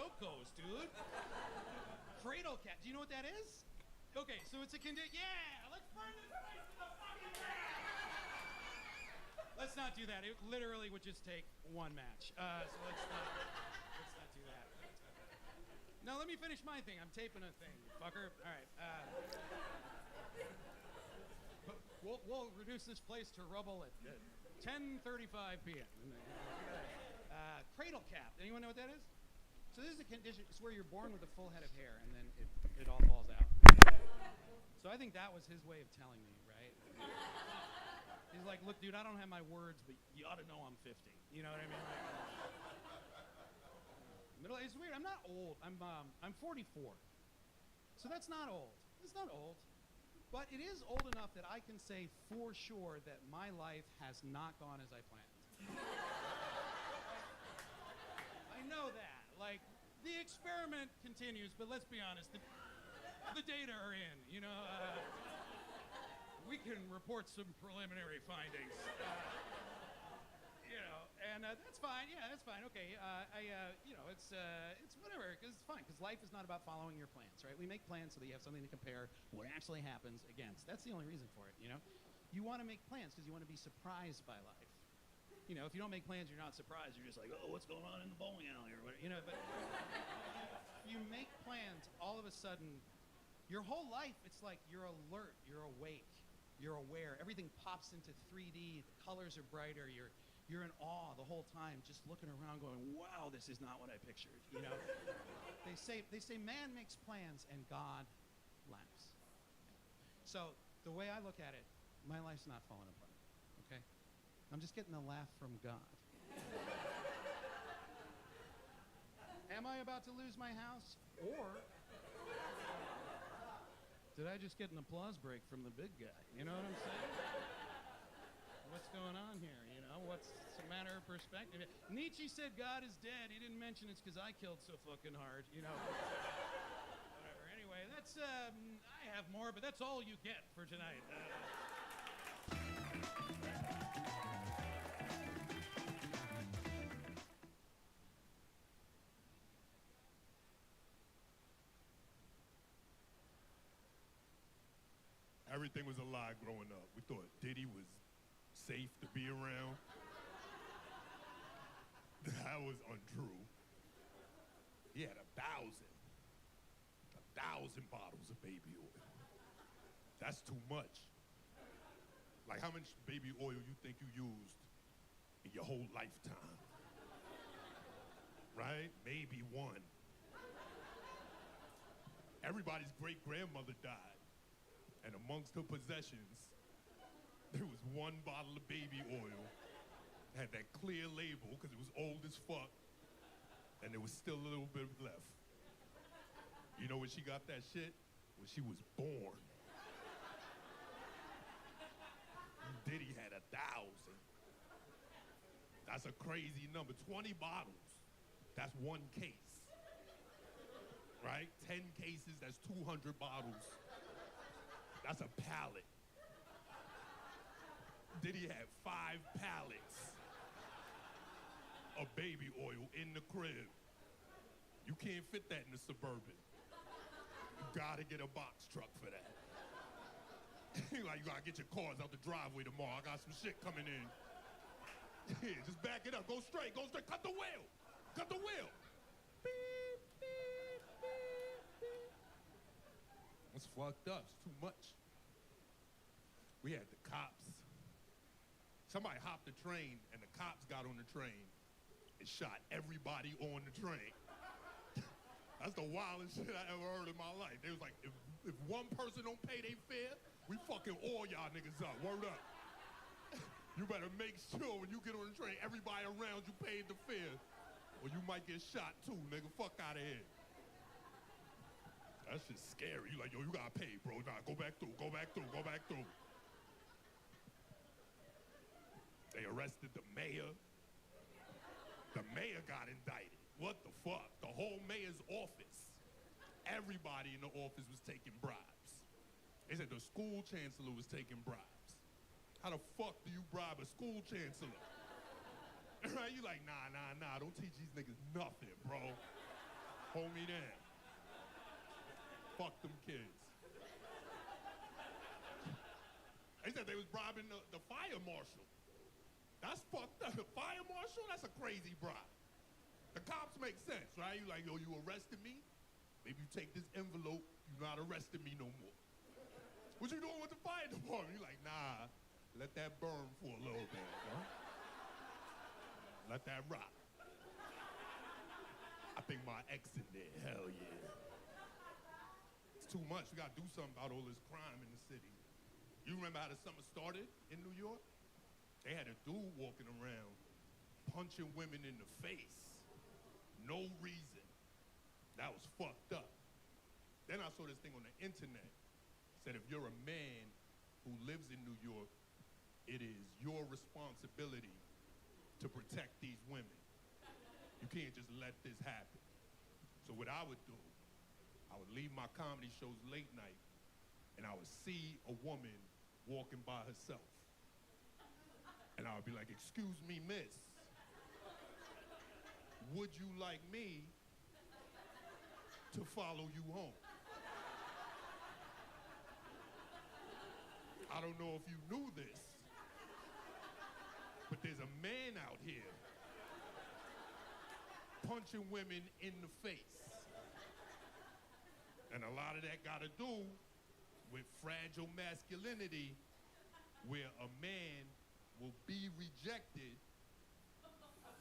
joke goes, dude. Cradle cap. Do you know what that is? Okay, so it's a condition. Yeah, let's burn this place to the fucking ground. Let's not do that. It literally would just take one match. So let's not do that. Now let me finish my thing. I'm taping a thing, fucker. All right. We'll reduce this place to rubble at 10:35 p.m. Cradle cap. Anyone know what that is? So this is a condition. It's where you're born with a full head of hair, and then it all falls out. So I think that was his way of telling me, right? He's like, look, dude, I don't have my words, but you ought to know I'm 50. You know what I mean? Like, it's weird. I'm not old. I'm 44. So that's not old. It's not old. But it is old enough that I can say for sure that my life has not gone as I planned. I know that. Like, the experiment continues, but let's be honest, the data are in, you know. We can report some preliminary findings. You know, and that's fine. Yeah, that's fine. Okay, it's whatever. Cause it's fine. Because life is not about following your plans, right? We make plans so that you have something to compare what actually happens against. That's the only reason for it. You know, you want to make plans because you want to be surprised by life. You know, if you don't make plans, you're not surprised. You're just like, oh, what's going on in the bowling alley or whatever. You know, but you make plans, all of a sudden, your whole life, it's like you're alert, you're awake, you're aware. Everything pops into 3D. The colors are brighter. You're in awe the whole time, just looking around going, wow, this is not what I pictured, you know? They say man makes plans and God laughs. So the way I look at it, my life's not falling apart, okay? I'm just getting a laugh from God. Am I about to lose my house? Or did I just get an applause break from the big guy? You know what I'm saying? What's going on here? You know, what's a matter of perspective? Nietzsche said God is dead. He didn't mention it's because I killed so fucking hard, you know. Whatever. Anyway, that's, I have more, but that's all you get for tonight. Everything was a lie growing up. We thought Diddy was safe to be around. That was untrue. He had 1,000 bottles of baby oil. That's too much. Like, how much baby oil you think you used in your whole lifetime? Right? Maybe one. Everybody's great-grandmother died. And amongst her possessions, there was one bottle of baby oil. It had that clear label because it was old as fuck. And there was still a little bit left. You know when she got that shit? When she was born. Diddy had 1,000. That's a crazy number. 20 bottles. That's one case. Right? 10 cases, that's 200 bottles. That's a pallet. Diddy had 5 pallets of baby oil in the crib. You can't fit that in the Suburban. You gotta get a box truck for that. Like, you gotta get your cars out the driveway tomorrow. I got some shit coming in. Yeah, just back it up. Go straight. Cut the wheel. Cut the wheel. Beep, beep, beep, beep. It's fucked up. It's too much. We had the cops. Somebody hopped the train, and the cops got on the train and shot everybody on the train. That's the wildest shit I ever heard in my life. They was like, if one person don't pay their fare, we fucking all y'all niggas up. Word up. You better make sure when you get on the train, everybody around you paid the fare, or you might get shot too, nigga. Fuck out of here. That's just scary. You like, yo, you gotta pay, bro. Nah, go back through. They arrested the mayor. The mayor got indicted. What the fuck? The whole mayor's office. Everybody in the office was taking bribes. They said the school chancellor was taking bribes. How the fuck do you bribe a school chancellor? Right? You like, nah, don't teach these niggas nothing, bro. Hold me down. Fuck them kids. They said they was bribing the fire marshal. That's fucked up. The fire marshal? That's a crazy bribe. The cops make sense, right? You like, yo, you arrested me? Maybe you take this envelope, you're not arresting me no more. What you doing with the fire department? You're like, nah, let that burn for a little bit, huh? Let that rock. I think my ex in there, hell yeah. It's too much, we gotta do something about all this crime in the city. You remember how the summer started in New York? They had a dude walking around punching women in the face. No reason. That was fucked up. Then I saw this thing on the internet. Said if you're a man who lives in New York, it is your responsibility to protect these women. You can't just let this happen. So what I would do, I would leave my comedy shows late night and I would see a woman walking by herself. And I would be like, excuse me, miss, would you like me to follow you home? I don't know if you knew this, but there's a man out here punching women in the face. And a lot of that got to do with fragile masculinity, where a man will be rejected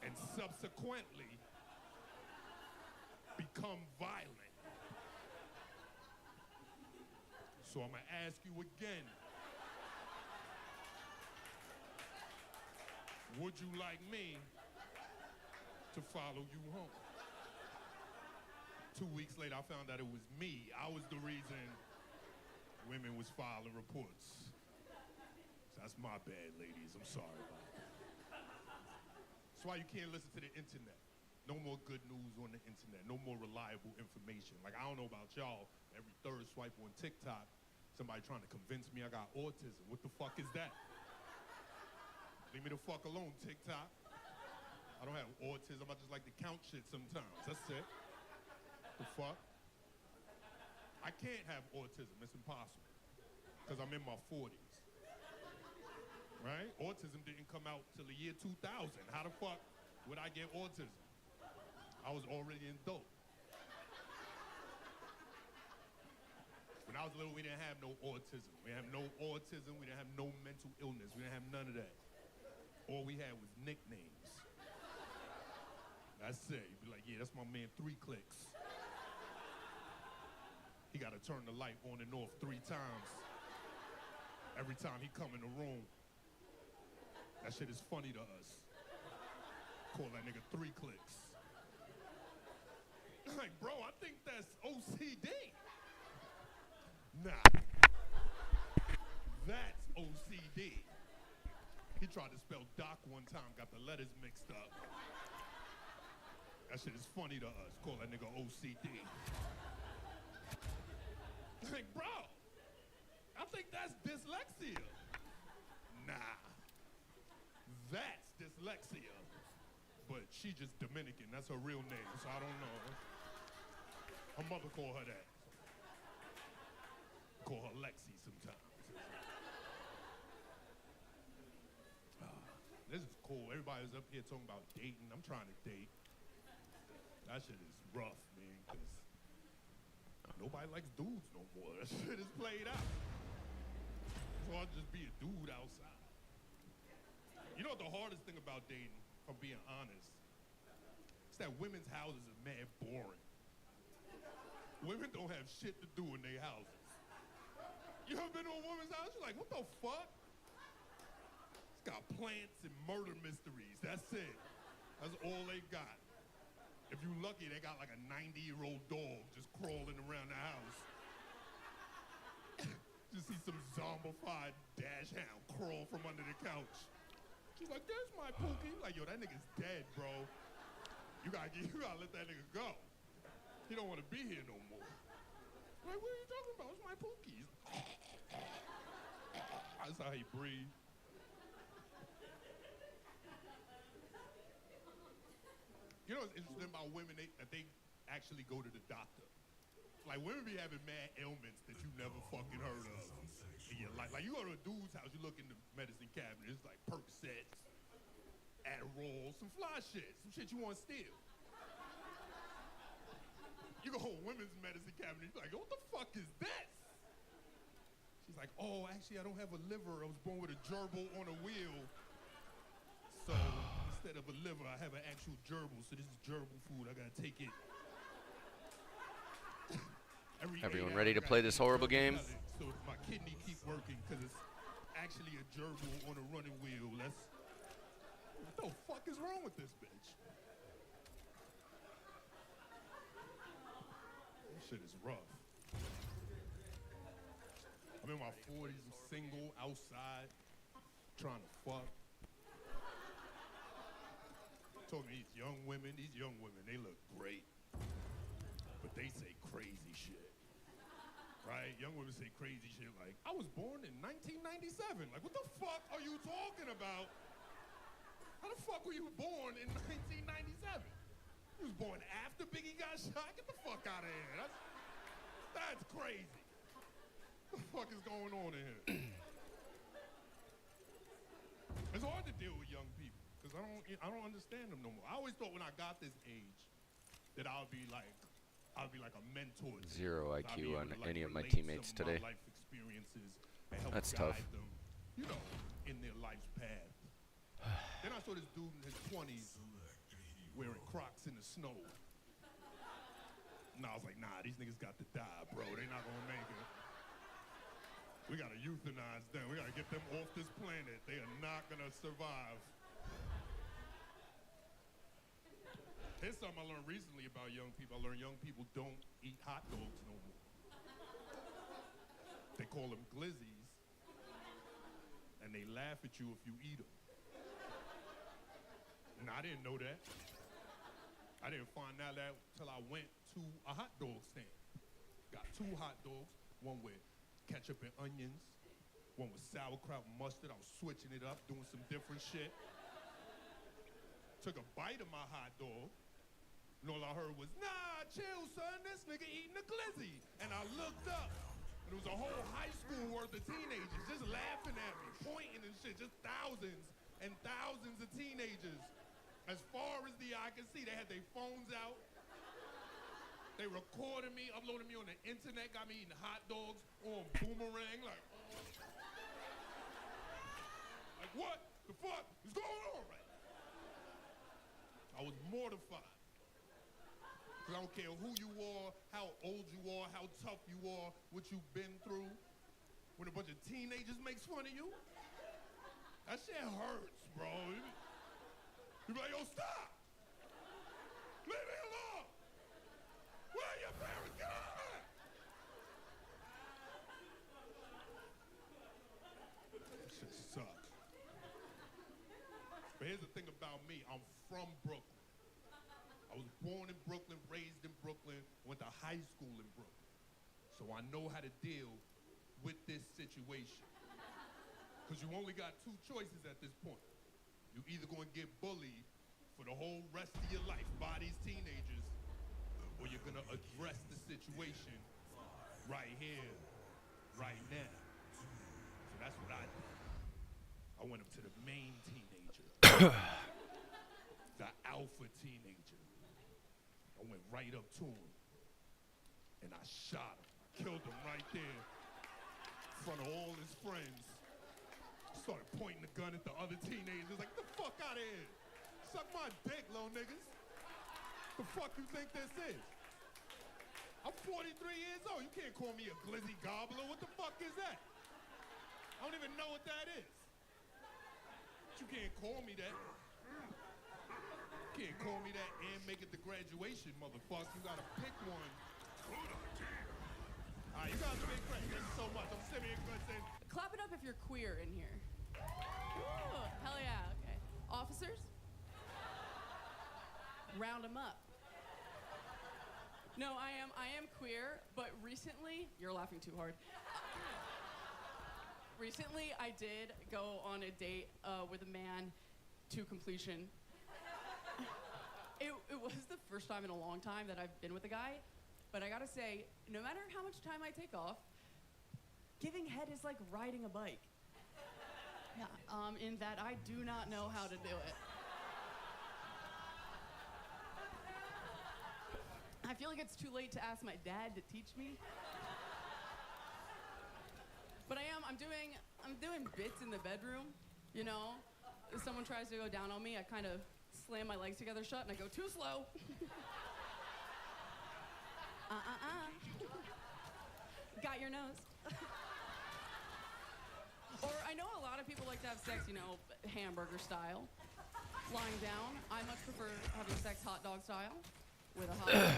and subsequently become violent. So I'm gonna ask you again, would you like me to follow you home? 2 weeks later, I found out it was me. I was the reason women was filing reports. So that's my bad, ladies. I'm sorry about that. That's why you can't listen to the internet. No more good news on the internet. No more reliable information. Like, I don't know about y'all. Every third swipe on TikTok, somebody trying to convince me I got autism. What the fuck is that? Leave me the fuck alone, TikTok. I don't have autism. I just like to count shit sometimes. That's it. The fuck? I can't have autism. It's impossible. Because I'm in my 40s. Right? Autism didn't come out till the year 2000. How the fuck would I get autism? I was already in dope. When I was little, we didn't have no autism. We didn't have no autism. We didn't have no mental illness. We didn't have none of that. All we had was nicknames. That's it. You'd be like, yeah, that's my man 3 Clicks. He got to turn the light on and off 3 times. Every time he come in the room. That shit is funny to us. Call that nigga 3 Clicks. Like, bro, I think that's OCD. Nah. That's OCD. He tried to spell doc one time, got the letters mixed up. That shit is funny to us. Call that nigga OCD. Like, bro, I think that's dyslexia. Nah. That's dyslexia. But she just Dominican. That's her real name, so I don't know. Her mother call her that. Call her Lexi sometimes. This is cool. Everybody was up here talking about dating. I'm trying to date. That shit is rough, man, because nobody likes dudes no more. That shit is played out. So I'll just be a dude outside. You know what the hardest thing about dating, if I'm being honest, is that women's houses are mad boring. Women don't have shit to do in their houses. You ever been to a woman's house? You're like, what the fuck? It's got plants and murder mysteries. That's it. That's all they got. If you're lucky, they got like a 90-year-old dog just crawling around the house. Just see some zombified dash hound crawl from under the couch. She's like, there's my Pookie. Like, yo, that nigga's dead, bro. You gotta let that nigga go. He don't want to be here no more. Like, what are you talking about? It's my Pookie. That's how he breathes. You know what's interesting about women? They actually go to the doctor. Like, women be having mad ailments that you never fucking heard of in your life. Like, you go to a dude's house, you look in the medicine cabinet, it's like Percocets, Adderall, some fly shit, some shit you want to steal. You go home, women's medicine cabinet, you're like, what the fuck is this? She's like, oh, actually, I don't have a liver. I was born with a gerbil on a wheel. So instead of a liver, I have an actual gerbil. So this is gerbil food. I gotta take it. Everyone ready to play this horrible game? So my kidney keep working because it's actually a gerbil on a running wheel. What the fuck is wrong with this bitch? This shit is rough. I'm in my 40s, I'm single, outside, trying to fuck. Talking to these young women, they look great. But they say crazy shit. Right? Young women say crazy shit like, I was born in 1997. Like, what the fuck are you talking about? How the fuck were you born in 1997? You was born after Biggie got shot? Get the fuck out of here. That's crazy. What the fuck is going on in here? It's hard to deal with young people because I don't understand them no more. I always thought when I got this age that I'll be like a mentor. Zero IQ on like any of my relate teammates some of today. my life experiences and help That's guide tough. them, you know, in their life's path. Then I saw this dude in his 20s wearing Crocs in the snow. And I was like, nah, these niggas got to die, bro. They not gonna make it. We gotta euthanize them. We gotta get them off this planet. They are not gonna survive. Here's something I learned recently about young people. I learned young people don't eat hot dogs no more. They call them glizzies, and they laugh at you if you eat them. And I didn't know that. I didn't find out that till I went to a hot dog stand. Got 2 hot dogs, one with ketchup and onions, one with sauerkraut and mustard. I was switching it up, doing some different shit. Took a bite of my hot dog, and all I heard was, nah, chill, son, this nigga eating a glizzy. And I looked up, and it was a whole high school worth of teenagers just laughing at me, pointing and shit, just thousands and thousands of teenagers. As far as the eye can see, they had their phones out. They recorded me, uploaded me on the internet, got me eating hot dogs on Boomerang, like what the fuck is going on right now? I was mortified. Because I don't care who you are, how old you are, how tough you are, what you've been through. When a bunch of teenagers makes fun of you, that shit hurts, bro. You be like, yo, stop! Leave me alone! Where are your parents? Get out of here! That shit sucks. But here's the thing about me. I'm from Brooklyn. I was born in Brooklyn, raised in Brooklyn, went to high school in Brooklyn. So I know how to deal with this situation. Because you only got 2 choices at this point. You either gonna get bullied for the whole rest of your life by these teenagers, or you're gonna address the situation right here, right now. So that's what I did. I went up to the main teenager, the alpha teenager. I went right up to him, and I shot him. I killed him right there in front of all his friends. Started pointing the gun at the other teenagers, like, get the fuck out of here. Suck my dick, little niggas. The fuck you think this is? I'm 43 years old. You can't call me a glizzy gobbler. What the fuck is that? I don't even know what that is. But you can't call me that. You can't call me that and make it to graduation, motherfucker. You gotta pick one. All right, you guys have been great. Thank you so much. I'm Simeon Goodson. Clap it up if you're queer in here. Ooh, hell yeah, okay. Officers? Round them up. No, I am queer, but recently, you're laughing too hard. Recently, I did go on a date with a man to completion. It It was the first time in a long time that I've been with a guy, but I gotta say, no matter how much time I take off, giving head is like riding a bike. Yeah, in that I do not know how to do it. I feel like it's too late to ask my dad to teach me. But I'm doing bits in the bedroom, you know? If someone tries to go down on me, I kind of slam my legs together shut and I go, too slow. Got your nose. Or I know a lot of people like to have sex, you know, hamburger style. Lying down. I much prefer having sex hot dog style with a hot dog.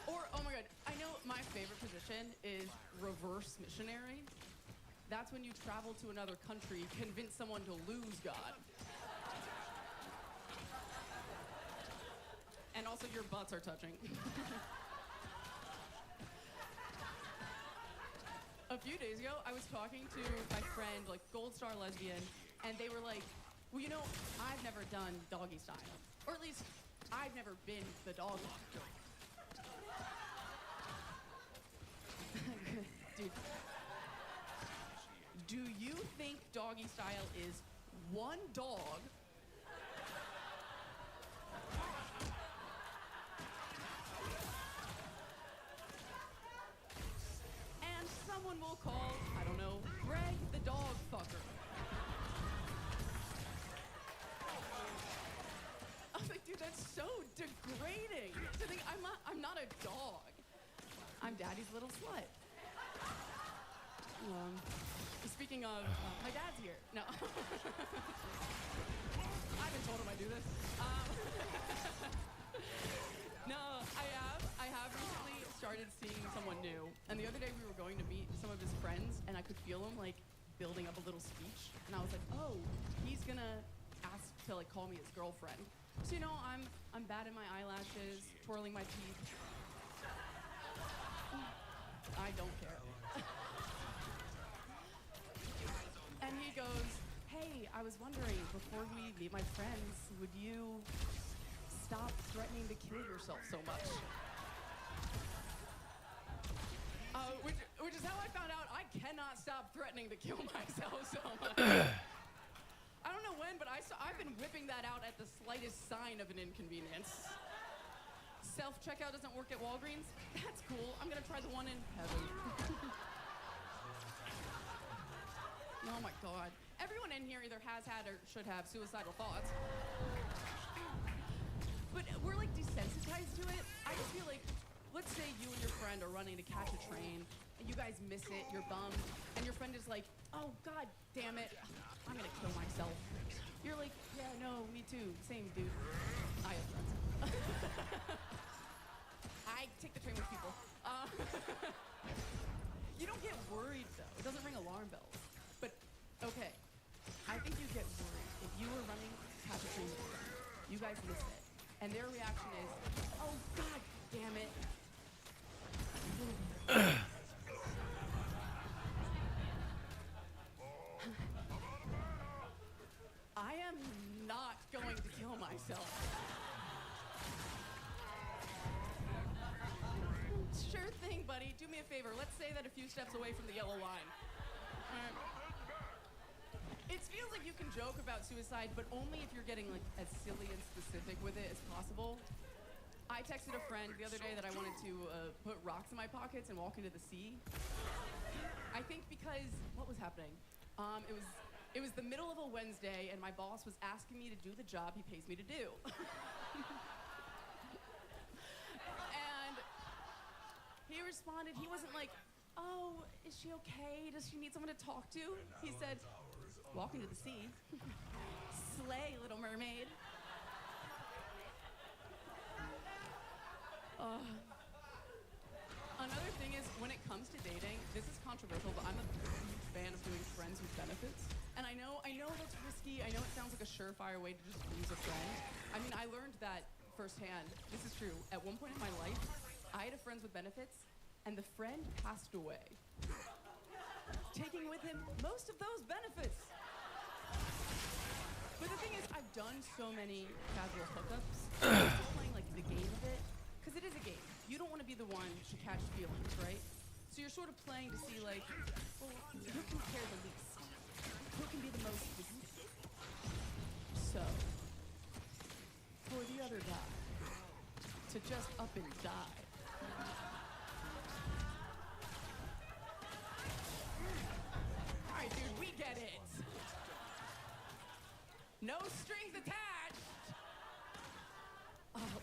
Or, oh my God, I know my favorite position is reverse missionary. That's when you travel to another country, convince someone to lose God. And also your butts are touching. A few days ago, I was talking to my friend, like Gold Star lesbian, and they were like, well, you know, I've never done doggy style. Or at least, I've never been the dog walker. Dude, do you think doggy style is one dog and someone will call, I don't know, Greg the dog fucker? I was like, dude, that's so degrading to think I'm not a dog. I'm daddy's little slut. Speaking of, my dad's here. No. I've been told him I do this. No, I have recently started seeing someone new. And the other day we were going to meet some of his friends, and I could feel him like building up a little speech. And I was like, oh, he's gonna ask to like call me his girlfriend. So you know, I'm batting my eyelashes, twirling my teeth. I don't care. And he goes, hey, I was wondering, before we meet my friends, would you stop threatening to kill yourself so much? Which is how I found out I cannot stop threatening to kill myself so much. I don't know when, but I've been whipping that out at the slightest sign of an inconvenience. Self-checkout doesn't work at Walgreens? That's cool. I'm gonna try the one in heaven. Oh my God. Everyone in here either has had or should have suicidal thoughts. But we're like desensitized to it. I just feel like, let's say you and your friend are running to catch a train, and you guys miss it, you're bummed, and your friend is like, oh God damn it, I'm gonna kill myself. You're like, yeah, no, me too, same dude. I have friends. I take the train with people. You don't get worried though. It doesn't ring alarm bells. But, okay, I think you get worried if you were running past a train with a friend, you guys miss it, and their reaction is, oh God damn it. I am not going to kill myself. Sure thing, buddy. Do me a favor. Let's say that a few steps away from the yellow line. It feels like you can joke about suicide, but only if you're getting like as silly and specific with it as possible. I texted a friend the other day that I wanted to put rocks in my pockets and walk into the sea. I think because what was happening? It was the middle of a Wednesday, and my boss was asking me to do the job he pays me to do. And he responded. He wasn't like, oh, is she okay? Does she need someone to talk to? He said, walk into the sea. Slay, Little Mermaid. Another thing is, when it comes to dating, this is controversial, but I'm a huge fan of doing friends with benefits. And I know that's risky. I know it sounds like a surefire way to just lose a friend. I mean, I learned that firsthand. This is true. At one point in my life, I had a friends with benefits, and the friend passed away, taking with him most of those benefits. But the thing is, I've done so many casual hookups, I'm still playing like the game of it, because it is a game. You don't want to be the one to catch feelings, right? So you're sort of playing to see like, well, who can care the least? Who can be the most distant? So, for the other guy to just up and die. Alright, dude, we get it. No strings attached.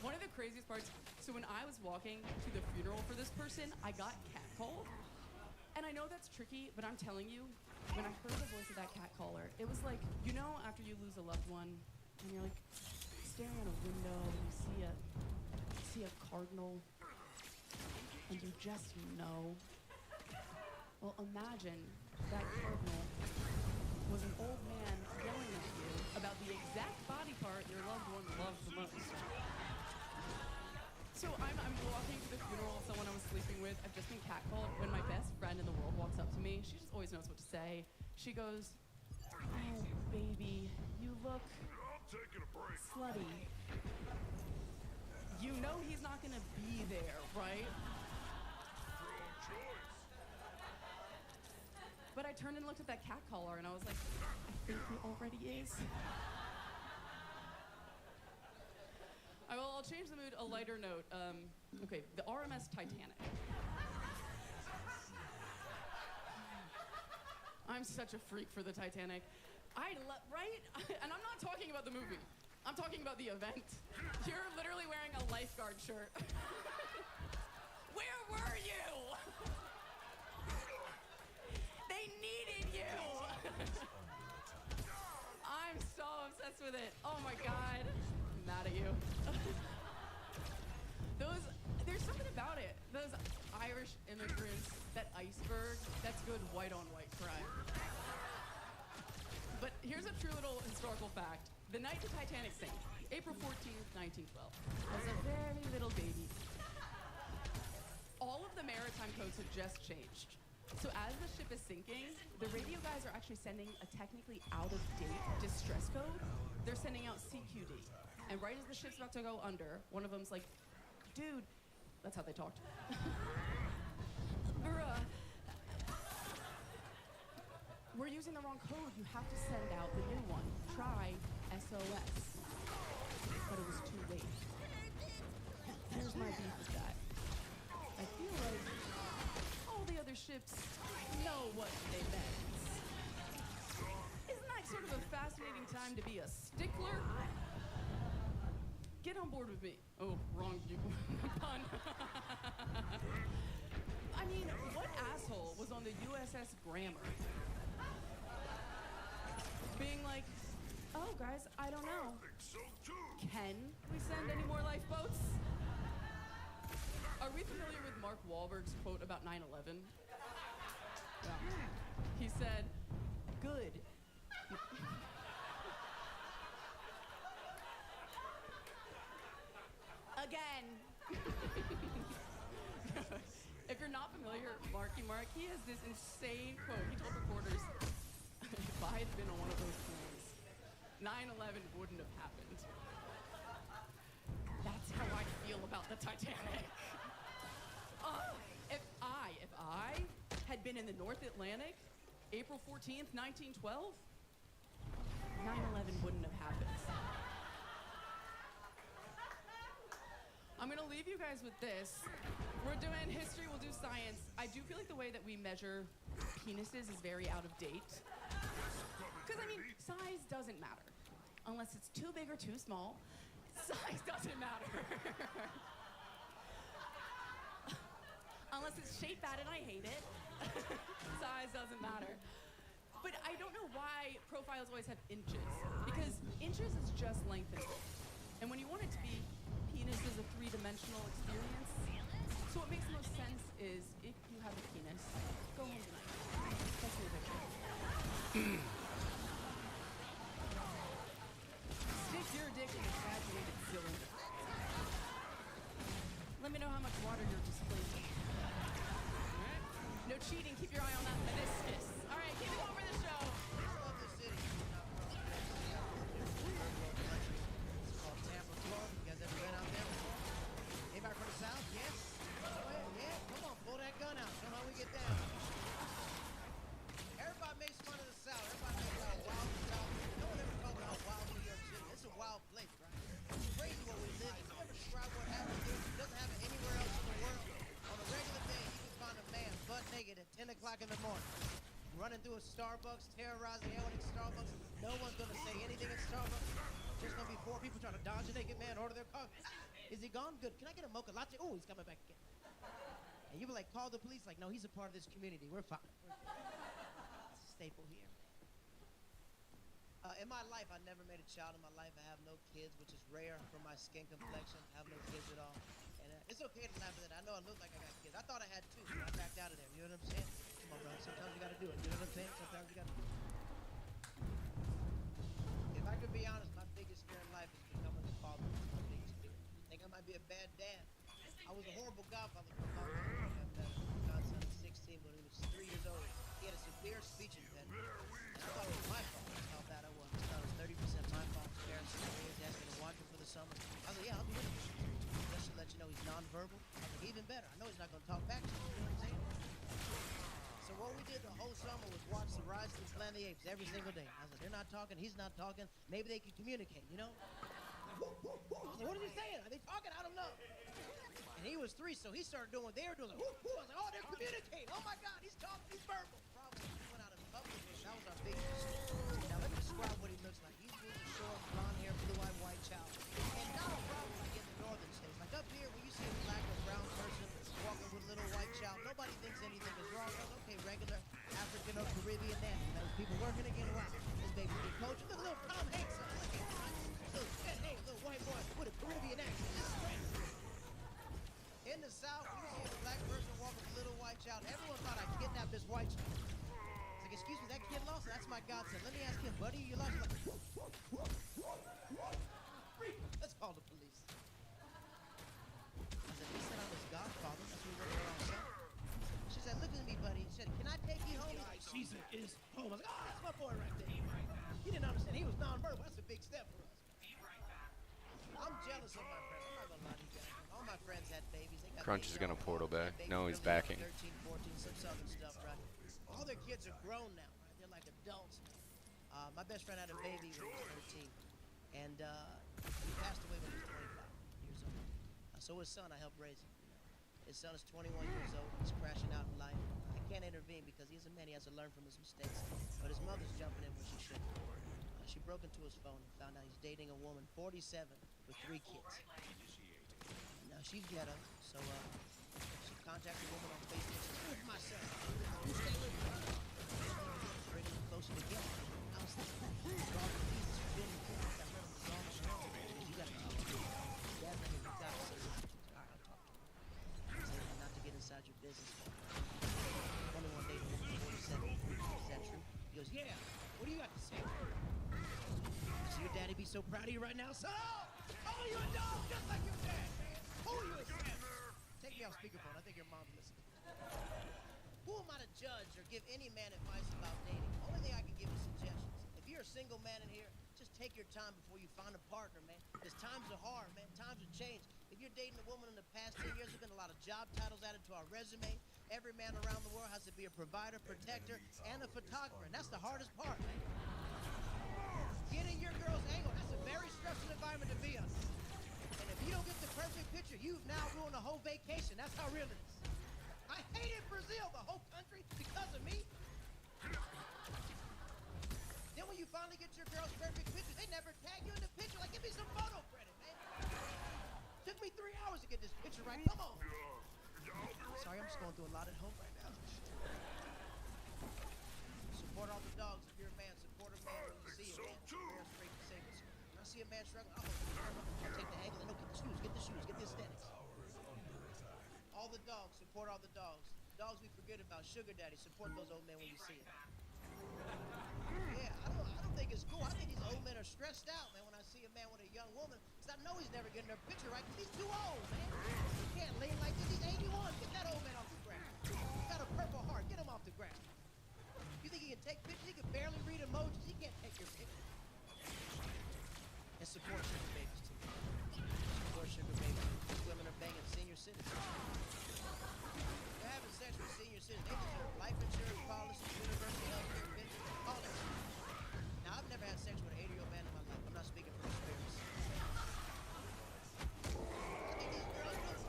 One of the craziest parts, so when I was walking to the funeral for this person, I got catcalled. And I know that's tricky, but I'm telling you, when I heard the voice of that catcaller, it was like, you know, after you lose a loved one, and you're like staring out a window, and you see a cardinal, and you just know. Well, imagine that cardinal was an old man yelling at you about the exact body part your loved one loved the most. So I'm walking to the funeral of someone I was sleeping with. I've just been catcalled. When my best friend in the world walks up to me, she just always knows what to say. She goes, "Oh, baby, you look slutty." You know he's not gonna be there, right? But I turned and looked at that catcaller and I was like, I think he already is. I'll change the mood, a lighter note. Okay, the RMS Titanic. I'm such a freak for the Titanic. Right? And I'm not talking about the movie. I'm talking about the event. You're literally wearing a lifeguard shirt. Where were you? They needed you. I'm so obsessed with it. Oh my God. I'm mad at you. There's something about it. Those Irish immigrants, that iceberg, that's good white on white crime. But here's a true little historical fact. The night the Titanic sank, April 14th, 1912, was a very little baby. All of the maritime codes have just changed. So as the ship is sinking, the radio guys are actually sending a technically out-of-date distress code. They're sending out CQD. And right as the ship's about to go under, one of them's like, dude, that's how they talked. Bruh, we're using the wrong code. You have to send out the new one. Try SOS. But it was too late. Here's my beef with that. I feel like all the other ships know what they meant. Isn't that sort of a fascinating time to be a stickler? Get on board with me. Oh, wrong pun. I mean, what asshole was on the USS Grammar? Being like, oh guys, I don't know. Can we send any more lifeboats? Are we familiar with Mark Wahlberg's quote about 9/11? Yeah. He said, good. Again. If you're not familiar, Marky Mark, he has this insane quote. He told reporters, if I had been on one of those planes, 9/11 wouldn't have happened. That's how I feel about the Titanic. If I had been in the North Atlantic, April 14th, 1912, 9/11 wouldn't have happened. I'm gonna leave you guys with this. We're doing history, we'll do science. I do feel like the way that we measure penises is very out of date. Because, I mean, size doesn't matter. Unless it's too big or too small, size doesn't matter. Unless it's shaped bad and I hate it, size doesn't matter. But I don't know why profiles always have inches. Because inches is just length and width. And when you want it to be, penis is a three-dimensional experience. So what makes the most sense is if you have a penis, go home tonight. That's your picture. Stick your dick in a graduated cylinder. Let me know how much water you're displacing. All right? No cheating. Keep your eye on that meniscus. All right, keep it going for the show. running through a Starbucks, terrorizing everyone in Starbucks. No one's gonna say anything in Starbucks. Just gonna be 4 people trying to dodge a naked man, order their coffee. Is he gone? Good. Can I get a mocha latte? Oh, he's coming back again. And you be like, call the police. Like, no, he's a part of this community. We're fine. It's a staple here. In my life, I never made a child in my life. I have no kids, which is rare for my skin complexion. I have no kids at all. And it's okay to laugh at that. I know I look like I got kids. I thought I had 2, but I backed out of there. You know what I'm saying? Come on, bro. Sometimes you gotta do it. You know what I'm saying? Sometimes you gotta do it. If I could be honest, my biggest fear in life is becoming a father. It's my biggest fear. I think I might be a bad dad. I was a horrible godfather for a long time. I met my godson at 16 when he was 3 years old. He had a severe speech impediment. And I thought it was my fault. That's how bad I was. I thought it was 30% my fault. His parents asked me to watch him for the summer. I was like, yeah, I'll do it. Just to let you know he's nonverbal. I was like, even better. I know he's not going to talk back to me. You know what I'm saying? So what we did the whole summer was watch the Rise of the Planet of the Apes every single day. I was like, they're not talking, he's not talking. Maybe they can communicate, you know? I was like, what are they saying? Are they talking? I don't know. And he was 3, so he started doing what they were doing. Like, I was like, oh, they're communicating. Oh my God, he's talking, he's verbal. Problem is, we went out in public. That was our big issue. Now let me describe what he looks like. He's really short, blonde hair, blue-eyed, white child. And not a problem like in the northern states. Like up here, when you see a black or brown person walking with a little white child, nobody thinks anything is wrong. That's okay, regular African or Caribbean man. Those people working again, wow. This baby big coach. Look at little Tom Hanks. Look at him. Hey, little white boy with a Caribbean accent. That's great. In the South, you see a black person walk with a little white child. Everyone thought I kidnapped this white child. It's like, excuse me, that kid lost? That's my godson. Let me ask him, buddy, you lost? Like, let's call the police. I said, he said I'm his godfather. That's what we were around saying. She said, look at me, buddy. She said, can I take you home? He's like, Caesar is home. I was like, oh, that's my boy right there. He didn't understand. He was nonverbal. That's a big step for us. I'm jealous of my friends. I'm not gonna lie to you guys. All my friends had babies. They got Crunch is babies gonna all portal grown. back. They No, got he's babies backing. 13, 14, some southern stuff, right? All their kids are grown now, right? They're like adults now. My best friend had a baby when he was 13. And he passed away when he was 25 years old. So his son, I helped raise him. You know. His son is 21 years old. He's crashing out in life. I can't intervene because he's a man. He has to learn from his mistakes. But his mother's jumping in when she shouldn't. She broke into his phone and found out he's dating a woman, 47, with 3 kids. And now she's ghetto, so she contacted a woman on Facebook. She said, with my son. You stay with me. Bring them closer together. I was like, God, Jesus, you've been here. I let him resolve it. You got to talk to him. Dad, you got to say something. All right, I'll talk to him. I said, not to get inside your business. 21 dating a woman, 47. Is that true? He goes, yeah. What do you got to say? So your daddy be so proud of you right now, son? Oh, you a dog just like your dad, man. Oh, you a savage. Take me off speakerphone. I think your mom's listening. Who am I to judge or give any man advice about dating? Only thing I can give is suggestions. If you're a single man in here, just take your time before you find a partner, man. Because times are hard, man. Times have changed. If you're dating a woman in the past 10 years, there's been a lot of job titles added to our resume. Every man around the world has to be a provider, protector, and a photographer. And that's the hardest part, man. Getting your girl's angle, that's a very stressful environment to be in. And if you don't get the perfect picture, you've now ruined a whole vacation. That's how real it is. I hated Brazil, the whole country, because of me. Then when you finally get your girl's perfect picture, they never tag you in the picture. Like, give me some photo credit, man. Took me 3 hours to get this picture right. Come on. Sorry, I'm just going through a lot at home right now. Support all the dogs. If you're a man, support a man when you see a man. Very straight to say this. When I see a man struggling, I'll take the angle and get the shoes, get the aesthetics. All the dogs, support all the dogs. Dogs we forget about, sugar daddy, support those old men when you see them. Yeah, I don't think it's cool. I think these old men are stressed out, man, when I see a man with a young woman, because I know he's never getting their picture right, because he's too old, man. He can't lean like this. He's 81. Get that old man off the ground. He's got a purple heart. Get him off the ground. You think he can take pictures? He can barely read emojis. He can't take your picture. And support sugar babies, too. Support sugar babies. These women are banging senior citizens. They're having sex with senior citizens. They deserve life insurance policies, universal health care, pensions, all that shit. Now, I've never had sex with an 80-year-old man in my life. I'm not speaking from experience. I think these girls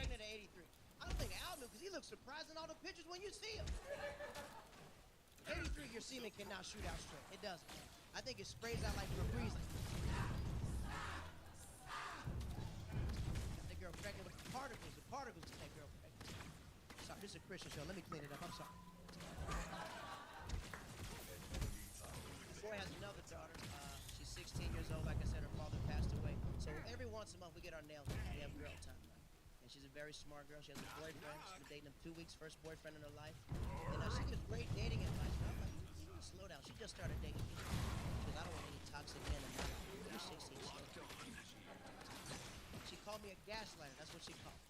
pregnant at 83. I don't think Al knew because he looks surprised in all the pictures when you see him. 83, your semen cannot shoot out straight. It doesn't. I think it sprays out like Febreze. Got the girl pregnant with the particles. The particles get that girl pregnant. Sorry, this is a Christian show. Let me clean it up. I'm sorry. Boy has another daughter. She's 16 years old. Like I said, her father passed away. So every once a month we get our nails done. We have girl time, right? And she's a very smart girl. She has a boyfriend. She's been dating him 2 weeks. First boyfriend in her life. And she gives great dating advice. I'm like, you need to slow down. She just started dating me. Because I don't want any toxic men in my life. You're 16. Slow down. She called me a gaslighter. That's what she called me.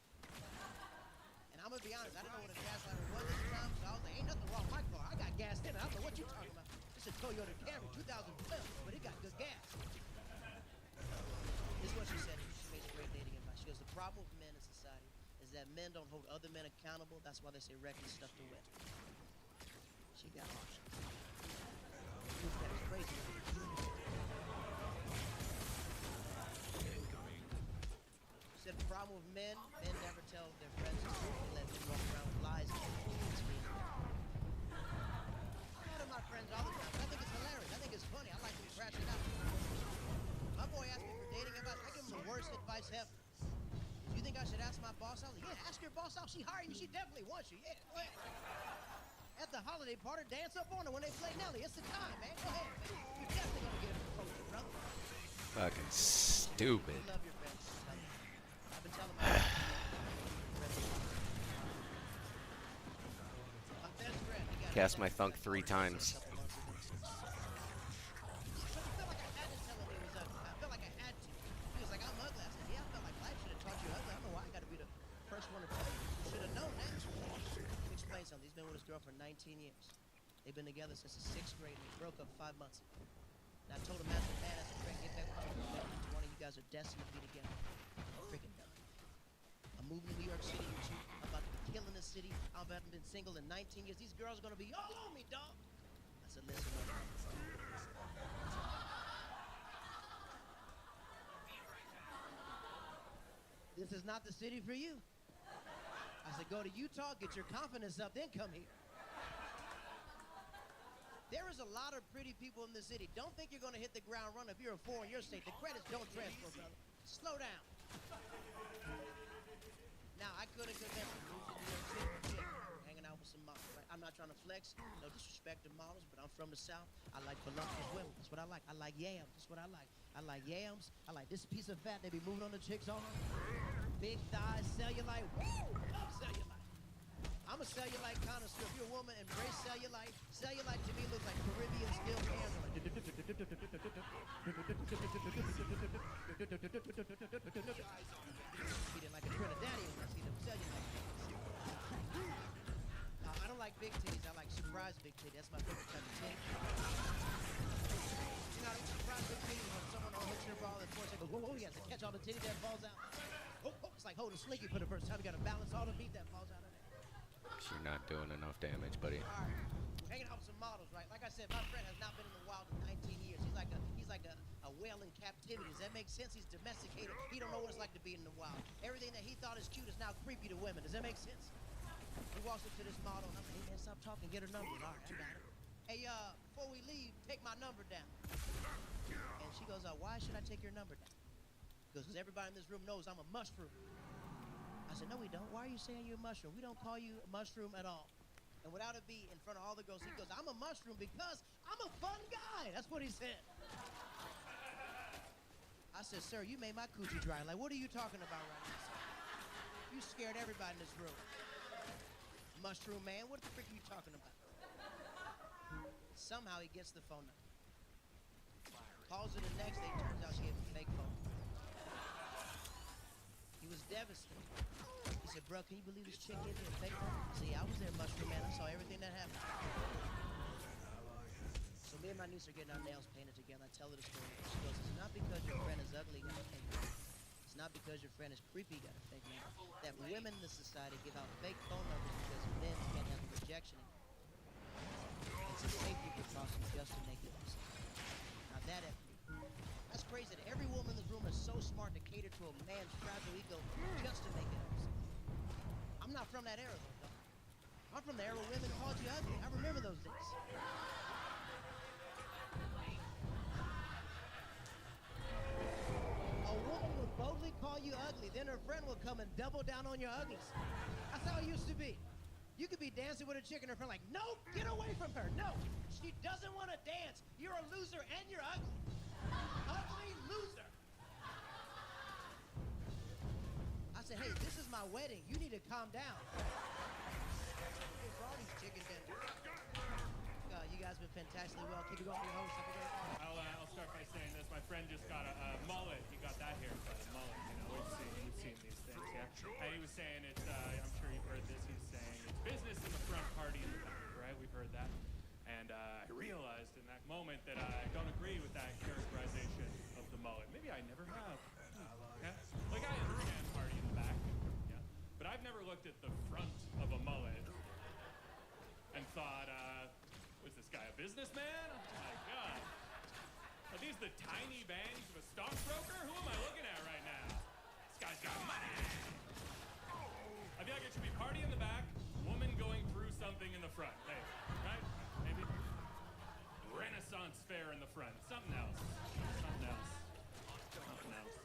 And I'm gonna be honest. I didn't know what a gaslighter was at the time. So I was like, ain't nothing wrong with my car. I got gas in it. I don't know what you talking about. It's a Toyota Camry, 2012, but it got good gas. This is what she said. She makes great dating advice. She goes, the problem with men in society is that men don't hold other men accountable. That's why they say reckless stuff to women. She got lost. That is crazy. She said the problem with men never tell their friends the truth. They let them walk around with lies. My friends all the time. I think it's hilarious. I think it's funny. I like to crash it out. My boy asked me for dating advice. I give him the worst advice ever. Do you think I should ask my boss out? Yeah, ask your boss out. She hired you. She definitely wants you. Yeah, go ahead. At the holiday party, dance up on her when they play Nelly. It's the time, man. Go ahead, man. You're definitely gonna get a proposal, brother. Fucking stupid. You love your friends. I've been telling my best friend. Cast my thunk 3 times. I felt like I had to. He was like, I'm ugly. I said, yeah, I felt like life should have taught you ugly. I don't know why I got to be the first one to tell you. You should have known that. Let me explain something. He's been with his girl for 19 years. They've been together since the 6th grade. And they broke up 5 months ago. And I told him as a man, as a friend, get back with your girl. One of you guys are destined to be together. I'm freaking done. I'm moving to New York City with you. I'm about to be killing the city. I've been single in 19 years. These girls are going to be all on me, dog. I said, listen, man. This is not the city for you. I said, go to Utah, get your confidence up, then come here. There is a lot of pretty people in the city. Don't think you're going to hit the ground running if you're a 4 in your state. The credits don't transfer, brother. Slow down. Now, I could have convinced him. Hanging out with some models, right? I'm not trying to flex. No disrespect to models, but I'm from the South. I like voluptuous women. That's what I like. I like yams. That's what I like. I like yams. I like this piece of fat they be moving on the chicks all over. Big thighs, cellulite. Woo! Love cellulite. I'm a cellulite connoisseur. If you're a woman, embrace cellulite. Cellulite to me looks like Caribbean steel cans. Eat it like a Trinidadian. I see them cellulite. I don't like big titties. I like surprise big titties. That's my favorite type of titty. You know, surprise big titties when someone hits your ball and force it goes, whoa, he has to catch all the titty that falls out. Oh, it's like holding Slinky for the first time. You got to balance all the meat that falls out of there. You're not doing enough damage, buddy. All right. Hanging out with some models, right? Like I said, my friend has not been in the wild in 19 years. He's like a whale in captivity. Does that make sense? He's domesticated. He don't know what it's like to be in the wild. Everything that he thought is cute is now creepy to women. Does that make sense? He walks up to this model, and I'm like, hey, man, stop talking. Get her number. All right, I got it. Hey, before we leave, take my number down. And she goes, why should I take your number down? Because everybody in this room knows I'm a mushroom. I said, no, we don't. Why are you saying you're a mushroom? We don't call you a mushroom at all. And without a beat in front of all the girls, he goes, I'm a mushroom because I'm a fun guy. That's what he said. I said, sir, you made my coochie dry. Like, what are you talking about right now, sir? You scared everybody in this room. Mushroom man, what the frick are you talking about? Somehow he gets the phone number. Calls her the next day, turns out she had a fake phone. He was devastated. He said, bro, can you believe this chick gave me a fake phone? I said, yeah, I was there, mushroom man. I saw everything that happened. So me and my niece are getting our nails painted together. I tell her the story. She goes, it's not because your friend is ugly, you got a fake number. It's not because your friend is creepy, you got a fake number. That women in this society give out fake phone numbers because men can't have the rejection anymore. It's a safety precaution just to make it up. Now that's crazy that every woman in this room is so smart to cater to a man's fragile ego just to make it up. from the era where women called you ugly. I remember those days. A woman would boldly call you ugly, then her friend would come and double down on your ugliness. That's how it used to be. You could be dancing with a chick and her friend like, no, get away from her. No, she doesn't want to dance. You're a loser and you're ugly. Ugly loser. I said, hey, this is my wedding. You need to calm down. Hey, for all these chicken vendors. You guys have been fantastically well. Keep it going for your host. Have a great night. I'll start by saying this. My friend just got a mullet. He got that haircut, a mullet. You know, we've seen these things, yeah. And he was saying it's. I'm sure you've heard this. He's saying it's business in the front, party in the back, right? We've heard that. And I realized in that moment that I don't agree with that characterization of the mullet. Maybe I never have. Yeah? Like I understand party in the back, yeah. But I've never looked at the front of a mullet and thought, was this guy a businessman? Oh my God. Are these the tiny bangs of a stockbroker? Who am I looking at right now? This guy's got money. I feel like it should be party in the back, woman going through something in the front. Hey, right? Maybe Renaissance fair in the front. Something else. Something else. Something else.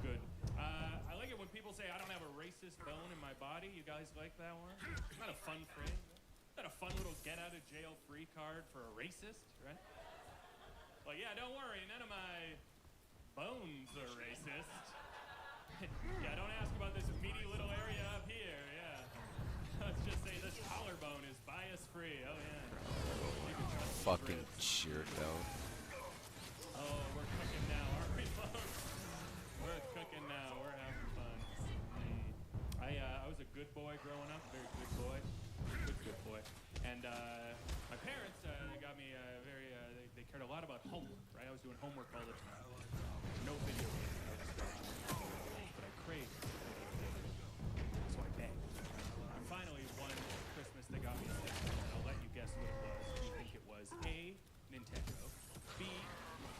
Good. I like it when people say I don't have a racist bone in my body. You guys like that one? Isn't that a fun phrase? Isn't that a fun little get out of jail free card for a racist, right? Well, yeah, don't worry. None of my bones are racist. Yeah, don't ask about this meaty little area up here, yeah. Let's just say this collarbone is bias free. Oh, yeah. You can trust these Fucking ribs. jerk, though. Oh, we're cooking now, aren't we, folks? We're cooking now. We're having fun. I was a good boy growing up, very good boy. Good boy. And my parents got me they cared a lot about homework, right? I was doing homework all the time. No video games. But I craved video games. So I begged. And finally, one Christmas, they got me a Nintendo. And I'll let you guess what it was. Do you think it was A, Nintendo, B,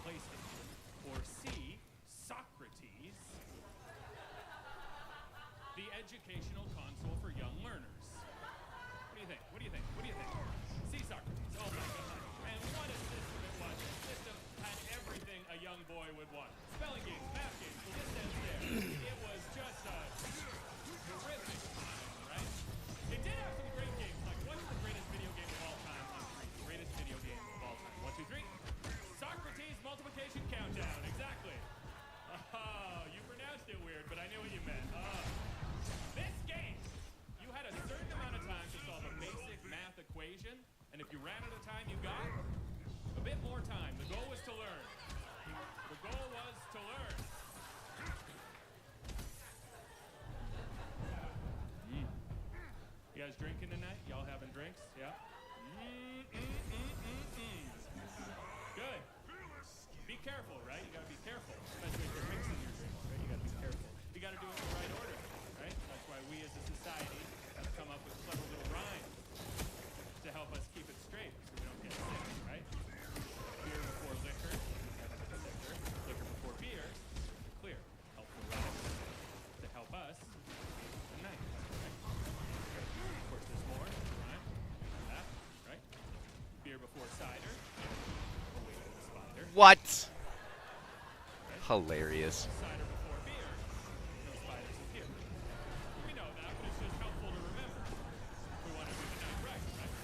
PlayStation, or C, Socrates, the educational console for young learners? What do you think? What do you think? What do you think? C, Socrates. Oh my God. And what a system it was. The system had everything a young boy would want. Spelling games, math games, the list ends there. It was just a terrific time, right? It did have some great games. Like, what's the greatest video game of all time on 3? The greatest video game of all time. 1, 2, 3. Socrates Multiplication Countdown. Exactly. Oh, you pronounced it weird, but I knew what you meant. This game, you had a certain amount of time to solve a basic math equation, and if you ran out of time, you got a bit more time. The goal was to learn. The goal was to learn. You guys drinking tonight? Y'all having drinks? Yeah? Good. Be careful, right? You gotta be careful, especially if you're mixing your drinks, right? You gotta be careful. You gotta do it in the right order, right? That's why we as a society have come up with clever little rhymes to help us keep it straight so we don't get sick, right? Beer before liquor, sicker. Liquor before beer, clear. Helpful rhymes to help us tonight, right? Of course, there's more, right? That, right? Beer before cider, away to the spider. What? Hilarious. Cider before beer, no spiders in here. We know that, but it's just helpful to remember. We want to do the night right, right?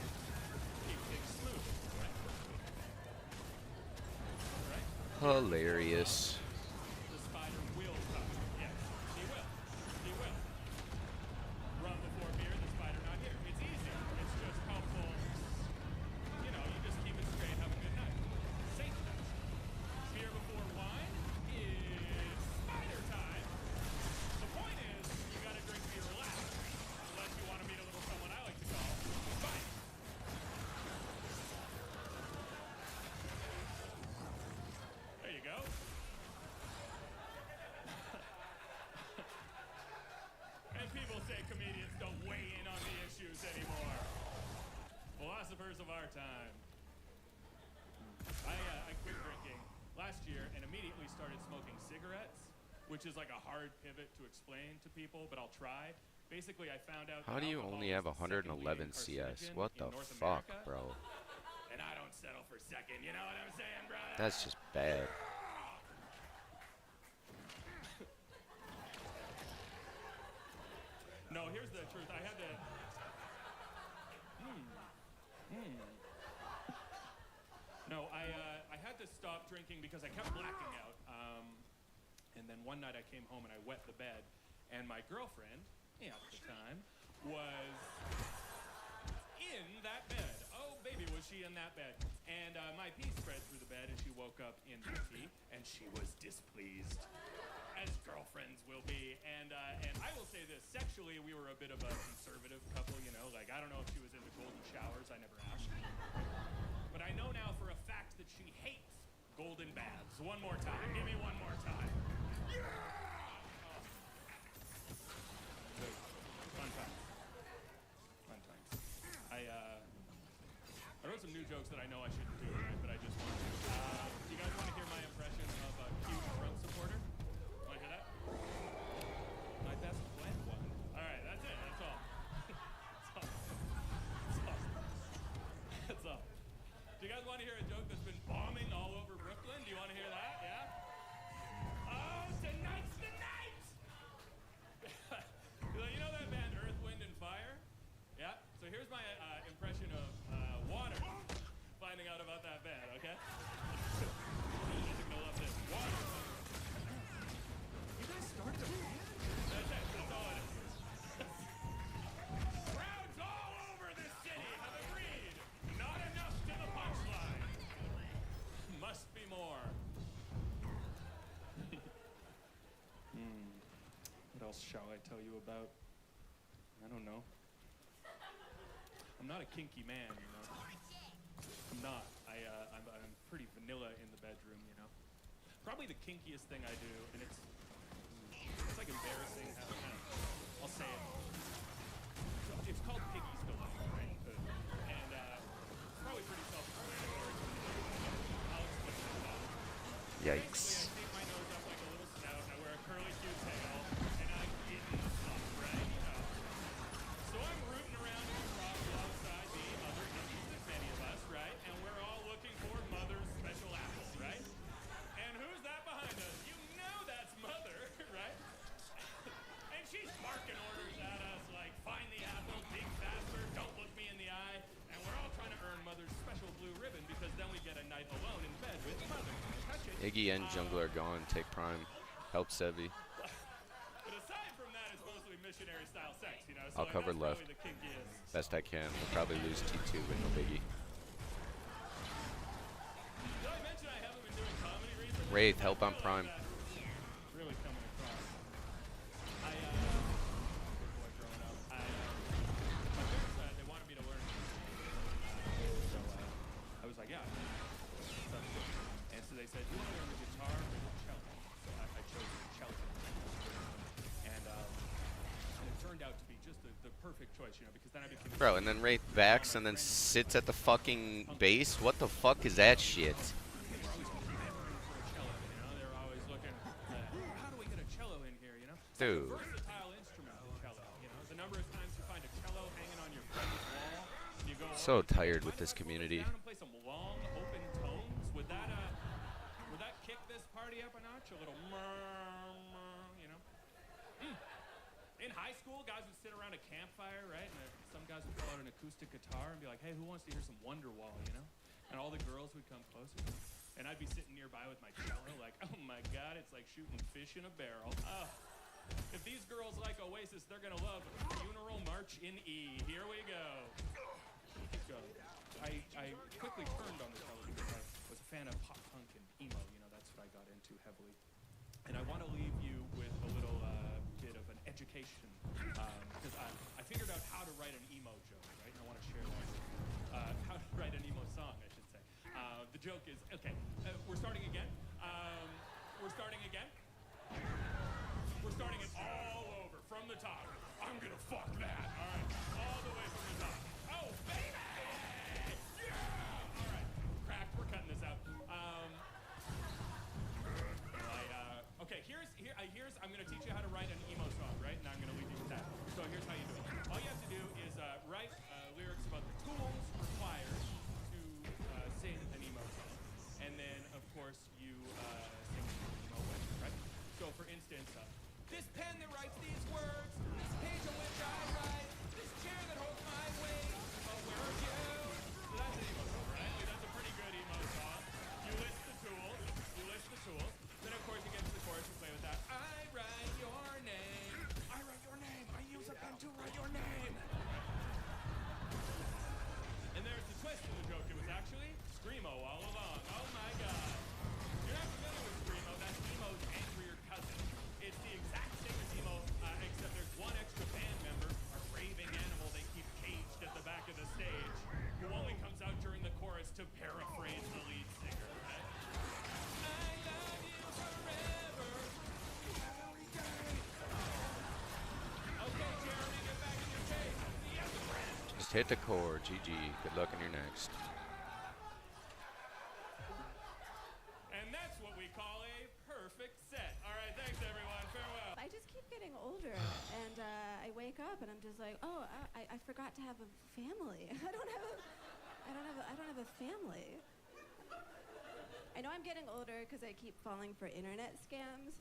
Keep things smooth, right? Right? Hilarious. The spider will come. Yes, he will. He will. Rum before beer, the spider not here. It's easy. It's just helpful. You know, you just keep it straight, have a good night. Safe night. Beer before wine is spider time. The point is, you gotta drink beer relaxed. Unless you want to meet a little someone I like to call Spike. There you go. And people say comedians don't weigh in on the issues anymore. Philosophers of our time. I quit drinking last year and immediately started smoking cigarettes, which is like a hard pivot to explain to people, but I'll try. basically I found out. How that do you alcohol only is have the second 111 leading CS? carcinogen What in the North fuck, America, bro? And I don't settle for second. You know what I'm saying, brother? That's just bad. No, here's the truth. I had to. No, I had to stop drinking because I kept blacking out. And then one night I came home and I wet the bed, and my girlfriend, at the time, was in that bed. Oh, baby, was she in that bed? And my pee spread through the bed, and she woke up in the pee, and she was displeased, as girlfriends will be. And I will say this, sexually, we were a bit of a conservative couple, you know? Like, I don't know if she was into golden showers. I never asked. But I know now for a fact that she hates golden baths. One more time. Give me one more time. Yeah! Oh. Good. Fun times. Fun times. I wrote some new jokes that I know I shouldn't do, right? But I just want to. Do you guys want to hear my impression of a cute Trump supporter? Want to hear that? My best friend one. All right, that's it. That's all. That's all. That's all. That's all. Do you guys want to hear a joke that's been bombing all over Brooklyn? Do you want to hear that? Yeah? Oh, tonight's the night! You know that band Earth, Wind, and Fire? Yeah? So here's my impression of Water finding out about that band, okay? You guys are gonna love this. Water. You guys started a band? That's it. That's all it is. Crowds all over the city have agreed. Not enough to the punchline. Must be more. What else shall I tell you about? I don't know. I'm not a kinky man, you know. I'm not. I'm pretty vanilla in the bedroom, you know. Probably the kinkiest thing I do, and it's like embarrassing. I'll say it. It's called piggy spilling, right? And it's probably pretty self-explanatory. I'll explain it about. Yikes. Basically, I tape my nose up like a little snout, I wear a curly Q tail, and I'm eating the stuff, right? So I'm rooting around in the crowd alongside the other interested many of us, right? And we're all looking for Mother's Special Apple, right? And who's that behind us? You know that's Mother, right? And she's barking orders at us like, find the apple, dig faster, don't look me in the eye. And we're all trying to earn Mother's special blue ribbon because then we get a night alone in bed with Mother. Touch it. Iggy and Jungler are gone. Take Prime. Help Sevi. But aside from that, it's mostly missionary style sex, you know? So I'll cover that's left. probably the kinkiest. Best I can. We'll probably lose T2 with no biggie. Did I mention I haven't been doing comedy recently? Wraith, help on I feel like Prime. that's really coming across. Boy, growing up, my parents, they wanted me to learn. So I was like, yeah. And so they said, do you want to learn the guitar or the cello? So I chose the cello. And it turned out to be just the perfect choice, you know, because then I became. Bro, and then Wraith backs and then sits at the fucking base? What the fuck is that shit? They were always clamoring for a cello, you know? They were always looking, how do we get a cello in here, you know? It's like Dude. a versatile instrument, the cello, you know? The number of times you find a cello hanging on your friend's wall, and you go So over and say, tired with "Mind this if I slow community." down and play some long, open tones? Would that kick this party up a notch? A little you know? In high school, guys would sit around a campfire, right? And some guys would pull out an acoustic guitar and be like, hey, who wants to hear some Wonderwall, you know? And all the girls would come closer. And I'd be sitting nearby with my cello like, oh my God, it's like shooting fish in a barrel. Oh, if these girls like Oasis, they're going to love Funeral March in E. Here we go. So I quickly turned on the cello because I was a fan of pop punk and emo, you know, that's what I got into heavily. And I want to leave you with a little bit of an education because I figured out how to write an emo joke, right? And I want to share that. How to write an emo song, I should say. The joke is, okay, we're starting again. We're starting again. We're starting it all over from the top. I'm going to fuck that. All right, all the way from the top. Oh, baby! Yeah! All right, crack, we're cutting this out. Okay, here's I'm gonna teach you how to write an emo song, right? And I'm gonna leave you with that. So here's Just hit the core. GG. Good luck in your next. And that's what we call a perfect set. All right, thanks everyone. Farewell. I just keep getting older, and I wake up and I'm just like, oh, I forgot to have a family. I don't have a family. I know I'm getting older because I keep falling for internet scams.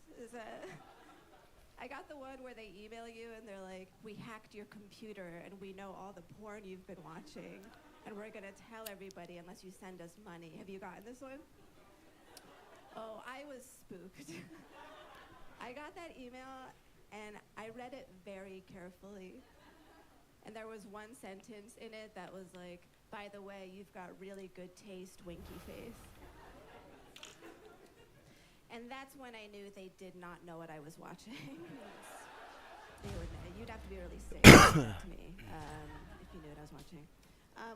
I got the one where they email you and they're like, we hacked your computer and we know all the porn you've been watching, and we're gonna tell everybody unless you send us money. Have you gotten this one? Oh, I was spooked. I got that email and I read it very carefully. And there was one sentence in it that was like, by the way, you've got really good taste, winky face. And that's when I knew they did not know what I was watching. You'd have to be really sick to me if you knew what I was watching.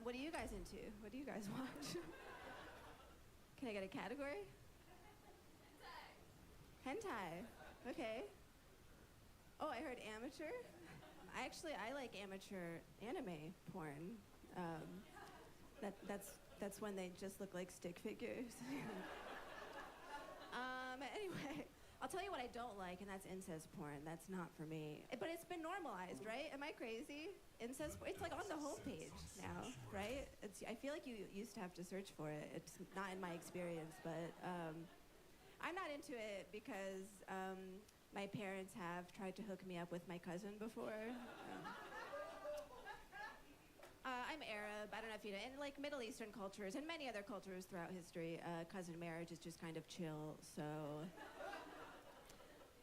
What are you guys into? What do you guys watch? Can I get a category? Hentai. Okay. Oh, I heard amateur. I like amateur anime porn. That's when they just look like stick figures. Anyway, I'll tell you what I don't like, and that's incest porn. That's not for me. But it's been normalized, right? Am I crazy? Incest, it's like on the homepage now, right? I feel like you used to have to search for it. It's not in my experience, but I'm not into it because my parents have tried to hook me up with my cousin before. I'm Arab. I don't know if you know. In like Middle Eastern cultures and many other cultures throughout history, cousin marriage is just kind of chill. So,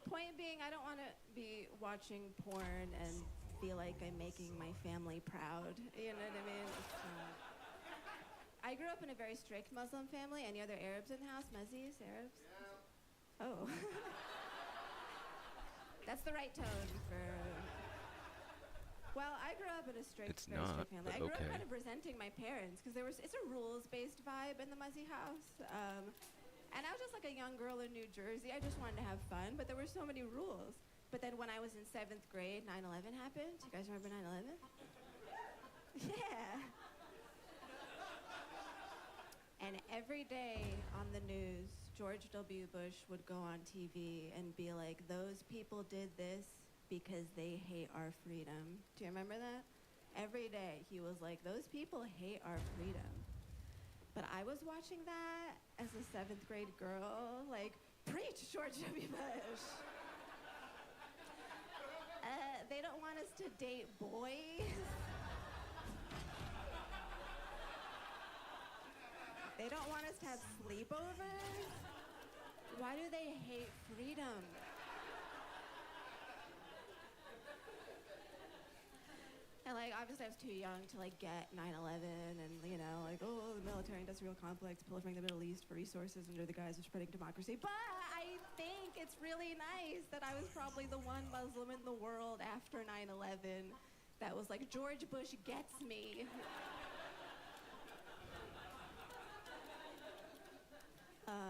point being, I don't want to be watching porn and feel like I'm making my family proud. You know what I mean? I grew up in a very strict Muslim family. Any other Arabs in the house? Muzzies? Arabs? Oh. That's the right tone for... Well, I grew up in a strict family. I grew up kind of resenting my parents because it's a rules-based vibe in the Muzzy house. And I was just like a young girl in New Jersey. I just wanted to have fun, but there were so many rules. But then when I was in 7th grade, 9/11 happened. You guys remember 9/11? Yeah. And every day on the news, George W. Bush would go on TV and be like, those people did this because they hate our freedom. Do you remember that? Every day he was like, those people hate our freedom. But I was watching that as a 7th grade girl, like, preach, George W. Bush. They don't want us to date boys. They don't want us to have sleepovers. Why do they hate freedom? And like, obviously I was too young to like get 9/11 and, you know, like, oh, the military-industrial complex proliferating the Middle East for resources under the guise of spreading democracy. But I think it's really nice that I was probably the one Muslim in the world after 9/11 that was like, George Bush gets me.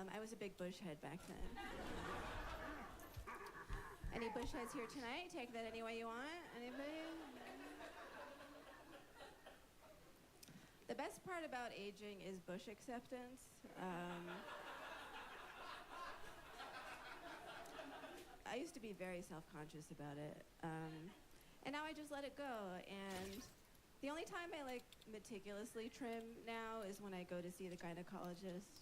I was a big Bush head back then. Any Bush heads here tonight? Take that any way you want. Anybody? The best part about aging is Bush acceptance. I used to be very self-conscious about it. And now I just let it go. And the only time I like meticulously trim now is when I go to see the gynecologist.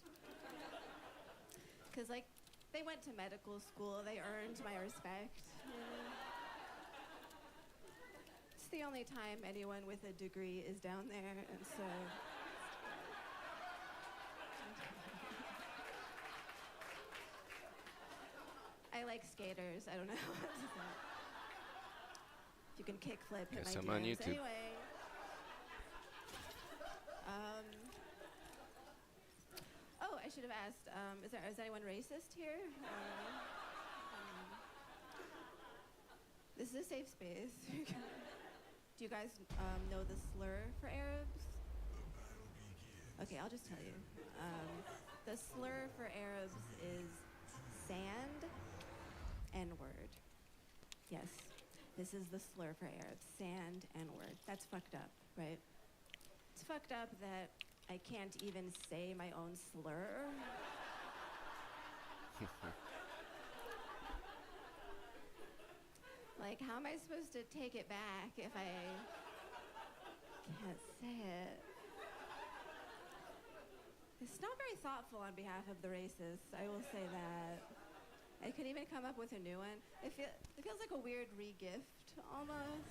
Because like, they went to medical school, they earned my respect. You know? It's the only time anyone with a degree is down there, and so... I like skaters, I don't know what to say. You can kickflip, hit my Some on DMs. YouTube. Anyway. Oh, I should have asked, is anyone racist here? This is a safe space. Do you guys know the slur for Arabs? Okay, I'll just tell you. The slur for Arabs is sand, N-word. Yes, this is the slur for Arabs, sand, N-word. That's fucked up. right? It's fucked up that I can't even say my own slur. Like, how am I supposed to take it back if I can't say it? It's not very thoughtful on behalf of the racists, I will say that. I could even come up with a new one. It feels like a weird re-gift, almost.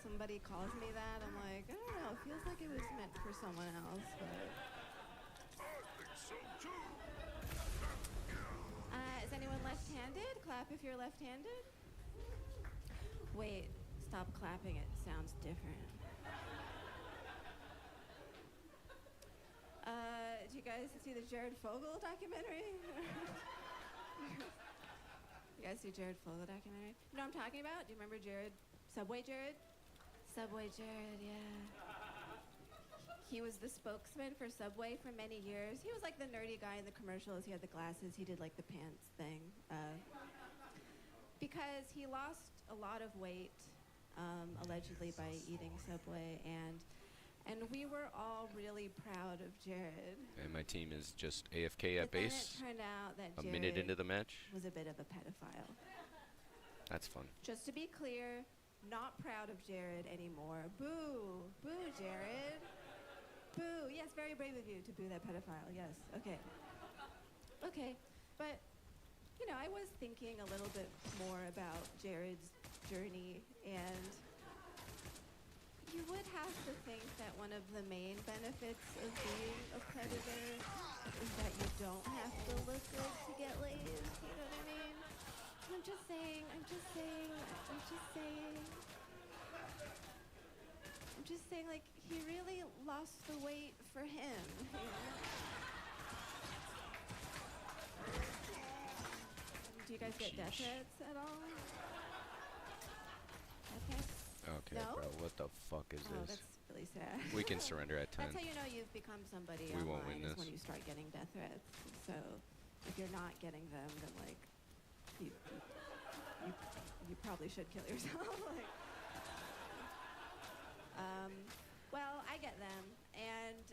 Somebody calls me that, I'm like, I don't know, it feels like it was meant for someone else, but... Is anyone left-handed? Clap if you're left-handed. Wait, stop clapping, it sounds different. Did you guys see the Jared Fogle documentary? You guys see Jared Fogle documentary? You know what I'm talking about? Do you remember Jared? Subway Jared? Subway Jared, yeah. He was the spokesman for Subway for many years. He was like the nerdy guy in the commercials. He had the glasses. He did like the pants thing. Because he lost a lot of weight, allegedly by eating Subway, and we were all really proud of Jared. And my team is just AFK at But then base. it turned out that A Jared minute into the match. was a bit of a pedophile. That's fun. Just to be clear, not proud of Jared anymore. Boo! Boo, Jared! Boo! Yes, very brave of you to boo that pedophile. Yes, okay. Okay, but, you know, I was thinking a little bit more about Jared's journey, and you would have to think that one of the main benefits of being a predator is that you don't have to look good to get laid. You know what I mean? I'm just saying. Like, he really lost the weight for him. You know? Do you guys get death Sheesh. threats at all? Okay. Okay, No? bro. What the fuck is Oh, this? that's really sad. We can surrender at 10. That's how you know you've become somebody We won't online, win is this. when you start getting death threats. So if you're not getting them, then like you probably should kill yourself. Like, well, I get them, and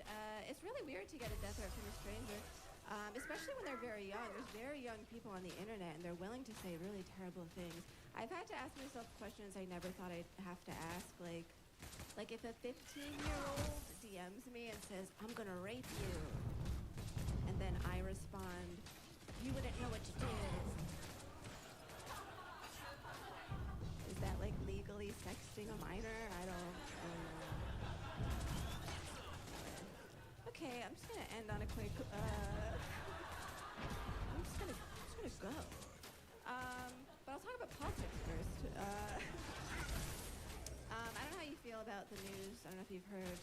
it's really weird to get a death threat from a stranger, especially when they're very young. There's very young people on the internet, and they're willing to say really terrible things. I've had to ask myself questions I never thought I'd have to ask, like if a 15-year-old DMs me and says, "I'm gonna rape you," and then I respond, "You wouldn't know what you did." Is that like legally sexting a minor? I don't know. Okay, I'm just gonna end on a quick. I'm just gonna go. But I'll talk about politics first. I don't know how you feel about the news. I don't know if you've heard,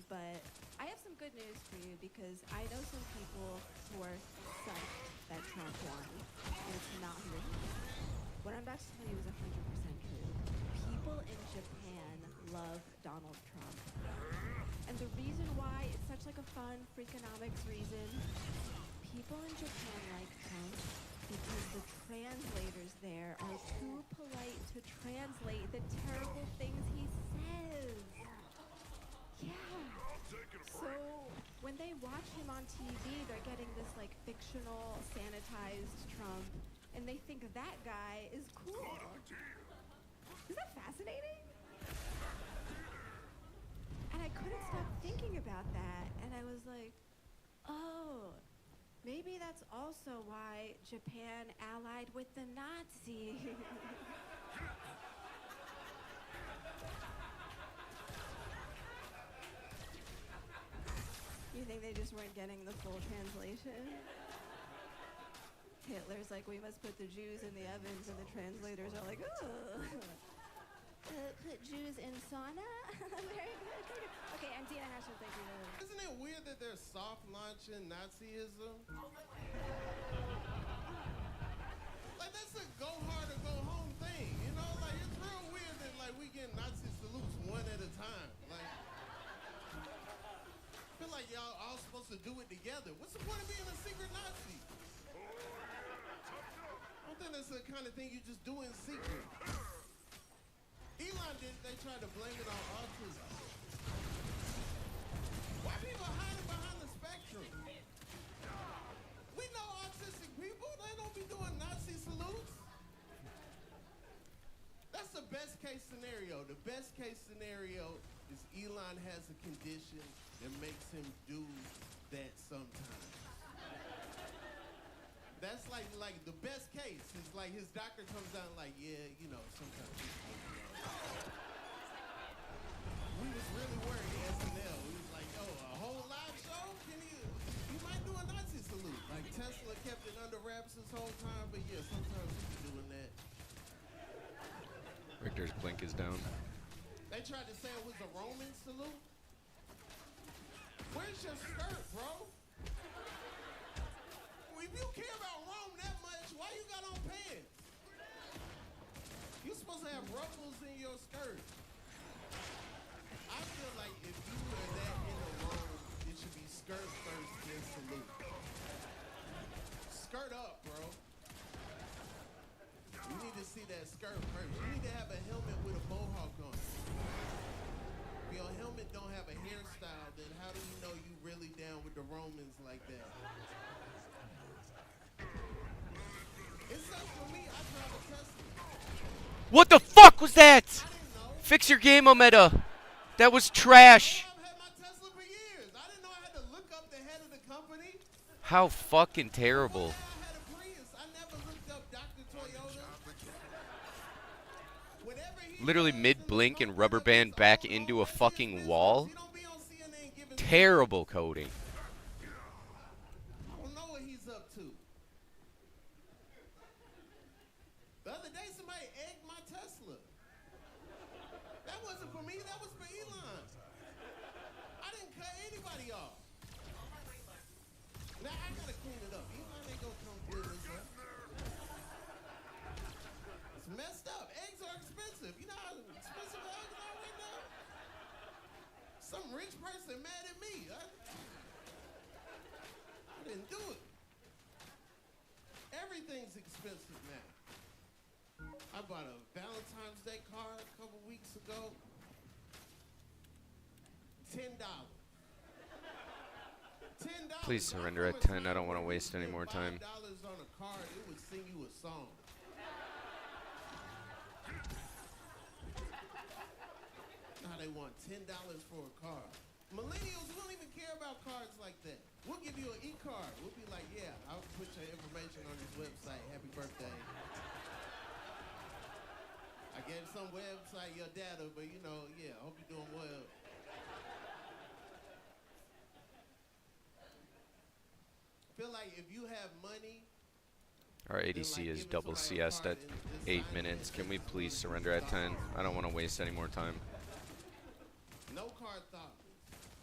but I have some good news for you because I know some people who are psyched that Trump won, and it's not 100%. What I'm about to tell you is 100% true. People in Japan love Donald Trump. And the reason why, it's such like a fun Freakonomics reason, people in Japan like Trump because the translators there are too polite to translate the terrible things he says. Yeah. So when they watch him on TV, they're getting this like fictional, sanitized Trump, and they think that guy is cool. Is that fascinating? And I couldn't stop thinking about that, and I was like, oh, maybe that's also why Japan allied with the Nazis. You think they just weren't getting the full translation? Hitler's like, we must put the Jews in the ovens, and the translators are like, oh. Put Jews in sauna? Very good, very good. Okay, I'm Dina Hashim, thank you. Isn't it weird that they're soft launching Nazism? Like, that's a go hard or go home thing, you know? Like, it's real weird that, like, we get Nazi salutes one at a time. Like, I feel like y'all all supposed to do it together. What's the point of being a secret Nazi? I don't think that's the kind of thing you just do in secret. Elon did, they tried to blame it on autism. best case scenario. The best case scenario is Elon has a condition that makes him do that sometimes. That's like the best case. It's like his doctor comes out like, yeah, you know, sometimes. We was really worried, SNL. We was like, yo, a whole live show? Can he might do a Nazi salute. Like Tesla kept it under wraps this whole time, but yeah, sometimes he's doing that. Richter's blink is down. They tried to say it was a Roman salute. Where's your skirt, bro? If you care about Rome that much, why you got on pants? You're supposed to have ruffles in your skirt. I feel like if you wear that into Rome, it should be skirt first, then salute. Skirt up, bro. You need to see that skirt first. You need to have a helmet with a mohawk on it. If your helmet don't have a hairstyle, then how do you know you really down with the Romans like that? It sucks for me. I drive a Tesla. What the fuck was that? I didn't know. Fix your game, Omeda. That was trash. I've had my Tesla for years. I didn't know I had to look up the head of the company. How fucking terrible. I had a Prius. I never looked up Dr. Toyota. Whatever he Literally does mid in the blink and company, rubber band it's back all into a his fucking business. wall. He don't be on CNN giving Terrible coding. I don't know what he's up to. The other day, somebody egged my Tesla. That wasn't for me. That was for Elon. I didn't cut anybody off. Now I gotta clean it up. Elon ain't gonna come clean this up. It's messed up. Eggs are expensive. You know how expensive eggs are right now? Some rich person mad at me. I didn't do it. Everything's expensive now. I bought a Valentine's Day card a couple weeks ago. $10. $10. Please surrender I at promise 10. I don't you, wanna when waste you any spend more time. $5 on a card, it would sing you a song. Now they want $10 for a card. Millennials don't even care about cards like that. We'll give you an e-card. We'll be like, yeah, I'll put your information on this website. Happy birthday. I gave some website your data, but you know, yeah, I hope you're doing well. Feel like if you have money, Our ADC is double CS at 8 minutes. Can we please surrender at 10? I don't want to waste any more time. no card thoughtless,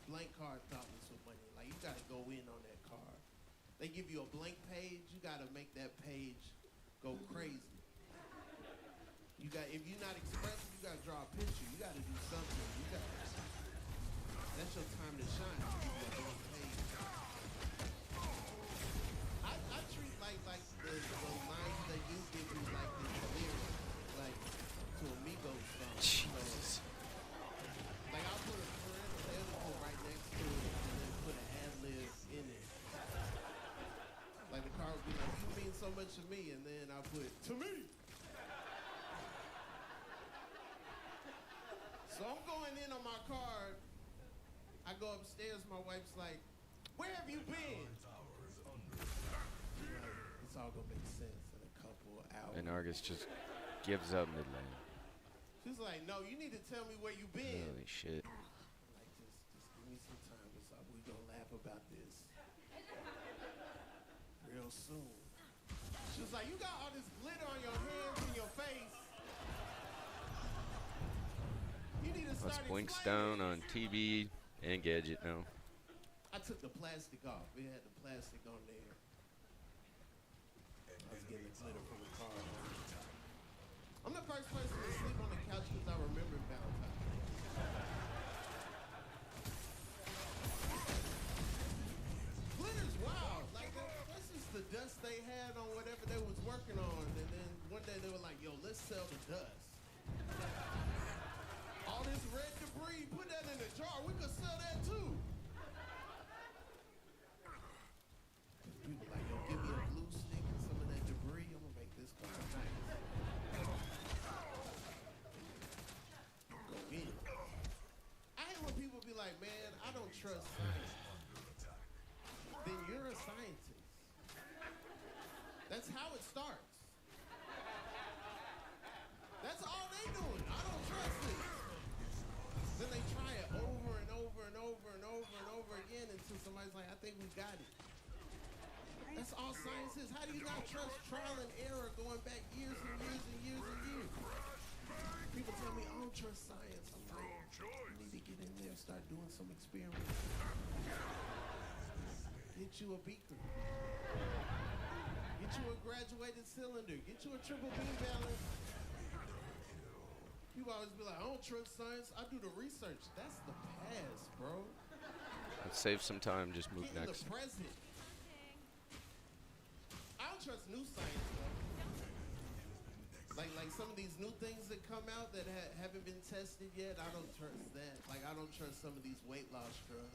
blank card thoughtless with money. Like you gotta go in on that card. They give you a blank page, you gotta make that page go crazy. You got, if you're not expressive, you gotta draw a picture. You gotta do something. You got, that's your time to shine. You give you a blank page. I treat like the lines that you give me like this lyric, like to Amigos song. Jesus. Like I'll put a parenthetical right next to it and then put an ad-lib in it. Like the car would be like, you mean so much to me, and then I'll put, to me. So I'm going in on my card. I go upstairs, my wife's like, where have you been? It's all gonna make sense in a couple hours. And Argus just gives up mid lane. She's like, no, you need to tell me where you been. Holy shit. Like, just give me some time. We gonna laugh about this real soon. She was like, you got all this glitter on your hands and your face. You need to Let's start blinks explaining. down on TB and Gadget now. I took the plastic off. It had the plastic on there. I was getting the glitter from the car. I'm the first person to sleep on the couch because I remember Valentine's. Glitter's wild. Like, that's just the dust they had on whatever they was working on. And then one day they were like, yo, let's sell the dust. All this red debris, put that in a jar. We could sell that too. People like, yo, give me a glue stick and some of that debris. I'm gonna make this car nice. trust science, then you're a scientist. That's how it starts. That's all they doing. I don't trust it. Then they try it over and over and over and over and over again until somebody's like, I think we got it. That's all science is. How do you not trust trial and error going back years and years and years and years? People tell me, I don't trust science. I'm like, you need to get in there and start doing some experiments. Get you a beaker. Get you a graduated cylinder. Get you a triple beam balance. People always be like, I don't trust science. I do the research. That's the past, bro. Let's save some time. Just move Get in next. the present. I don't trust new science, though. Like some of these new things that come out that haven't been tested yet, I don't trust that. Like, I don't trust some of these weight loss drugs.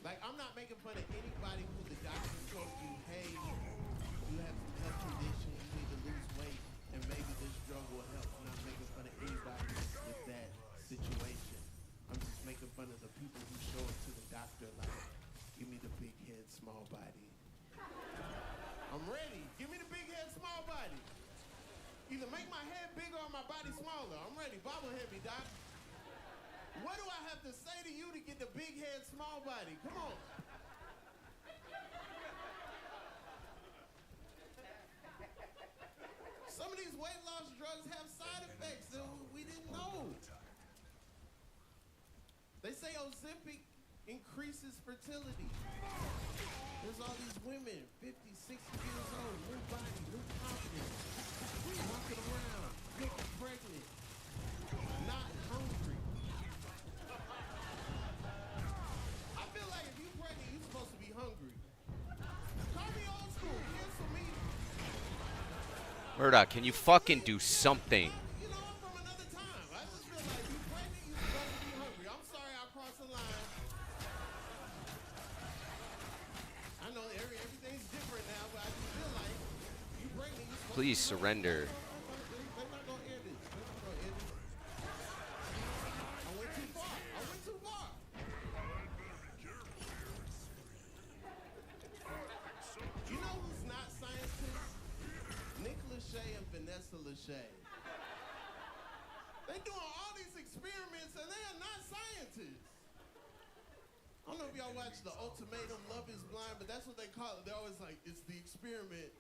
Like, I'm not making fun of anybody who the doctor told you, hey, you have some health condition, you need to lose weight, and maybe this drug will help. I'm not making fun of anybody with that situation. I'm just making fun of the people who show up to the doctor like, give me the big head, small body. I'm ready. Give me the big head, small body. Either make my head bigger or my body smaller. I'm ready. Bobblehead me, doc. What do I have to say to you to get the big head, small body? Come on. Some of these weight loss drugs have side effects that we didn't know. They say Ozempic increases fertility. There's all these women, 50, 60 years old, new body, new confidence, walking around, getting pregnant, not hungry. I feel like if you're pregnant, you're supposed to be hungry. Call me old school, cancel me. Murdoch, can you fucking do something? You know, I'm from another time. I just feel like you're pregnant, you're supposed to be hungry. I'm sorry I crossed the line. I know everything's different now, but I just feel like you pregnant, you're supposed Please to be surrender. hungry. They're not gonna end it. They're not gonna end it. I went too far. I went too far. You know who's not scientists? Nick Lachey and Vanessa Lachey. They doing all these experiments and they are not scientists. I don't know if y'all watch The Ultimatum, Love is Blind, but that's what they call it. They're always like, it's the experiment.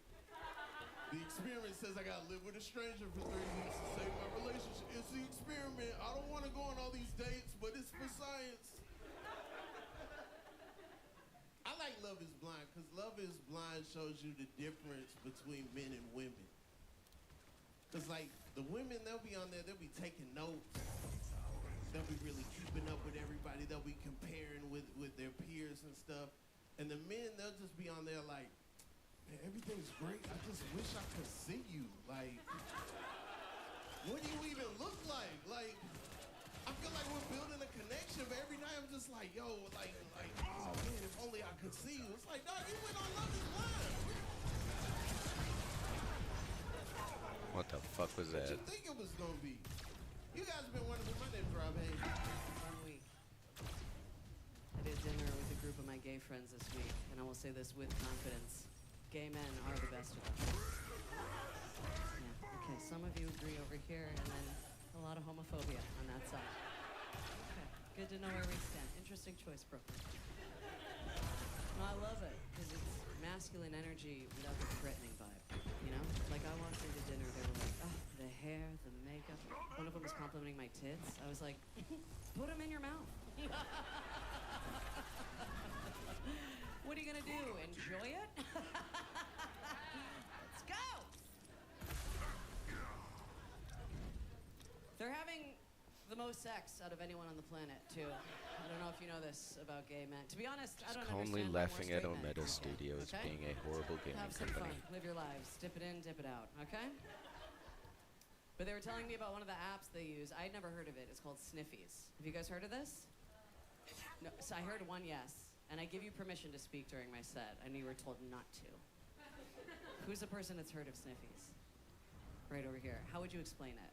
The experiment says I gotta live with a stranger for 3 weeks to save my relationship. It's the experiment. I don't want to go on all these dates, but it's for science. I like Love is Blind because Love is Blind shows you the difference between men and women. Because, like, the women, they'll be on there, they'll be taking notes. They'll be really keeping up with everybody. They'll be comparing with their peers and stuff. And the men, they'll just be on there like, man, everything's great. I just wish I could see you. Like, what do you even look like? Like, I feel like we're building a connection, but every night I'm just like, yo, like, oh man, if only I could see you. It's like, dog, you went on Love is Blind. What the fuck was What that? you think it was gonna be? You guys been wondering my name's Rob Hayes. Fun week. I did dinner with a group of my gay friends this week, and I will say this with confidence. Gay men are the best of us. Yeah, okay, some of you agree over here, and then a lot of homophobia on that side. Okay, good to know where we stand. Interesting choice, Brooklyn. No, I love it, because it's masculine energy without the threatening vibe, you know? Like, I walked into dinner, they were like, oh, the hair, the makeup. One of them was complimenting my tits. I was like, put them in your mouth. What are you gonna do, enjoy it? Let's go! They're having the most sex out of anyone on the planet, too. I don't know if you know this about gay men. To be honest, I don't Calmly understand why laughing more at straight men Omega are gay, Studios okay? being a horrible gaming Have some company. fun. Live your lives. Dip it in, dip it out, okay? But they were telling me about one of the apps they use. I'd never heard of it. It's called Sniffies. Have you guys heard of this? No, so I heard one yes, and I give you permission to speak during my set. I knew you were told not to. Who's the person that's heard of Sniffies? Right over here. How would you explain it?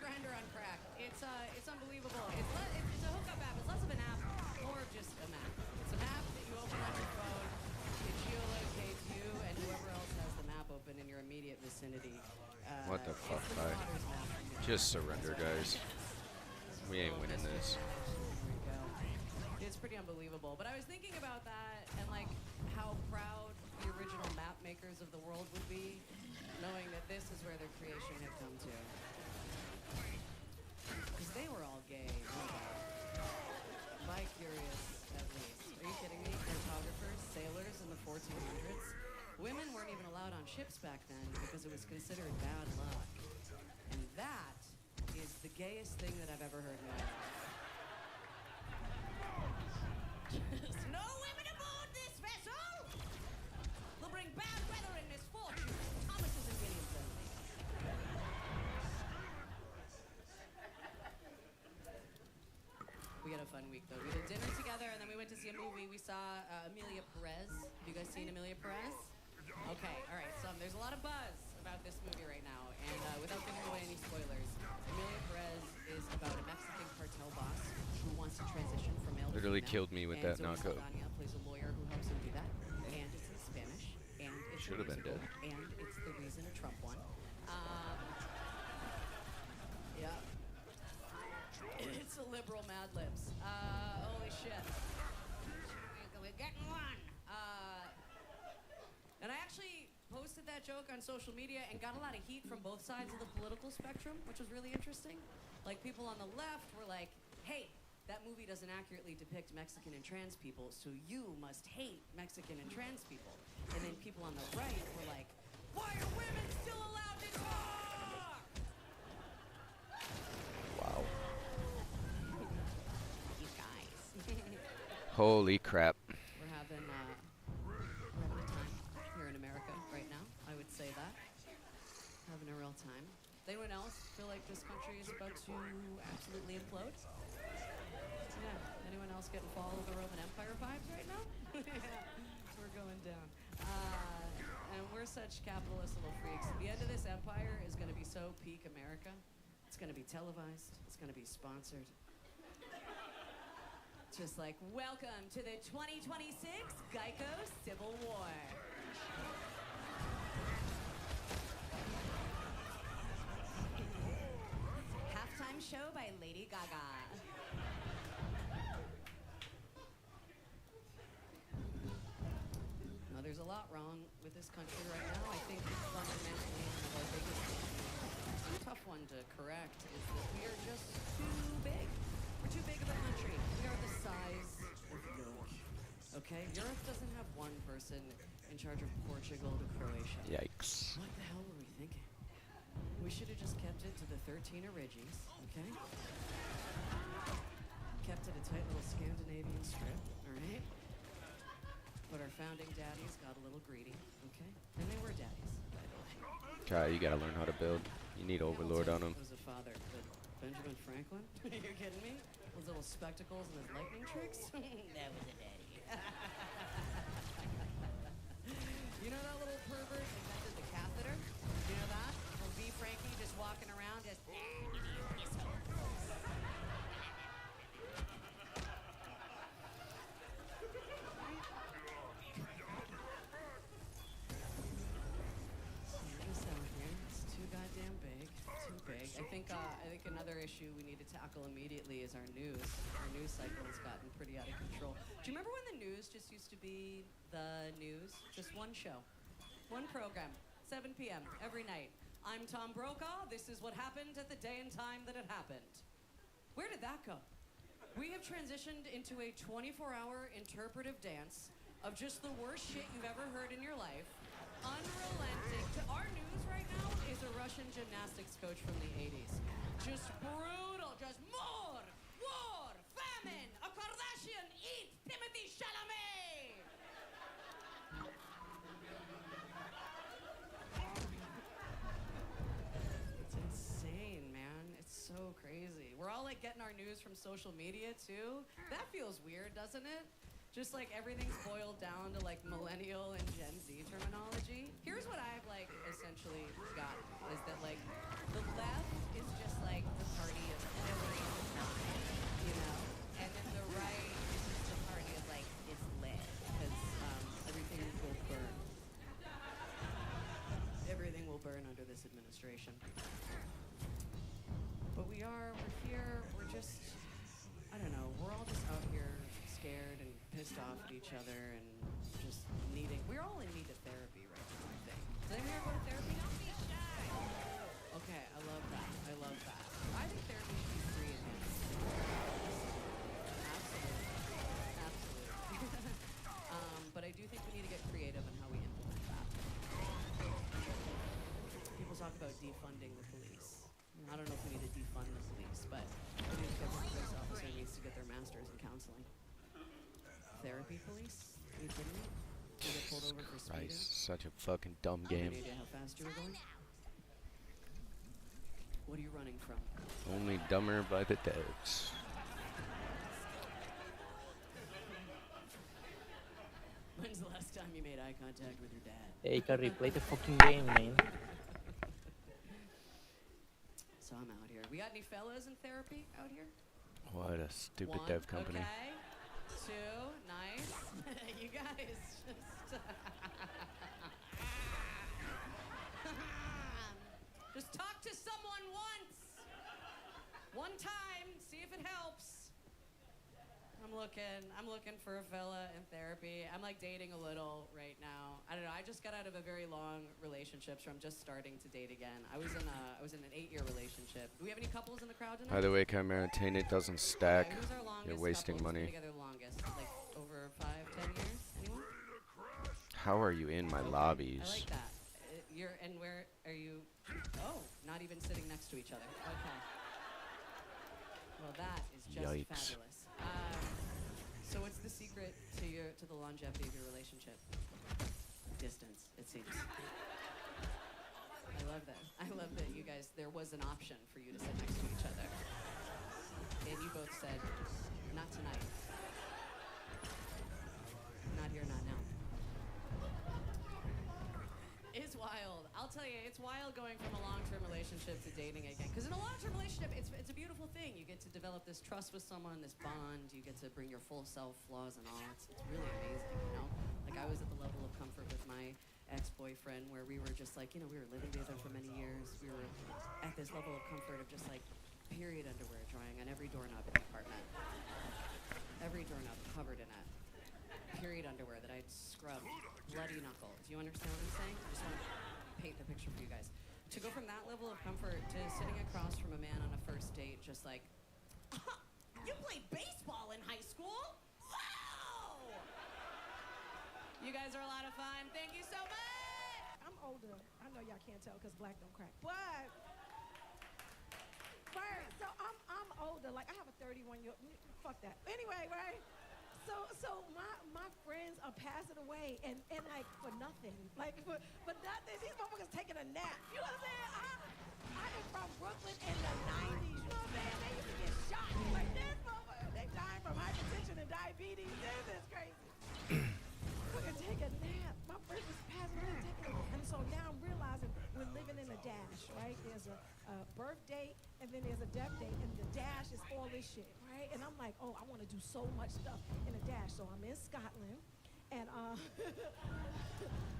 Grindr on crack. It's unbelievable. It's a hookup app. It's less of an app, more of just a map. It's a map that you open on your phone. It geolocates you and whoever else has the map open in your immediate vicinity. What the fuck, it's the guy? Marauders map. Just surrender, guys. We ain't winning this. There we go. It's pretty unbelievable. But I was thinking about that and like how proud the original map makers of the world would be, knowing that this is where their creation had come to. Because they were all gay. Bi-curious, at least. Are you kidding me? Cartographers, sailors in the 1400s. Women weren't even allowed on ships back then because it was considered bad luck. And that is the gayest thing that I've ever heard in my life. No women aboard this vessel! They'll bring bad weather and misfortune. Thomas isn't getting friendly. We had a fun week, though. We did dinner together, and then we went to see a movie. We saw Amelia Perez. Have you guys seen Amelia Perez? Okay, all right. So there's a lot of buzz about this movie right now, and without giving away any spoilers, Amelia Perez is about a Mexican cartel boss who wants to transition from male to Literally female, killed me with and that Zoe knockout. Saldana plays a lawyer who helps him do that, and it's in Spanish, and it's Should have been musical, dead. and it's the reason Trump won. Yeah. It's a liberal Mad Libs. Holy shit. We're getting one. And I actually posted that joke on social media and got a lot of heat from both sides of the political spectrum, which was really interesting. Like, people on the left were like, hey, that movie doesn't accurately depict Mexican and trans people, so you must hate Mexican and trans people. And then people on the right were like, why are women still allowed to talk? Wow. You guys. Holy crap. We're having a time here in America right now. I would say that. Having a real time. Does anyone else feel like this country is about to absolutely implode? Yeah. Anyone else getting fall of the Roman Empire vibes right now? Yeah. We're going down. And we're such capitalist little freaks. The end of this empire is going to be so peak America. It's going to be televised. It's going to be sponsored. Just like, welcome to the 2026 Geico Civil War. Halftime show by Lady Gaga. Now, there's a lot wrong with this country right now. I think fundamentally one of our biggest issues, a tough one to correct, is that we are just too big. We're too big of a country. We are the size of Europe. Okay? Europe doesn't have one person in charge of Portugal to Croatia. Yikes. What the hell were we thinking? We should have just kept it to the 13 Origis, okay? Kept it a tight little Scandinavian strip, all right? But our founding daddies got a little greedy, okay? And they were daddies, by the way. Kai, you gotta learn how to build. You need Overlord on him. Was a father, but Benjamin Franklin? You're kidding me? Those little spectacles and his lightning tricks? That was a daddy. You know that little pervert invented the catheter? You know that? From B. Frankie just walking around just... It's too goddamn big. Too big. I think another issue we need to tackle immediately is our news. Our news cycle has gotten pretty out of control. Do you remember when the news just used to be the news? Just one show. One program. 7 p.m. every night. I'm Tom Brokaw. This is what happened at the day and time that it happened. Where did that go? We have transitioned into a 24-hour interpretive dance of just the worst shit you've ever heard in your life. Unrelenting. Our news right now is a Russian gymnastics coach from the 80s. Just brutal. Just more, war, famine, a Kardashian eats Timothy Chalamet. It's insane, man. It's so crazy. We're all like getting our news from social media too. That feels weird, doesn't it? Just like everything's boiled down to like millennial and Gen Z terminology. Here's what I've like essentially gotten is that like the left is just like the party of every time, you know, and then the right is just the party of like it's lit because everything will burn. Everything will burn under this administration. But we're here, we're just, I don't know, we're all just out here scared and pissed off at each other and just we're all in need of therapy right now, I think. Does anyone here go to therapy? Don't be shy. Okay, I love that. I think therapy should be free again. Absolutely. But I do think we need to get creative in how we implement that. People talk about defunding the police. I don't know if we need to defund the police, but I think every police officer needs to get their master's in counseling. Therapy police? Are you kidding me? You get pulled over for speeding? Christ, such a fucking dumb I have game. any idea how fast you were going. What are you running from? Only dumber by the dogs. When's the last time you made eye contact with your dad? Hey, Curry, play the fucking game, man. So I'm out here. We got any fellas in therapy out here? What a stupid One, dev company. Okay. Two, nice. You guys just talk to someone once. One time, see if it helps. I'm looking for a fella in therapy. I'm like dating a little right now. I don't know. I just got out of a very long relationship, so I'm just starting to date again. I was in an 8-year relationship. Do we have any couples in the crowd tonight? By the way, Chimera, it doesn't stack. Okay, who's our longest You're wasting couple who's money. been together longest? Like over 5, 10 years? Anyone? How are you in my lobbies? I like that. Where are you? Oh, not even sitting next to each other. Okay. Well, that is just Yikes. fabulous. So what's the secret to the longevity of your relationship? Distance, it seems. I love that. I love that you guys, there was an option for you to sit next to each other. And you both said, not tonight. Not here, not now. It's wild. I'll tell you, it's wild going from a long-term relationship to dating again. Because in a long-term relationship, it's a beautiful thing. You get to develop this trust with someone, this bond. You get to bring your full self, flaws and all. It's really amazing, you know? Like, I was at the level of comfort with my ex-boyfriend where we were just like, you know, we were living together for many years. We were at this level of comfort of just like period underwear drying on every doorknob in the apartment. Every doorknob covered in it. Period underwear that I'd scrubbed, bloody knuckle. Do you understand what I'm saying? I just want to paint the picture for you guys. To go from that level of comfort to sitting across from a man on a first date just like, you played baseball in high school? Wow! You guys are a lot of fun. Thank you so much! I'm older. I know y'all can't tell because black don't crack. But so I'm older. Like I have a 31-year-old. Fuck that. Anyway, right? So my friends are passing away and like for nothing. Like for nothing. These motherfuckers taking a nap. You know what I'm saying? I am from Brooklyn in the 90s. You know what I'm saying? They used to get shot like this motherfucker. They dying from hypertension and diabetes. This is crazy. Fucking take a nap. My friends was passing away taking a nap. And so now I'm realizing we're living in a dash, right? There's a birth date and then there's a death date and the dash is all this shit, right? And I'm like, oh, I want to do so much stuff in a dash. So I'm in Scotland and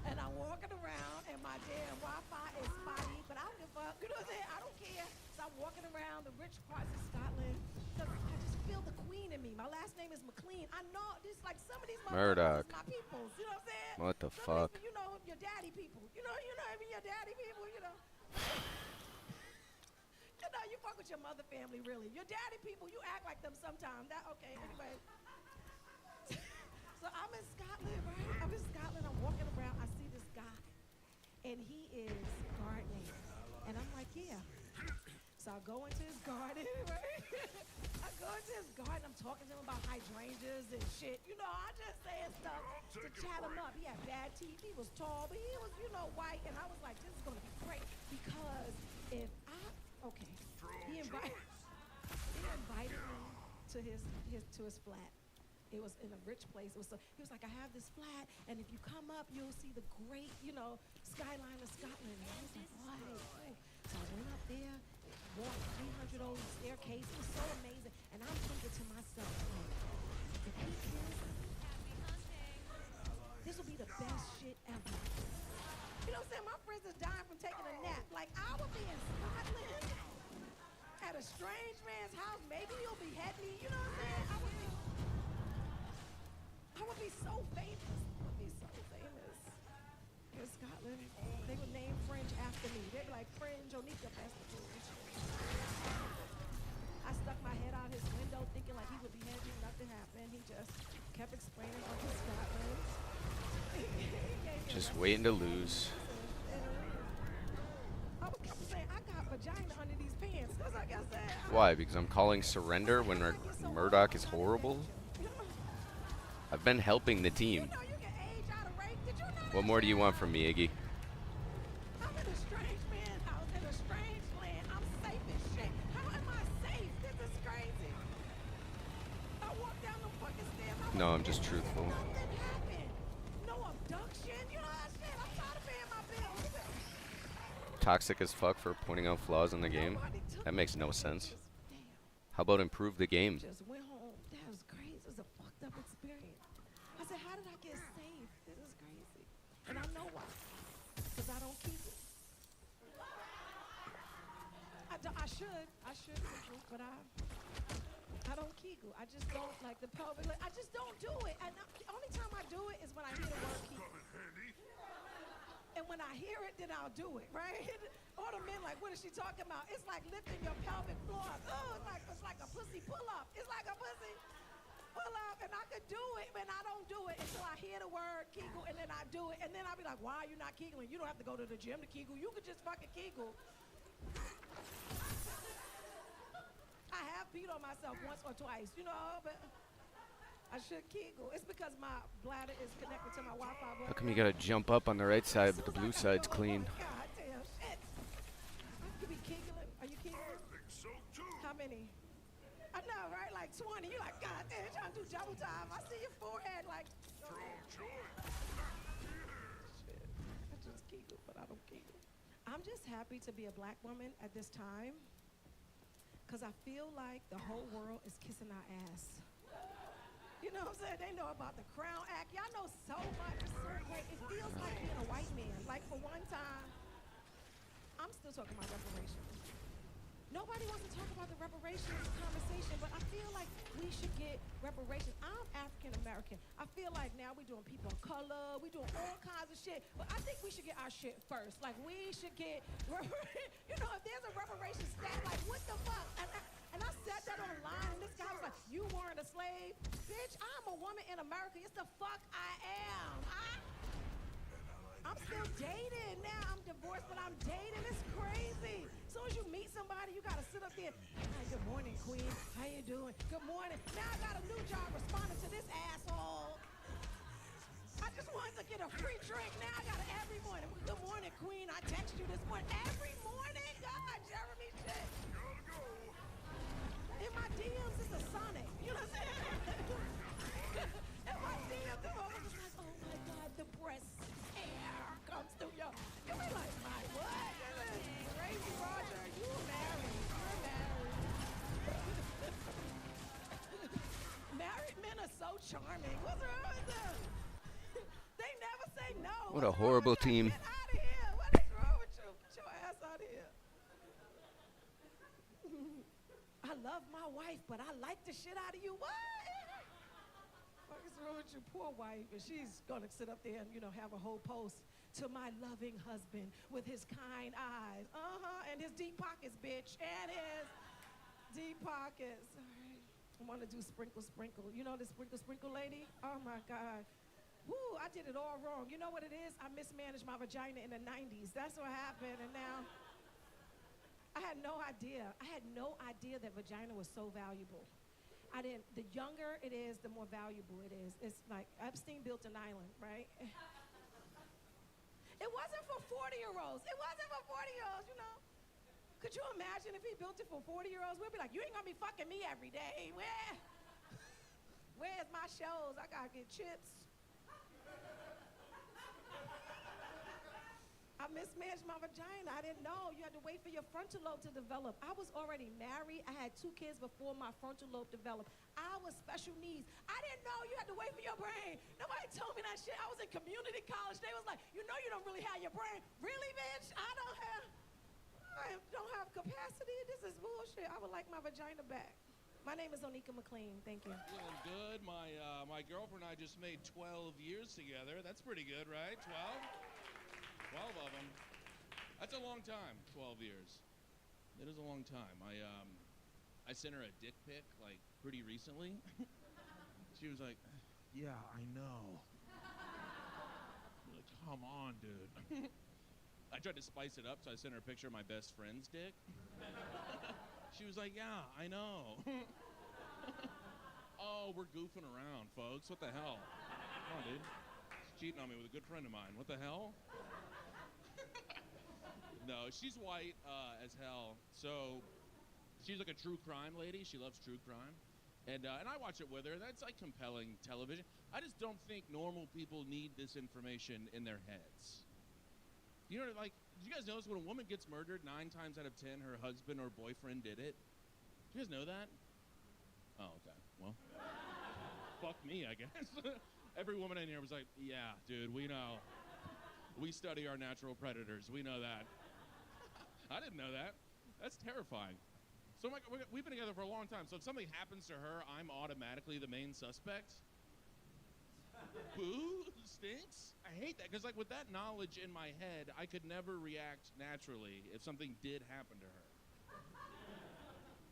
and I'm walking around and my damn Wi-Fi is spotty, but I don't give a fuck. You know what I'm saying? I don't care. So I'm walking around the rich parts of Scotland because I just feel the queen in me. My last name is McLean. I know this like some of these Murdoch. my peoples. You know what I'm saying? What the Some fuck? of these, you know, your daddy people. You know, I mean, your daddy people. You know. You know, you fuck with your mother family, really. Your daddy people, you act like them sometimes. That okay? Anyway. So I'm in Scotland, right? I'm in Scotland. I'm walking around. I see this guy, and he is gardening, and I'm like, yeah. So I go into his garden, right? I go into his garden. I'm talking to him about hydrangeas and shit. You know, I just saying stuff to chat him up. He had bad teeth. He was tall, but he was, you know, white. And I was like, this is gonna be great because if he invited me to his flat. It was in a rich place. He was like, I have this flat, and if you come up, you'll see the great, skyline of Scotland. And I was like, wow. So I went up there, walked 300 old staircase. It was so amazing. And I'm thinking to myself, like, if he kills me, this will be the best shit ever. You know what I'm saying? My friends is dying from taking a nap. Like, I would be in Scotland at a strange man's house. Maybe he'll behead me. You know what I'm saying? I would be so famous. I would be so famous in Scotland. They would name Fringe after me. They'd be like, Fringe, Onika, pass the food. I stuck my head out his window thinking like he would behead me. Nothing happened. He just kept explaining about his Scotland. Just waiting to lose. I was saying, I got vagina under these pants. Because like I said, Why? Because I'm calling surrender when Murdoch is horrible? I've been helping the team. What more do you want from me, Iggy? I'm in a strange man's house in a strange land. I'm safe as shit. How am I safe? This is crazy. I walk down the fucking stairs. No, I'm just truthful. Nothing happened. No abduction. You know that shit. I'm tired of paying my bills. Toxic as fuck for pointing out flaws in the game. That makes no sense. How about improve the game? Just went home. That was crazy. It was a fucked up experience. I said, how did I get safe? This is crazy. And I know why. Because I don't keep it. I should, but I don't kegel. I just don't like the pelvic. I just don't do it. And the only time I do it is when I hear the word kegel. And when I hear it, then I'll do it, right? All the men like, what is she talking about? It's like lifting your pelvic floor up. Oh, it's like a pussy pull-up. It's like a pussy pull-up, and I could do it, but I don't do it until I hear the word kegel, and then I do it, and then I'll be like, why are you not kegling? You don't have to go to the gym to kegel. You could just fucking kegel. I have peed on myself once or twice, but I should kegel. It's because my bladder is connected to my Wi-Fi. How come you gotta jump up on the right side but the blue side's clean? God damn, shit. I could be kegling. Are you kegling? I think so, too. How many? I know, right? Like 20. You're like, God damn, you're trying to do double time. I see your forehead like, shit. I just kegel, but I don't kegel. I'm just happy to be a black woman at this time because I feel like the whole world is kissing our ass. You know what I'm saying? They know about the Crown Act. Y'all know so much. It's so great. It feels like being a white man. Like, for one time, I'm still talking about reparations. Nobody wants to talk about the reparations conversation, but I feel like we should get reparations. I'm African American. I feel like now we're doing people of color. We're doing all kinds of shit. But I think we should get our shit first. Like, we should get, if there's a reparations stat, like, what the fuck? And I said that online, and this guy was like, you weren't a slave? Bitch, I'm a woman in America. It's the fuck I am. I'm still dating now. I'm divorced, but I'm dating. It's crazy. As soon as you meet somebody, you got to sit up there. Hi, good morning, queen. How you doing? Good morning. Now I got a new job responding to this asshole. I just wanted to get a free drink. Now I got it every morning. Good morning, queen. I text you this morning. Every morning? God, Jeremy, shit. In my DMs, it's a Sonic. You know what I'm saying? In my DMs, the woman was like, oh my God, the breast hair comes through your. You be like, my what? Crazy Roger, you married. You're married. Married men are so charming. What's wrong with them? They never say no. What a horrible team. Get out of here. What is wrong with you? Get your ass out of here. I love my wife, but I like the shit out of you. What? What is wrong with your poor wife? And she's gonna sit up there and have a whole post to my loving husband with his kind eyes, and his deep pockets, bitch, and his deep pockets. All right, I want to do sprinkle, sprinkle. You know the sprinkle, sprinkle lady? Oh my God. Woo, I did it all wrong. You know what it is? I mismanaged my vagina in the 90s. That's what happened, and now. I had no idea. I had no idea that vagina was so valuable. The younger it is, the more valuable it is. It's like Epstein built an island, right? It wasn't for 40-year-olds. It wasn't for 40-year-olds, Could you imagine if he built it for 40-year-olds? We'd be like, you ain't gonna be fucking me every day. Where's my shows. I gotta get chips. I mismanaged my vagina. I didn't know. You had to wait for your frontal lobe to develop. I was already married. I had 2 kids before my frontal lobe developed. I was special needs. I didn't know you had to wait for your brain. Nobody told me that shit. I was in community college. They was like, you know you don't really have your brain. Really, bitch? I don't have capacity. This is bullshit. I would like my vagina back. My name is Onika McLean. Thank you. Feeling good. My girlfriend and I just made 12 years together. That's pretty good, right? 12 of them. That's a long time, 12 years. It is a long time. I sent her a dick pic, like, pretty recently. She was like, yeah, I know. I'm like, come on, dude. I tried to spice it up, so I sent her a picture of my best friend's dick. She was like, yeah, I know. Oh, we're goofing around, folks. What the hell? Come on, dude. She's cheating on me with a good friend of mine. What the hell? No, she's white as hell. So she's like a true crime lady. She loves true crime. And I watch it with her. That's like compelling television. I just don't think normal people need this information in their heads. You know, like, did you guys notice when a woman gets murdered, 9 times out of 10, her husband or boyfriend did it? Do you guys know that? Oh, okay. Well, fuck me, I guess. Every woman in here was like, yeah, dude, we know. We study our natural predators. We know that. I didn't know that. That's terrifying. So we've been together for a long time. So if something happens to her, I'm automatically the main suspect. Boo? Stinks? I hate that because, like, with that knowledge in my head, I could never react naturally if something did happen to her.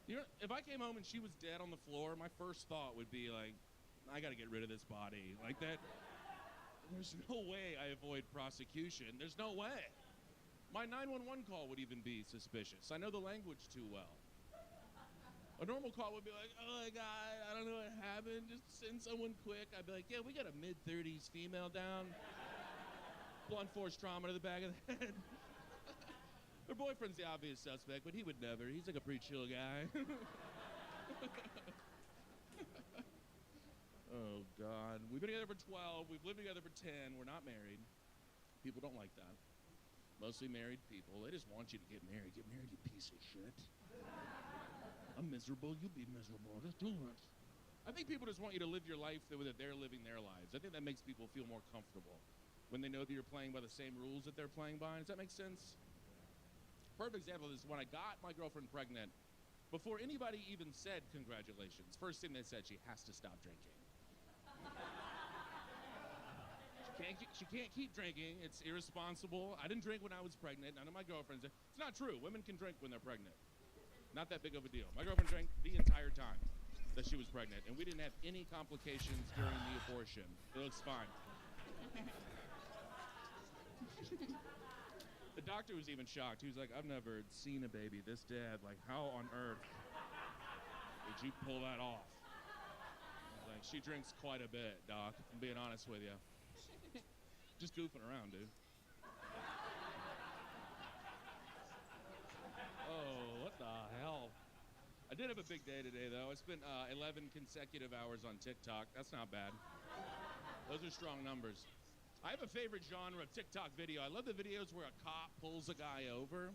You know, if I came home and she was dead on the floor, my first thought would be like, I got to get rid of this body. Like that. There's no way I avoid prosecution. There's no way. My 911 call would even be suspicious. I know the language too well. A normal call would be like, oh my God, I don't know what happened. Just send someone quick. I'd be like, yeah, we got a mid-30s female down. Blunt force trauma to the back of the head. Her boyfriend's the obvious suspect, but he would never. He's like a pretty chill guy. Oh, God. We've been together for 12. We've lived together for 10. We're not married. People don't like that. Mostly married people. They just want you to get married. Get married, you piece of shit. I'm miserable. You be miserable. Just do it. I think people just want you to live your life the way that they're living their lives. I think that makes people feel more comfortable when they know that you're playing by the same rules that they're playing by. Does that make sense? Perfect example of this is when I got my girlfriend pregnant, before anybody even said congratulations, first thing they said, she has to stop drinking. She can't keep drinking. It's irresponsible. I didn't drink when I was pregnant. None of my girlfriends. It's not true. Women can drink when they're pregnant. Not that big of a deal. My girlfriend drank the entire time that she was pregnant, and we didn't have any complications during the abortion. It looks fine. The doctor was even shocked. He was like, I've never seen a baby this dead. Like, how on earth did you pull that off? I was like, she drinks quite a bit, doc. I'm being honest with you. Just goofing around, dude. Oh, what the hell? I did have a big day today, though. I spent 11 consecutive hours on TikTok. That's not bad. Those are strong numbers. I have a favorite genre of TikTok video. I love the videos where a cop pulls a guy over,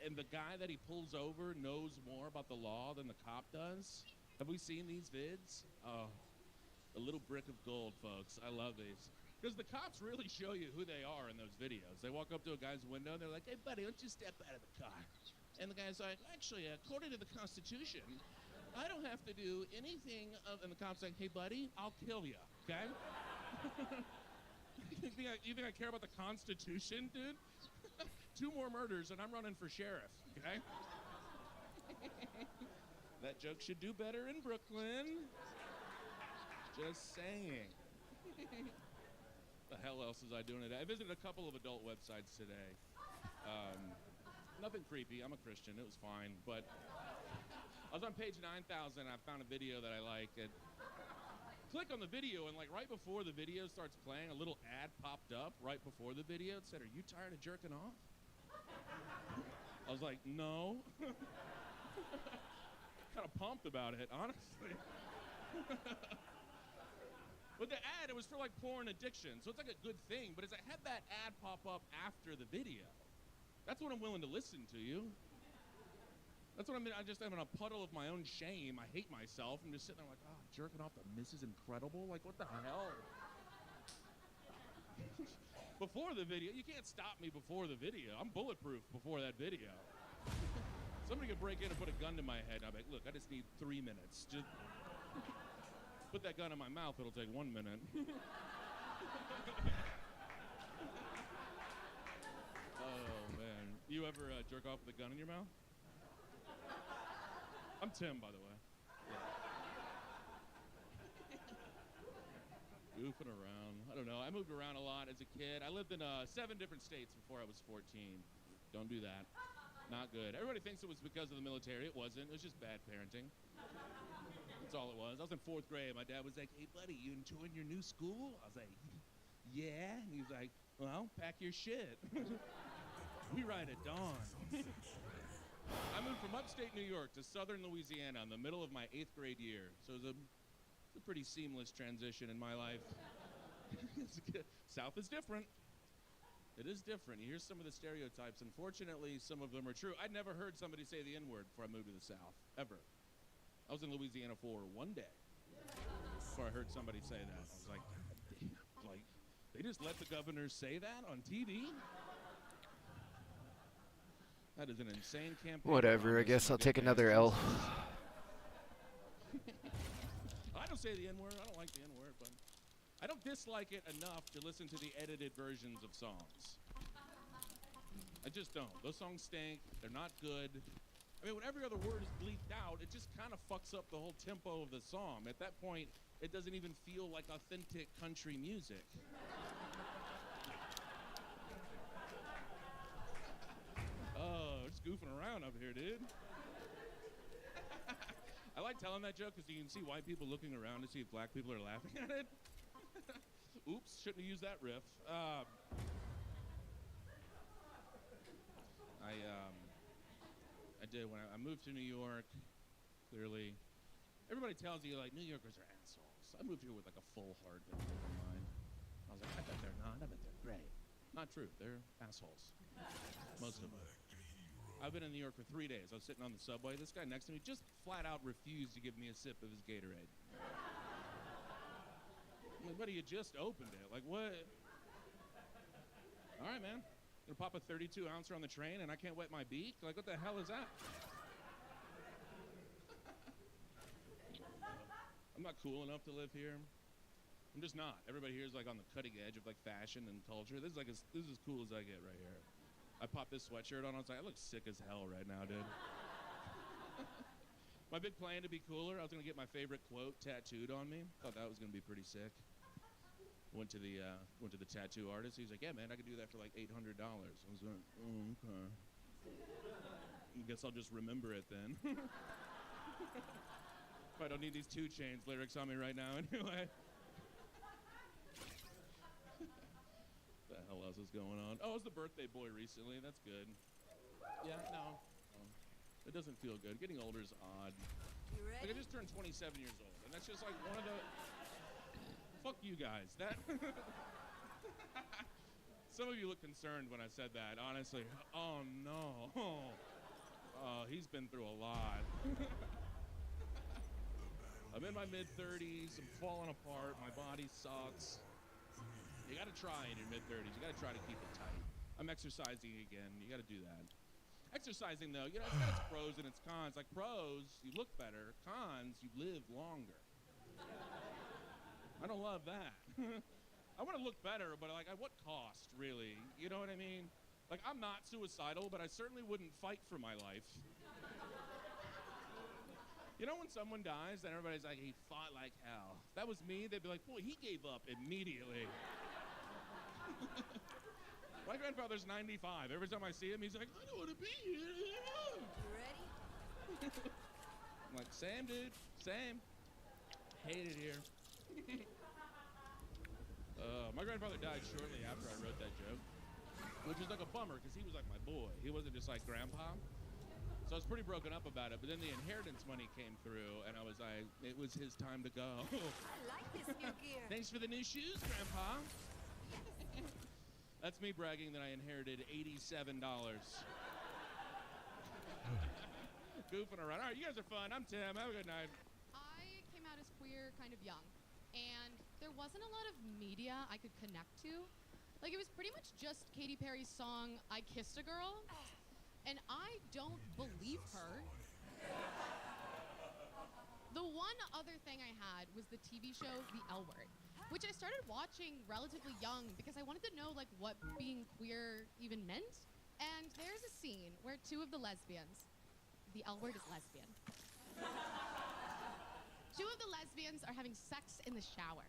and the guy that he pulls over knows more about the law than the cop does. Have we seen these vids? Oh, a little brick of gold, folks. I love these. Because the cops really show you who they are in those videos. They walk up to a guy's window, and they're like, hey, buddy, why don't you step out of the car? And the guy's like, actually, according to the Constitution, I don't have to do anything. And the cop's like, hey, buddy, I'll kill you, okay? You think I care about the Constitution, dude? 2 more murders, and I'm running for sheriff, okay? That joke should do better in Brooklyn. Just saying. The hell else was I doing today? I visited a couple of adult websites today. Nothing creepy. I'm a Christian. It was fine. But I was on page 9,000. I found a video that I like. And click on the video, and like right before the video starts playing, a little ad popped up right before the video. It said, "Are you tired of jerking off?" I was like, no. Kind of pumped about it, honestly. was for like porn addiction, so it's like a good thing. But as I had that ad pop up after the video, that's when I'm willing to listen to you. That's what I'm in a puddle of my own shame. I hate myself. I'm just sitting there like, oh, jerking off to Mrs. Incredible? Like, what the hell? Before the video, you can't stop me before the video. I'm bulletproof before that video. Somebody could break in and put a gun to my head, and I'll be like, look, I just need 3 minutes. Just put that gun in my mouth, it'll take 1 minute. Oh, man. You ever jerk off with a gun in your mouth? I'm Tim, by the way. Goofing around. I don't know. I moved around a lot as a kid. I lived in 7 different states before I was 14. Don't do that. Not good. Everybody thinks it was because of the military. It wasn't. It was just bad parenting. That's all it was. I was in 4th grade. My dad was like, hey, buddy, you enjoying your new school? I was like, yeah. And he was like, well, pack your shit. We ride at dawn. I moved from upstate New York to southern Louisiana in the middle of my 8th grade year. So it was a pretty seamless transition in my life. South is different. It is different. You hear some of the stereotypes. Unfortunately, some of them are true. I'd never heard somebody say the N-word before I moved to the South, ever. I was in Louisiana for 1 day before I heard somebody say that. I was like, they just let the governor say that on TV? That is an insane campaign. Whatever, I guess I'll take another L. I don't say the N-word. I don't like the N-word, but I don't dislike it enough to listen to the edited versions of songs. I just don't. Those songs stink. They're not good. I mean, when every other word is bleeped out, it just kind of fucks up the whole tempo of the song. At that point, it doesn't even feel like authentic country music. Oh, just goofing around up here, dude. I like telling that joke because you can see white people looking around to see if black people are laughing at it. Oops, shouldn't have used that riff. I did when I moved to New York. Clearly, everybody tells you like New Yorkers are assholes. I moved here with like a full heart and an open mind. I was like, I bet they're not. I bet they're great. Not true. They're assholes. Most of them. I've been in New York for 3 days. I was sitting on the subway. This guy next to me just flat out refused to give me a sip of his Gatorade. I'm like, buddy, you just opened it. Like, what? All right, man. Gonna pop a 32-ouncer on the train and I can't wet my beak? Like, what the hell is that? I'm not cool enough to live here. I'm just not. Everybody here is like on the cutting edge of like fashion and culture. This is like this is as cool as I get right here. I popped this sweatshirt on. I was like, I look sick as hell right now, dude. My big plan to be cooler, I was gonna get my favorite quote tattooed on me. Thought that was gonna be pretty sick. Went to the tattoo artist. He's like, yeah, man, I could do that for like $800. I was like, oh, okay. I guess I'll just remember it then. I don't need these 2 Chainz lyrics on me right now anyway. What the hell else is going on? Oh, I was the birthday boy recently. That's good. Yeah, no. It doesn't feel good. Getting older is odd. You ready? Like, I just turned 27 years old, and that's just like one of the... Fuck you guys. That... Some of you look concerned when I said that, honestly. Oh, no. Oh, he's been through a lot. I'm in my mid-30s. I'm falling apart. My body sucks. You gotta try in your mid-30s. You gotta try to keep it tight. I'm exercising again. You gotta do that. Exercising, though, you know, it's got its pros and its cons. Like, pros, you look better. Cons, you live longer. I don't love that. I want to look better, but like, at what cost, really? You know what I mean? Like, I'm not suicidal, but I certainly wouldn't fight for my life. You know when someone dies, then everybody's like, he fought like hell. If that was me, they'd be like, boy, he gave up immediately. My grandfather's 95. Every time I see him, he's like, I don't want to be here. You ready? I'm like, same, dude. Same. Hate it here. My grandfather died shortly after I wrote that joke, which is like a bummer because he was like my boy. He wasn't just like grandpa. So I was pretty broken up about it, but then the inheritance money came through, and I was like, it was his time to go. I like this new gear. Thanks for the new shoes, Grandpa. That's me bragging that I inherited $87. Goofing around. All right, you guys are fun. I'm Tim. Have a good night. I came out as queer kind of young, and there wasn't a lot of media I could connect to. Like, it was pretty much just Katy Perry's song, I Kissed a Girl, and I don't believe her. The one other thing I had was the TV show The L Word, which I started watching relatively young because I wanted to know, like, what being queer even meant. And there's a scene where two of the lesbians, the L Word is lesbian. Two of the lesbians are having sex in the shower,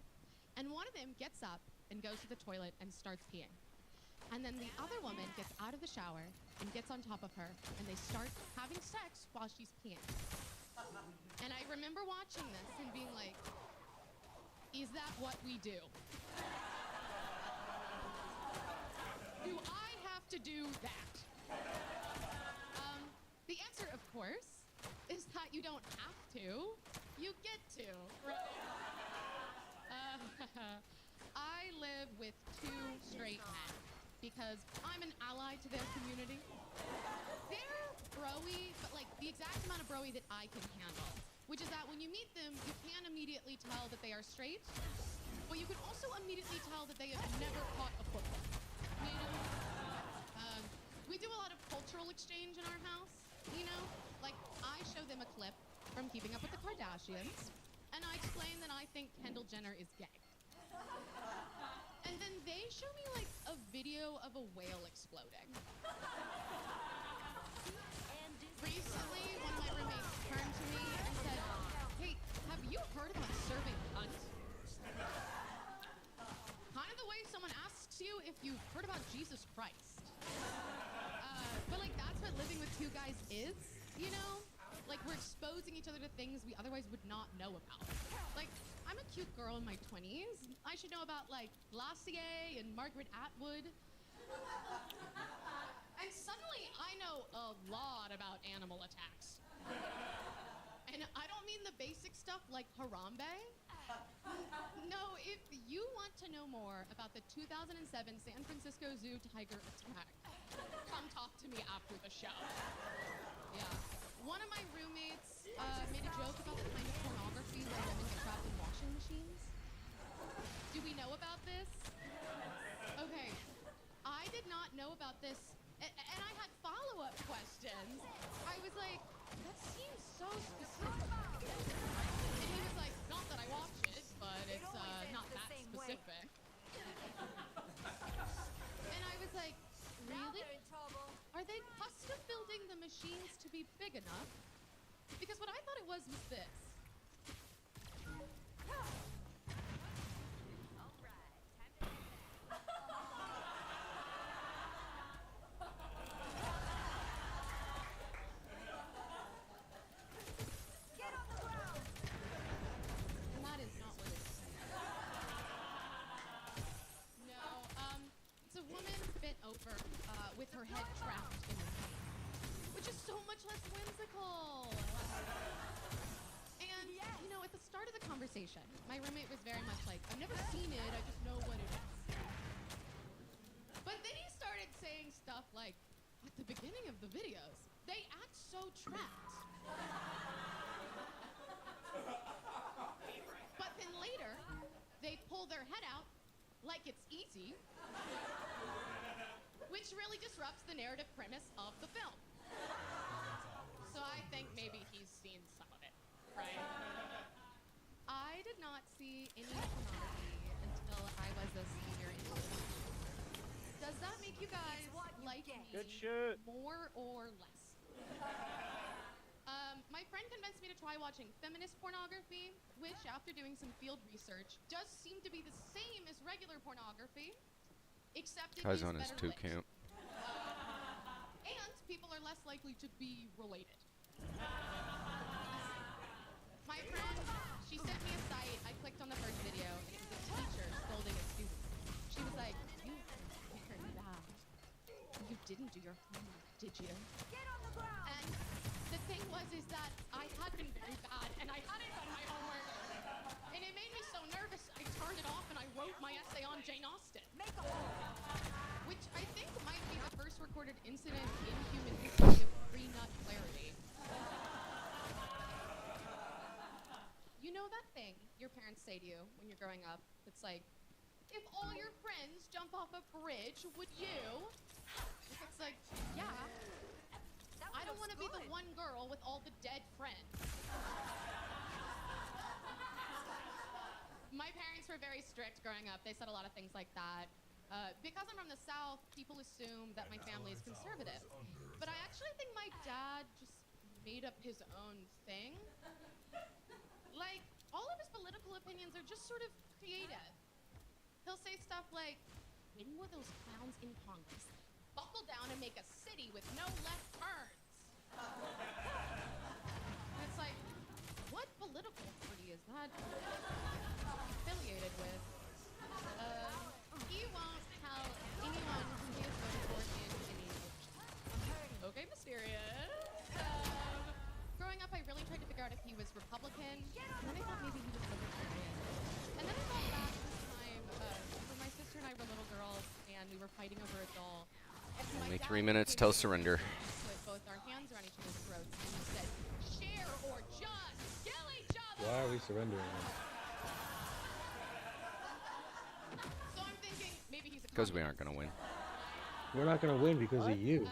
and one of them gets up and goes to the toilet and starts peeing. And then the other woman gets out of the shower and gets on top of her, and they start having sex while she's peeing. And I remember watching this and being like, is that what we do? Do I have to do that? The answer, of course, is that you don't have to. You get to, right? I live with two straight men because I'm an ally to their community. They're bro-y, but like the exact amount of bro-y that I can handle, which is that when you meet them, you can immediately tell that they are straight, but you can also immediately tell that they have never caught a football. You know? We do a lot of cultural exchange in our house, you know? Like, I show them a clip from Keeping Up with the Kardashians, and I explain that I think Kendall Jenner is gay. And then they show me, like, a video of a whale exploding. Recently, one of my roommates turned to me and said, hey, have you heard about serving cunt? Kind of the way someone asks you if you've heard about Jesus Christ. But, like, that's what living with two guys is, you know? Like, we're exposing each other to things we otherwise would not know about. Like, I'm a cute girl in my 20s. I should know about, like, Glossier and Margaret Atwood. And suddenly, I know a lot about animal attacks. And I don't mean the basic stuff like Harambe. No, if you want to know more about the 2007 San Francisco Zoo tiger attack, come talk to me after the show. Yeah. One of my roommates made a joke about the kind of pornography where women get trapped in washing machines. Do we know about this? Okay. I did not know about this, and I had follow-up questions. I was like, that seems so specific. And he was like, not that I watch it, but it's not that specific. And I was like, really? Are they custom building the machines to be big enough? Because what I thought it was this. And that is not what it is. No, it's a woman bent over with her head trapped in her hand, which is so much less whimsical. And, you know, at the start of the conversation, my roommate was very much like, I've never seen it, I just know what it is. But then he started saying stuff like, at the beginning of the videos, they act so trapped. But then later, they pull their head out like it's easy, which really disrupts the narrative premise of the film. So I think maybe he's seen some of it, right? I did not see any pornography until I was a senior in college. Does that make you guys like me Good shit. more or less? My friend convinced me to try watching feminist pornography, which, after doing some field research, does seem to be the same as regular pornography, except it Guy's is on his better 2 lit. count. And people are less likely to be related. My friend, she sent me a site. I clicked on the first video, and it was a teacher scolding a student. She was like, "You very bad. You didn't do your homework, did you?" And the thing was, is that I had been very bad, and I hadn't done my homework. And it made me so nervous, I turned it off my essay on Jane Austen. Which I think might be the first recorded incident in human history of pre-nut clarity. You know that thing your parents say to you when you're growing up? It's like, if all your friends jump off a bridge, would you? It's like, yeah. I don't want to be the one girl with all the dead friends. My parents were very strict growing up. They said a lot of things like that. Because I'm from the South, people assume that my family is conservative. But I actually think my dad just made up his own thing. Like, all of his political opinions are just sort of creative. He'll say stuff like, when were those clowns in Congress? Buckle down and make a city with no left turns. And it's like, what political party is that affiliated with? He won't tell anyone who he is voting for in any election. Okay, mysterious. Growing up, I really tried to figure out if he was Republican, and then I thought maybe he was Libertarian. And then I thought back to the time when my sister and I were little girls, and we were fighting over a doll. Only 3 minutes till surrender. Put both our hands around each other's throats, and he said, "Share or just kill each other." Why are we surrendering? So I'm thinking maybe he's a Because we aren't gonna win. We're not gonna win because of you.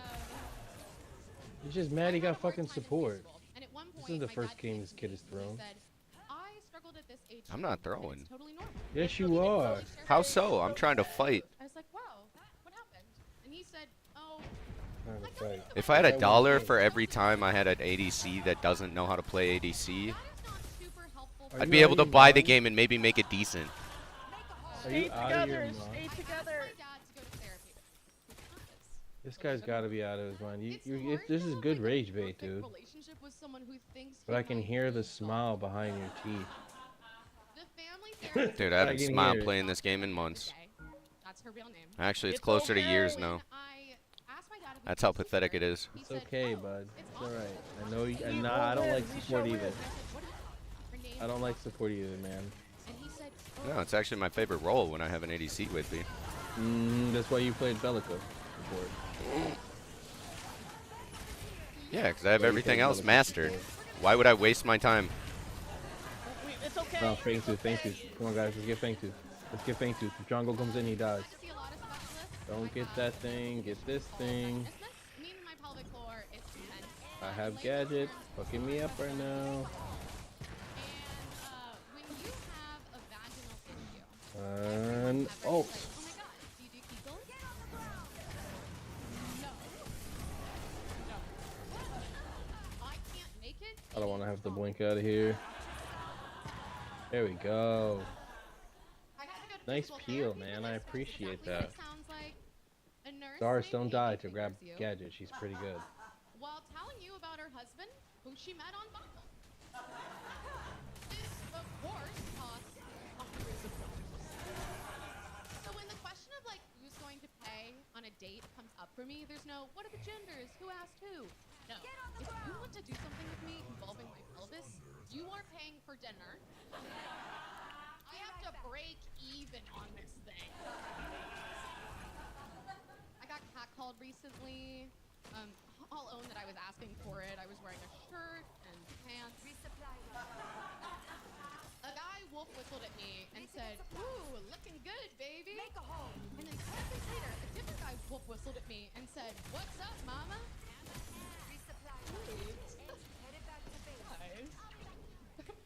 He's just mad he got fucking support. And at one This point, isn't the my first dad game came this to kid me has and he thrown. said, "I struggled at this age I'm too, not and throwing. it's totally normal." Yes, you are. How so? I'm trying to fight. I was like, "Wow, what happened?" And he said, "Oh, Trying to fight. If I had $1 for every time I had an ADC that doesn't know how to play ADC, Are I'd you be out able of to your buy the mind? game and maybe make it decent. Are you out of your mind? I together. asked my dad to go to therapy because This guy's gotta be out of his mind. This is good rage bait, dude. relationship with someone who thinks But I can hear the smile behind your teeth. the family therapist Dude, I haven't I can smiled hear it. playing this game in months. That's her real name. Actually, it's closer to years now. I asked my dad if we That's could how be pathetic it sisters. is. It's okay, bud. It's alright. I know you. I don't like support either. I don't like support either, man. And he said, No, it's actually my favorite role when I have an ADC with me. That's why you played Bellica before. Yeah, because I have Yeah, you everything played else Bellica mastered. before. Why would I waste my time? It's okay. No, Fang Tooth, Fang Tooth. Come on, guys, let's get Fang Tooth. Let's get Fang Tooth. If Jungle comes in, he dies. Don't get that thing. Get this thing. me and my pelvic floor is intense. I have gadget. Fucking me up right now. When you have a vaginal issue, And oh, oh my god, do you do Kegels? No. I can't make it. I don't want to have to blink out of here. There we go. Nice peel, man. I appreciate that. Sounds like a nurse Doris, named don't Amy die to figures grab you gadget. She's pretty good. while telling you about her husband, who she met on Bumble. This, of course, costs hundreds of dollars. So when the question of like who's going to pay on a date comes up for me, there's no what are the genders, who asked who. No, if you want to do something with me involving my pelvis, you are paying for dinner. I have to break even on this thing. I got catcalled recently. I'll own that I was asking for it. I was wearing a shirt and pants. A guy wolf whistled at me and said, "Ooh, looking good, baby." Make a hole. And then 2 seconds later, a different guy wolf whistled at me and said, "What's up, mama?" Wait. Guys.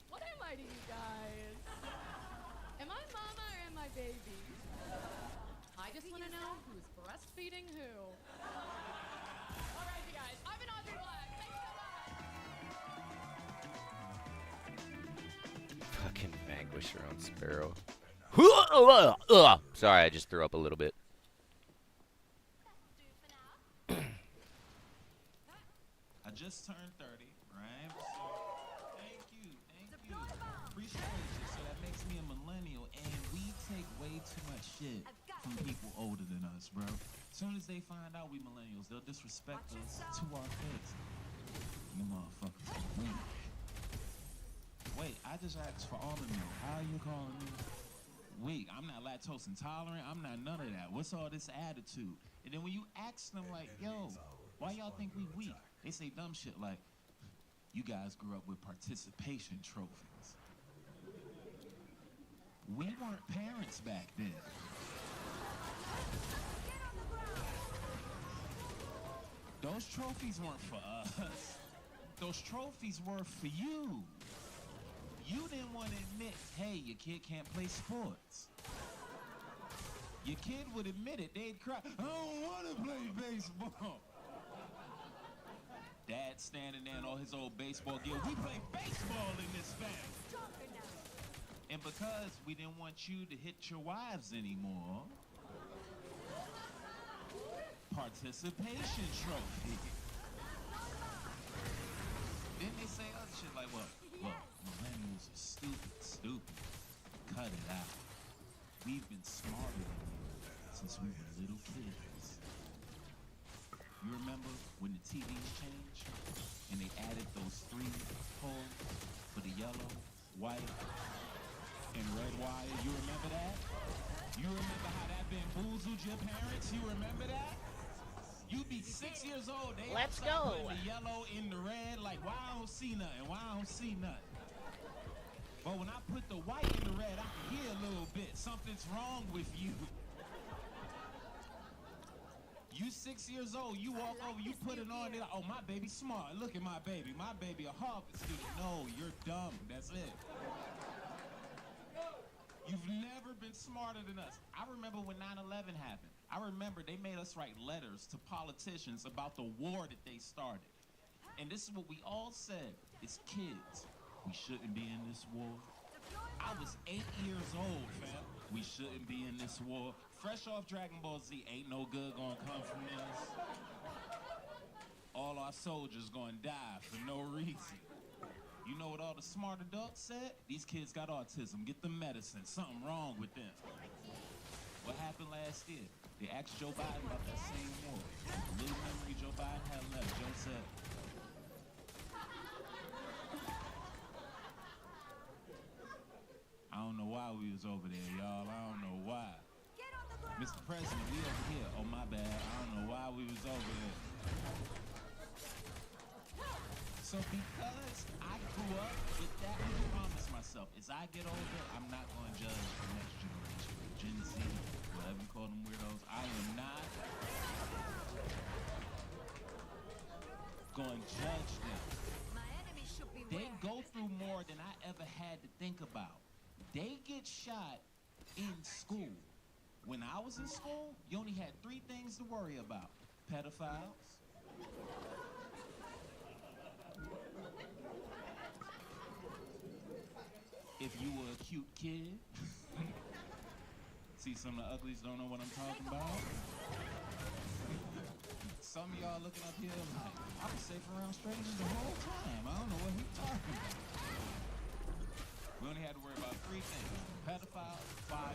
What am I to you guys? Am I mama or am I baby? I just want to know who's breastfeeding who. Alright, you guys. I've been Audrey Black. Thanks so much. Fucking Vanquisher on Sparrow. Sorry, I just threw up a little bit. I just turned 30, right? So, thank you. Appreciate you. So that makes me a millennial, and we take way too much shit from people older than us, bro. As soon as they find out we millennials, they'll disrespect us to our face. You motherfuckers. Wait, I just asked for all of you. How are you calling me? We. weak. I'm not lactose intolerant. I'm not none of that. What's all this attitude? And then when you ask them like, yo, why y'all think we weak? They say dumb shit like, you guys grew up with participation trophies. We weren't parents back then. Those trophies weren't for us. Those trophies were for you. You didn't want to admit, hey, your kid can't play sports. Your kid would admit it. They'd cry, I don't want to play baseball. Dad standing there in all his old baseball gear. We play baseball in this family. And because we didn't want you to hit your wives anymore, participation trophy. Then they say other shit like, well, millennials are stupid. Cut it out. We've been smarter than you since we were little kids. You remember when the TVs changed and they added those 3 holes for the yellow, white, and red wire? You remember that? You remember how that bamboozled your parents? You remember that? You be 6 years old. They Let's outside go. putting the yellow in the red, like, why I don't see nothing? Why I don't see nothing? But when I put the white in the red, I can hear a little bit. Something's wrong with you. You 6 years old, you walk over, you put it on, they're like, oh, my baby's smart. Look at my baby a Harvard student. No, you're dumb. That's it. You've never been smarter than us. I remember when 9/11 happened. I remember they made us write letters to politicians about the war that they started. And this is what we all said, as kids. We shouldn't be in this war. I was 8 years old, fam. We shouldn't be in this war. Fresh off Dragon Ball Z, ain't no good gonna come from this. All our soldiers gonna die for no reason. You know what all the smart adults said? These kids got autism. Get them medicine. Something wrong with them. What happened last year? They asked Joe Biden about that same war. The little memory Joe Biden had left. Joe said, I don't know why we was over there, y'all. I don't know why. Mr. President, we over here. Oh, my bad. I don't know why we was over there. So because I grew up with that, I promise myself, as I get older, I'm not going to judge the next generation. Gen Z, whatever you call them weirdos. I am not going to judge them. They go through more than I ever had to think about. They get shot in school. When I was in school, you only had 3 things to worry about. Pedophiles, if you were a cute kid. See, some of the uglies don't know what I'm talking about. Some of y'all looking up here like, I was safe around strangers the whole time. I don't know what he's talking about. We only had to worry about 3 things. Pedophiles, fire,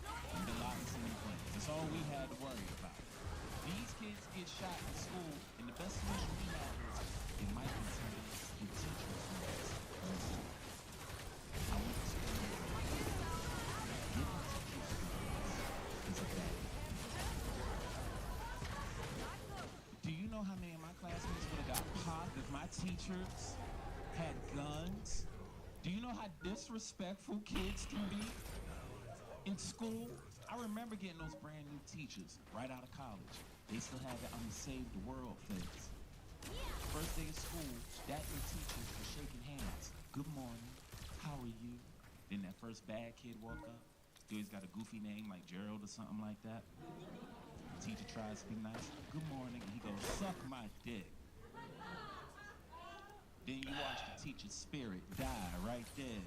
and the locks in the planes. That's all we had to worry about. These kids get shot in school, and the best solution we have is it might be turned into teachers' roles. I went to school. Getting teachers' roles is a bad thing. Do you know how many of my classmates would have got popped if my teachers had guns? Do you know how disrespectful kids can be in school? I remember getting those brand new teachers right out of college. They still have that I'm gonna save the world face. First day of school, that new teachers were shaking hands. Good morning, how are you? Then that first bad kid walk up. He always got a goofy name like Gerald or something like that. The teacher tries to be nice. Good morning, and he goes, suck my dick. Then you watch the teacher's spirit die right there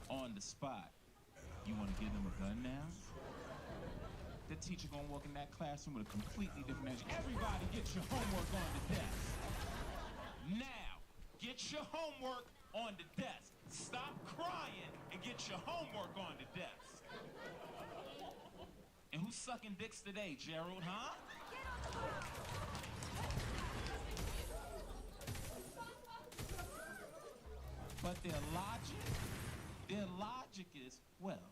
on the spot. You want to give them a gun now? The teacher gonna walk in that classroom with a completely different energy. Everybody get your homework on the desk. Now, get your homework on the desk. Stop crying and get your homework on the desk. And who's sucking dicks today, Gerald, huh? But their logic is, well,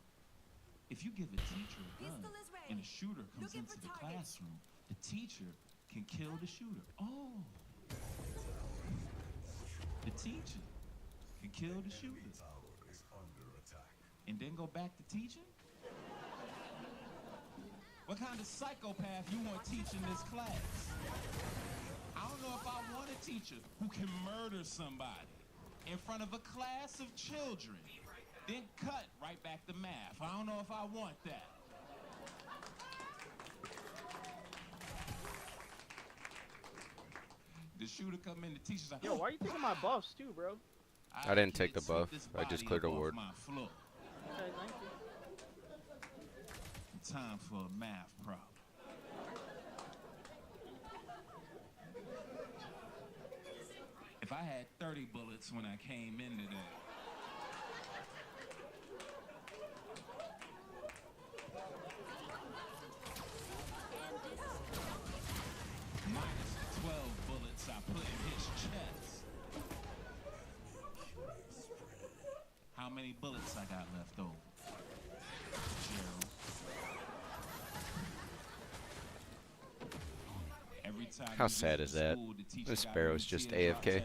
If you give a teacher a gun and a shooter comes into the classroom, the teacher can kill the shooter. Oh. The teacher can kill the shooter. And then go back to teaching? What kind of psychopath you want teaching this class? I don't know if I want a teacher who can murder somebody in front of a class of children, then cut right back to math. I don't know if I want that. The shooter come in, the teacher's like, Yo, why are you taking my buffs too, bro? I didn't take the buff. I just cleared a ward. Okay, thank you. Time for a math problem. If I had 30 bullets when I came in today, minus the 12 bullets I put in his chest, how many bullets I got left over? Gerald. Every time How sad is that? This Sparrow's just AFK.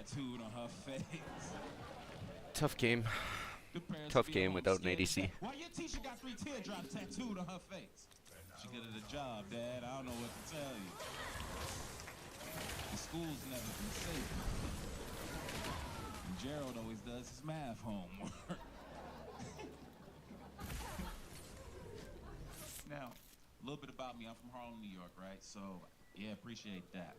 Tough game. Tough game without an ADC. Why your teacher got 3 teardrops tattooed on her face? She good at the job, Dad. I don't know what to tell you. The school's never been safe. And Gerald always does his math homework. Now, a little bit about me. I'm from Harlem, New York, right? So, yeah, appreciate that.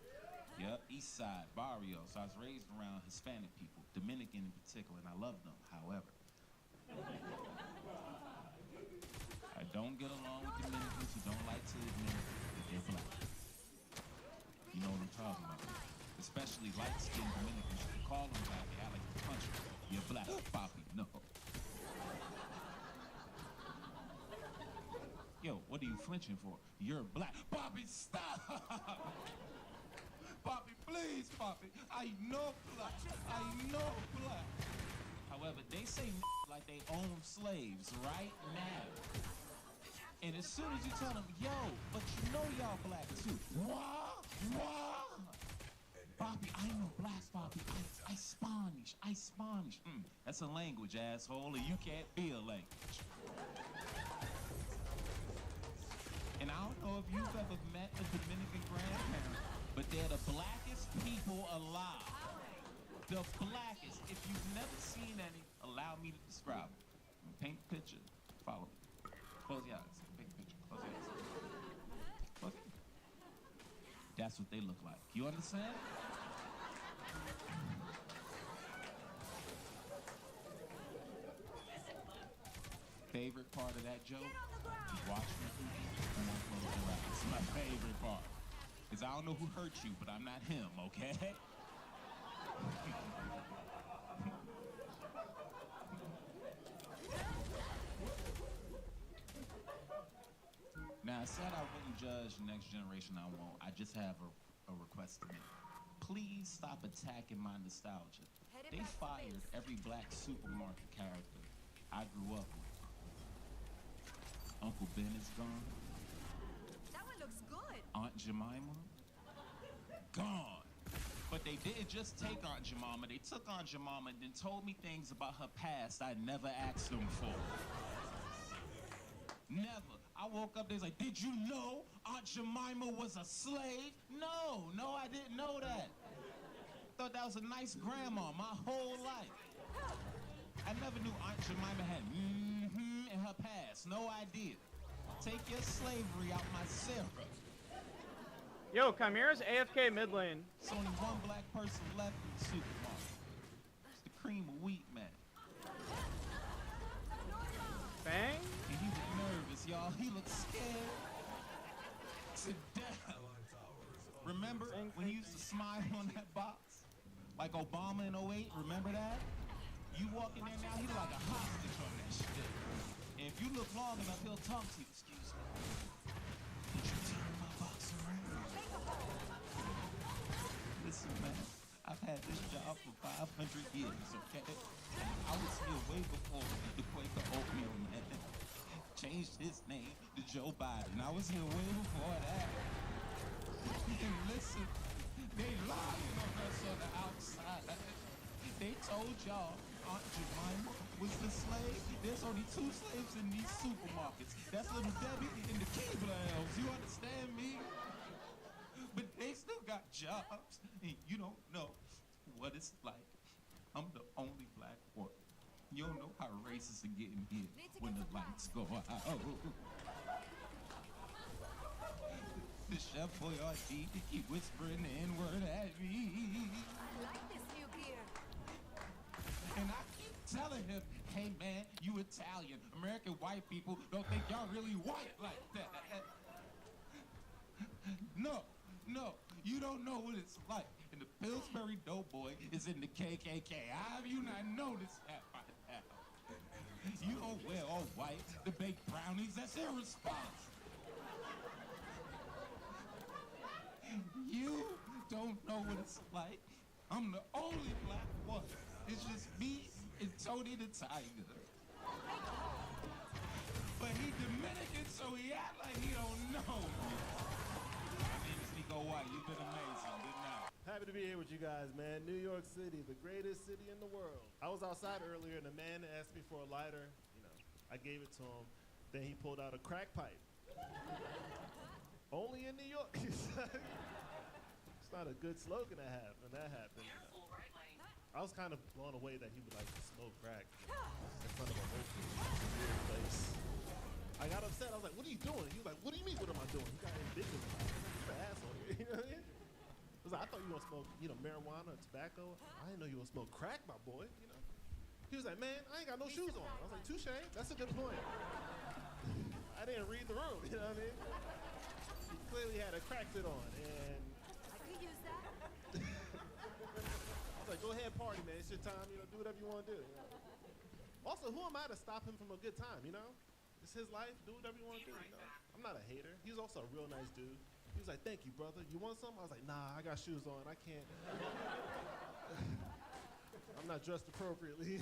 Yep, East Side, Barrio. So I was raised around Hispanic people, Dominican in particular, and I love them. However, I don't get along with Dominicans who don't like to admit that they're black. You know what I'm talking about. Especially light-skinned Dominicans. You call them black, they act like you punch them. You're black, Poppy, no. Yo, what are you flinching for? You're black. Poppy, stop! Poppy, please, Poppy. I know black. I know black. However, they say like they own slaves right now. And as soon as you tell them, yo, but you know y'all black too. What? Poppy, I know black, Poppy. I Spanish. That's a language, asshole, and you can't be a language. And I don't know if you've ever met a Dominican grandparent, but they're the blackest people alive. The blackest. If you've never seen any, allow me to describe them. Paint the picture. Follow me. Close your eyes. Paint the picture. Close your eyes. Okay. That's what they look like. You understand? Favorite part of that joke? Watch me. Close your eyes. It's my favorite part. Because I don't know who hurt you, but I'm not him, okay? Now, I said I wouldn't judge the next generation. I won't. I just have a request to make. Please stop attacking my nostalgia. They fired every black supermarket character I grew up with. Uncle Ben is gone. That one looks good. Aunt Jemima? Gone. But they didn't just take Aunt Jemima. They took Aunt Jemima and then told me things about her past I never asked them for. Never. I woke up, they was like, did you know Aunt Jemima was a slave? No, I didn't know that. Thought that was a nice grandma my whole life. I never knew Aunt Jemima had in her past. No idea. Take your slavery out my syrup. Yo, Chimera's AFK mid lane. There's only one black person left in the supermarket. It's the cream of wheat man. Bang? And he was nervous, y'all. He looked scared to death. Remember when he used to smile on that box? Like Obama in 08, remember that? You walk in there now, he look like a hostage on that shit. And if you look long enough, he'll talk to you. Excuse me. Did you turn my box around? Listen, man, I've had this job for 500 years, okay? I was here way before the Quaker oatmeal, man. changed his name to Joe Biden. I was here way before that. And listen, they lying on us on the outside. They told y'all Aunt Jemima was the slave. There's only 2 slaves in these supermarkets. That's Little Debbie and the Keebler elves. You understand me? But they still got jobs. And you don't know what it's like. I'm the only black one. You don't know how racists are getting here when the lights go out. The Chef Boyardee, he whispering the N-word at me. I like this new gear. And I keep telling him, hey man, you Italian. American white people don't think y'all really white like that. No, you don't know what it's like. And the Pillsbury Doughboy is in the KKK. How have you not noticed that by now? You don't wear all white to bake brownies. That's irresponsible. You don't know what it's like. I'm the only black one. It's just me and Tony the Tiger. But he Dominican, so he act like he don't know me. My name is Nico White. You've been amazing. Good night. Happy to be here with you guys, man. New York City, the greatest city in the world. I was outside earlier and a man asked me for a lighter. You know, I gave it to him. Then he pulled out a crack pipe. Only in New York. It's not a good slogan to have when that happened. I was kind of blown away that he would like smoke crack in front of a whole weird place. I got upset. I was like, "What are you doing?" He was like, "What do you mean? What am I doing?" He got indignant. You're an asshole. You know what I mean? I was like, "I thought you were gonna smoke, marijuana or tobacco. I didn't know you were gonna smoke crack, my boy." You know? He was like, "Man, I ain't got no shoes on." I was like, "Touche. That's a good point." I didn't read the room. You know what I mean? He clearly had a crack fit on, and I could use that. I was like, "Go ahead, party, man. It's your time. Do whatever you want to do." You know? Also, who am I to stop him from a good time? It's his life. Do whatever you want to do. I'm not a hater. He was also a real nice dude. He was like, "Thank you, brother. You want some?" I was like, "Nah, I got shoes on. I can't." I'm not dressed appropriately,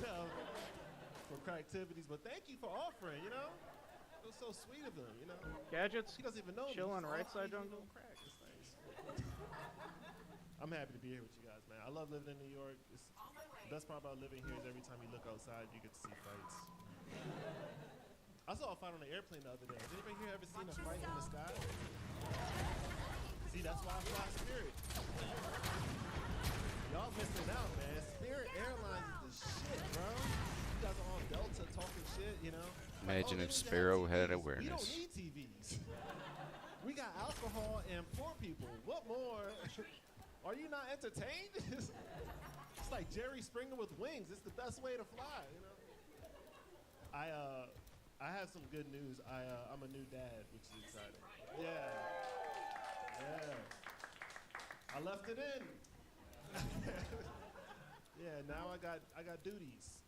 for crack activities. But thank you for offering. It was so sweet of him. Gadgets. He doesn't even know. Chill me. on right side jungle. Crack. It's nice. I'm happy to be here with you guys, man. I love living in New York. The best part about living here is every time you look outside, you get to see fights. I saw a fight on the airplane the other day. Has anybody here ever seen a fight in the sky? See, that's why I fly Spirit. Y'all missing out, man. Spirit Airlines is the shit, bro. You guys are on Delta talking shit, Imagine Like, if Sparrow had We awareness. don't need TVs. We got alcohol and poor people. What more? Are you not entertained? It's like Jerry Springer with wings. It's the best way to fly, I have some good news. I'm a new dad, which is exciting. Yeah. I left it in. Yeah, now I got duties.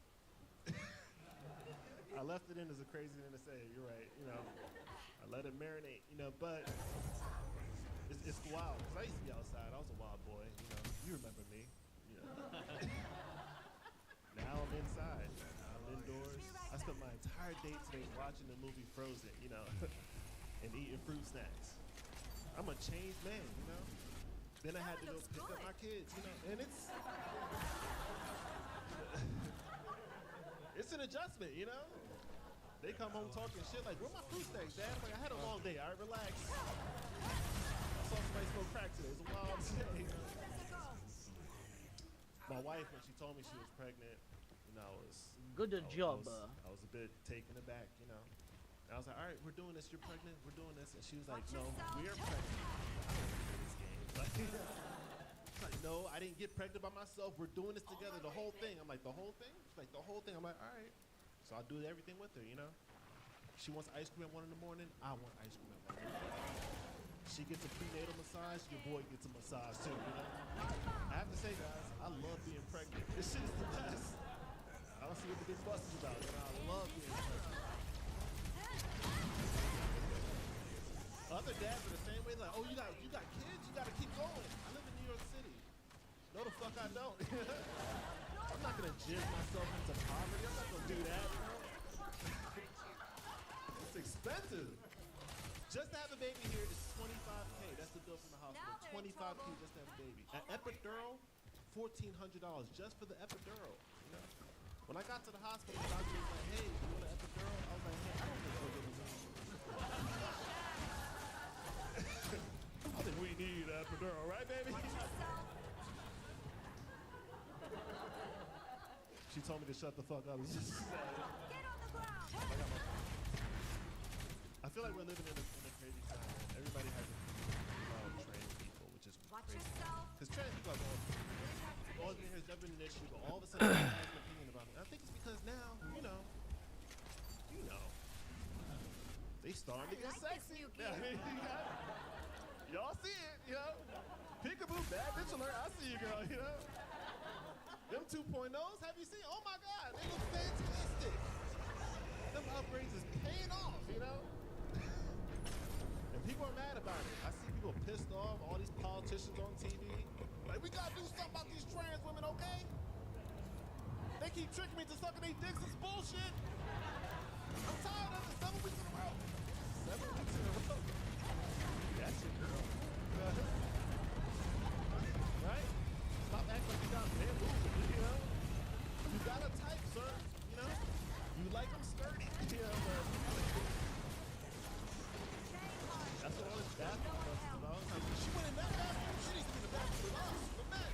I left it in is a crazy thing to say. You're right. I let it marinate. But it's wild because I used to be outside. I was a wild boy. You remember me. Now I'm inside. I'm indoors. I spent my entire day today watching the movie Frozen. And eating fruit snacks. I'm a changed man. Then I had to go pick up my kids. And it's an adjustment. They come home talking shit like, "Where my fruit snacks, Dad?" I'm like, "I had a long day. All right, relax." I saw somebody smoke crack today. It was a wild day. My wife, when she told me she was pregnant, I was Good job. I was a bit taken aback, And I was like, "All right, we're doing this. You're pregnant. We're doing this." And she was like, "No, we're pregnant." I don't want to play this game. It's like, "No, I didn't get pregnant by myself. We're doing this together. The whole thing." I'm like, "The whole thing?" She's like, "The whole thing." I'm like, "All right." So I do everything with her, She wants ice cream at 1 in the morning. I want ice cream at 1 in the morning. She gets a prenatal massage. Your boy gets a massage too, I have to say, guys, I love being pregnant. This shit is the best. I don't see what the big fuss is about, I love being pregnant. Other dads are the same way, like, "Oh, you got kids? You gotta keep going." I live in New York City. No, the fuck I don't. I'm not gonna jizz myself into poverty. I'm not gonna do that. It's expensive. Just to have a baby here is $25K. That's the bill from the hospital. $25K just to have a baby. An epidural, $1,400 just for the epidural. You know? When I got to the hospital, the doctor was like, "Hey, you want an epidural?" I was like, "Hey, I don't think we're getting this." I think we need an epidural, right, baby? She told me to shut the fuck up. Get on the ground. I feel like we're living in a crazy time. Everybody has trans people, which is crazy. Because trans people are all in here has never been an issue, but all of a sudden everyone has an opinion about it. And I think it's because now, you know, they starting to get sexy. Y'all see it, you know? Peekaboo, bad bitch alert. I see you, girl, you know? Them 2.0s, have you seen? Oh my God, they look fantastic. Them upgrades is paying off, you know? And people are mad about it. I see people pissed off, all these politicians on TV. Like, we gotta do something about these trans women, okay? They keep tricking me to sucking their dicks. It's bullshit. I'm tired of it. 7 weeks in a row. 7 weeks in a row. That's your girl. Right? Stop acting like you got bamboozled, you know? You got a type, sir, you know? You like them sturdy, you know? That's what all this bathroom stuff is about. She went in that bathroom. She needs to be in the bathroom with us, the men.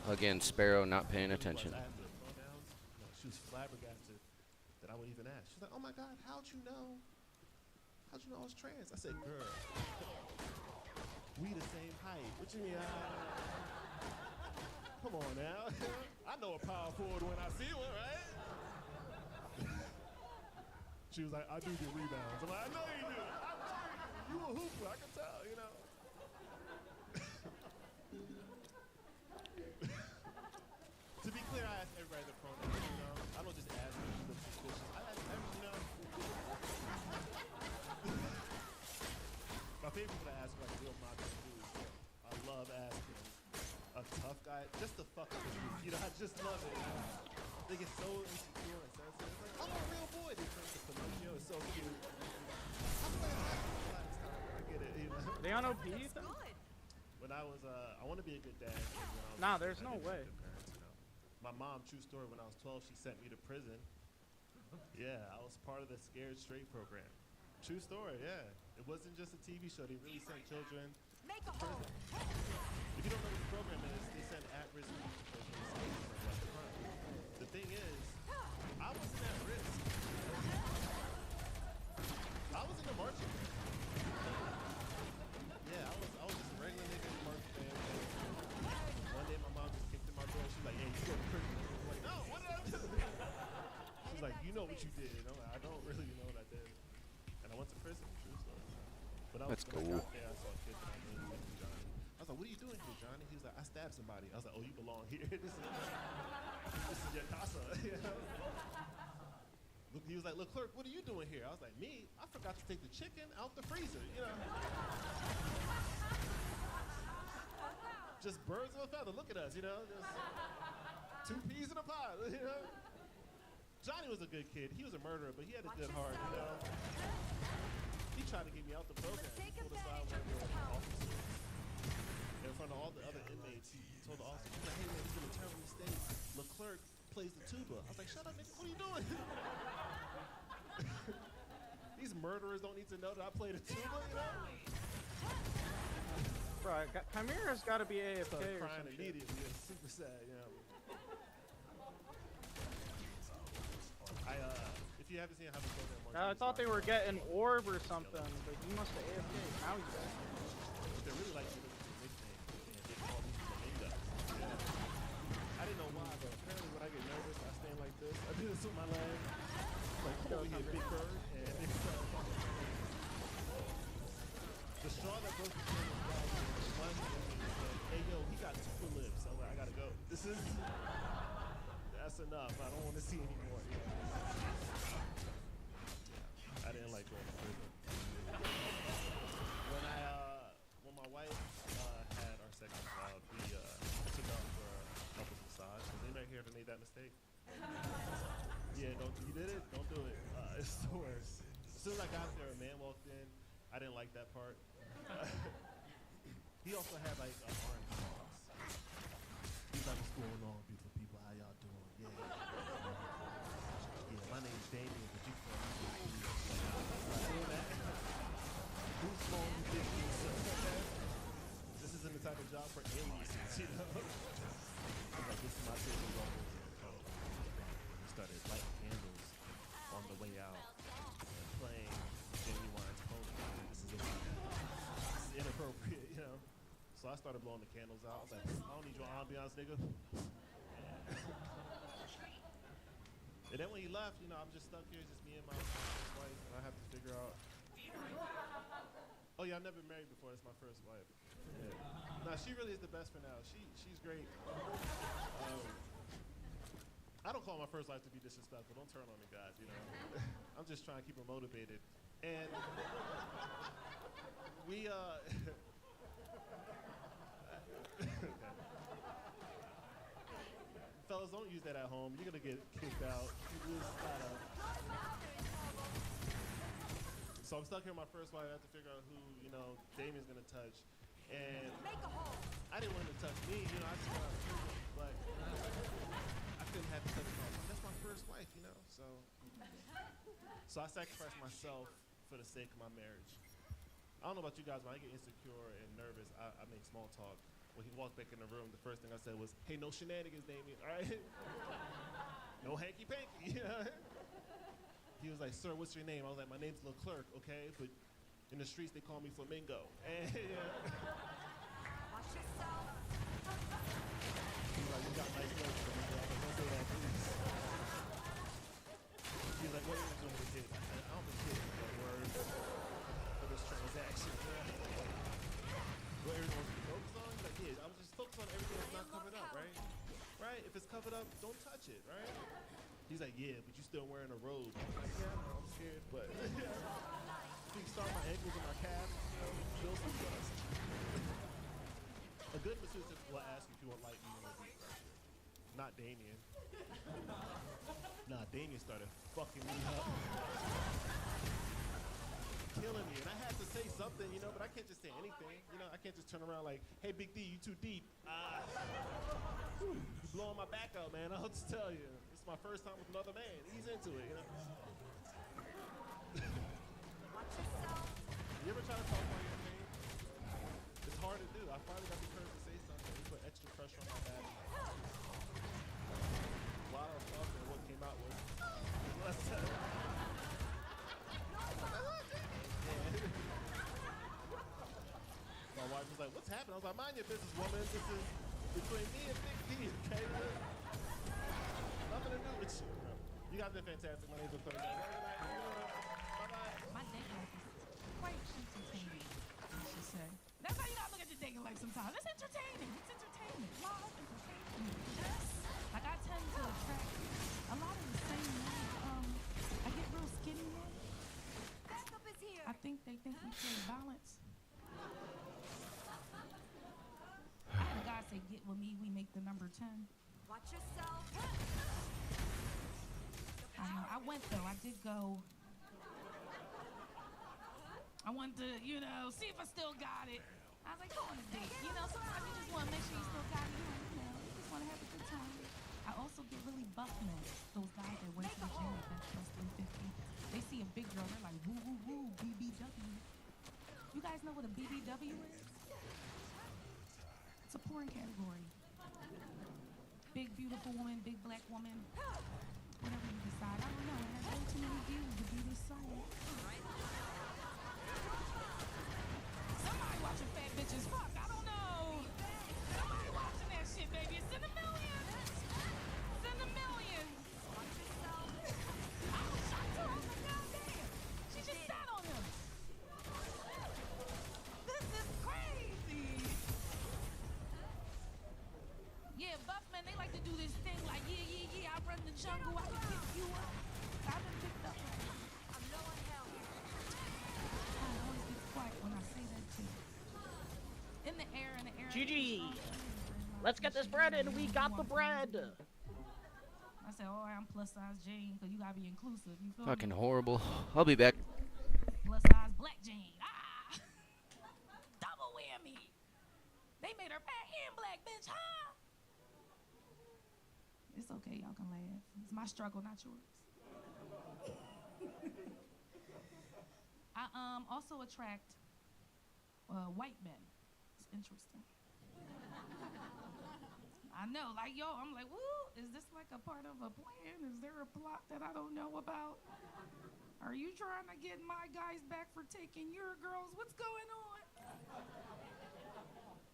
Again, Sparrow not paying attention. She was flabbergasted that I would even ask. She's like, "Oh my God, how'd you know? How'd you know I was trans?" I said, "Girl, we the same height." What you mean? Come on now. I know a power forward when I see one, right? She was like, "I do get rebounds." I'm like, "I know you do. I know you do. You a hooper, I can tell, you know." To be clear, I ask everybody their pronouns, you know? I don't just ask them to look suspicious. I ask every, you know? My favorite people to ask are like real macho dudes. I love asking a tough guy just to fuck up with you. You know, I just love it. You know? They get so insecure and sensitive. It's like, I'm a real boy. They turn to Pinocchio. It's so cute. I'm playing last time. I get it, you know? They on OP, Ethan? When I was, I want to be a good dad. Nah, there's no way. My mom, true story, when I was 12, she sent me to prison. Yeah, I was part of the Scared Straight program. True story, yeah. It wasn't just a TV show. They really sent children to prison. If you don't know what the program is, they send at-risk people to prison to escape from violent crime. The thing is, I wasn't at risk. I was in the marching band. Yeah, I was just a regular nigga in the marching band. One day my mom just kicked in my door. She's like, "Hey, you go to prison." I'm like, "No, what did I do?" She's like, "You know what you did." And I'm like, "I don't really know what I did." And I went to prison, true story. But I was, That's when I cool. got there, I saw a kid that I knew named Johnny. I was like, "What are you doing here, Johnny?" He was like, "I stabbed somebody." I was like, "Oh, you belong here. This is your casa." You know? He was like, "Leclerc, what are you doing here?" I was like, "Me? I forgot to take the chicken out the freezer." You know? Just birds of a feather. Look at us, you know? Just 2 peas in a pod, you know? Johnny was a good kid. He was a murderer, but he had a good heart, you know? He tried to get me out the program. He pulled aside one of the officers in front of all the other inmates. He told the officer, he's like, "Hey man, he's been a terrible mistake. Leclerc plays the tuba." I was like, "Shut up, nigga. What are you doing?" These murderers don't need to know that I play the tuba, you know? Bro, Chimera's got to be AFK Started or crying some shit. immediately. It was super sad, you know? If you haven't seen how the program works, I thought they were getting orb or something, but he must have AFK. Now he's back. They really like to look at the nickname, and they call these flamingos. Yeah. I didn't know why, but apparently when I get nervous, I stand like this. I do this with my leg. Like, come over here, Big Bird. And they start talking. The straw that broke the camel's back was one and said, "Hey, yo, he got 2 lips." I was like, "I gotta go. That's enough. I don't want to see anymore." You know? I didn't like going to prison. When my wife had our second child, we took out for couples massage. made that mistake. Yeah, you did it? Don't do it. It's the worst. As soon as I got there, a man walked in. I didn't like that part. He also had like an orange sauce. He's like, what's going on, beautiful people? How y'all doing? Yeah. Yeah, my name's Damien, but you can call me Damien. Who's phone you think you sir? This isn't the type of job for aliases, you know? He's like, this is my table rolling. We started lighting candles on the way out, playing Genuine's Pony. This is inappropriate, you know? So I started blowing the candles out. I was like, I don't need your ambiance, nigga. And then when he left, you know, I'm just stuck here, just me and my wife, and I have to figure out. Oh yeah, I've never been married before. That's my first wife. Yeah. Nah, she really is the best for now. She's great. I don't call my first wife to be disrespectful. Don't turn on me, guys. You know, I'm just trying to keep her motivated. And we fellas, don't use that at home. You're gonna get kicked out. You just gotta. So I'm stuck here with my first wife. I have to figure out who, you know, Damien's gonna touch. And I didn't want him to touch me, you know, I just wanted to, but I couldn't have to touch my wife. That's my first wife, you know, so I sacrificed myself for the sake of my marriage. I don't know about you guys, when I get insecure and nervous, I make small talk. When he walked back in the room, the first thing I said was, hey, no shenanigans, Damien, all right? No hanky-panky, you know? He was like, sir, what's your name? I was like, my name's Leclerc, okay? But in the streets, they call me Flamingo. And Watch yourself. he's like, you got nice legs, Flamingo. I was like, don't say that, please. He's like, what are you doing with the kid? I don't think kids are word for this transaction. What everyone's focused on? He's like, yeah, I'm just focused on everything that's not covered up, right? Right? If it's covered up, don't touch it, right? He's like, yeah, but you still wearing a robe. I'm like, yeah, I know, I'm scared, but you can start my ankles and my calves, you know, build some trust. A good masseuse will ask if you want light medium or deep pressure. Not Damien. Nah, Damien started fucking me up. Killing me, and I had to say something, you know, but I can't just say anything. You know, I can't just turn around like, hey, Big D, you too deep. You're blowing my back out, man. I'll just tell you. This is my first time with another man. He's into it, you know. You ever try to talk while you're in pain? It's hard to do. I finally got the courage to say something. He put extra pressure on my back. While I was talking, what came out was, my wife was like, what's happening? I was like, mind your business, woman. This is between me and Big D, okay? Nothing to do with you. You guys been fantastic. My name's Leclerc. Bye-bye. My dating life is quite entertaining, I should say. That's how you gotta look at your dating life sometimes. It's entertaining. It's entertainment. Love, entertainment. Yes. Like, I tend to attract a lot of the same men. I get real skinny men. Backup is here. I think they think we play balance. I had a guy say, get with me, we make the number 10. Watch yourself. I know. I went though. I did go. I wanted to, you know, see if I still got it. I was like, go on a date. You know, sometimes you just want to make sure you still got it. You know, you just want to have a good time. I also get really buff men. Those guys that went to the gym at bench press 350. They see a big girl, they're like, woo, woo, woo, BBW. You guys know what a BBW is? It's a porn category. Big, beautiful woman, big black woman. Whatever you decide. I don't know. It has way too many views to be this song. Somebody watching fat bitches. Fuck, I don't know. Somebody watching that shit, baby. It's in the millions. It's in the millions. I was shocked too. I was like, goddamn. She just sat on him. This is crazy. Yeah, buff men, they like to do this thing like, yeah, I run the jungle, I can pick you up. I've been picked up. I'm low on help. I always get quiet when I say that too. In the air. GG. Let's get this bread in. We got the bread. I said, all right, I'm plus size Jane, because you got to be inclusive. You feel Fucking me? horrible. I'll be back. Plus size black Jane. Ah! Double whammy. They made her fat and black, bitch, huh? It's okay, y'all can laugh. It's my struggle, not yours. I also attract white men. It's interesting. I know, like, yo, I'm like, woo, is this like a part of a plan? Is there a plot that I don't know about? Are you trying to get my guys back for taking your girls? What's going on?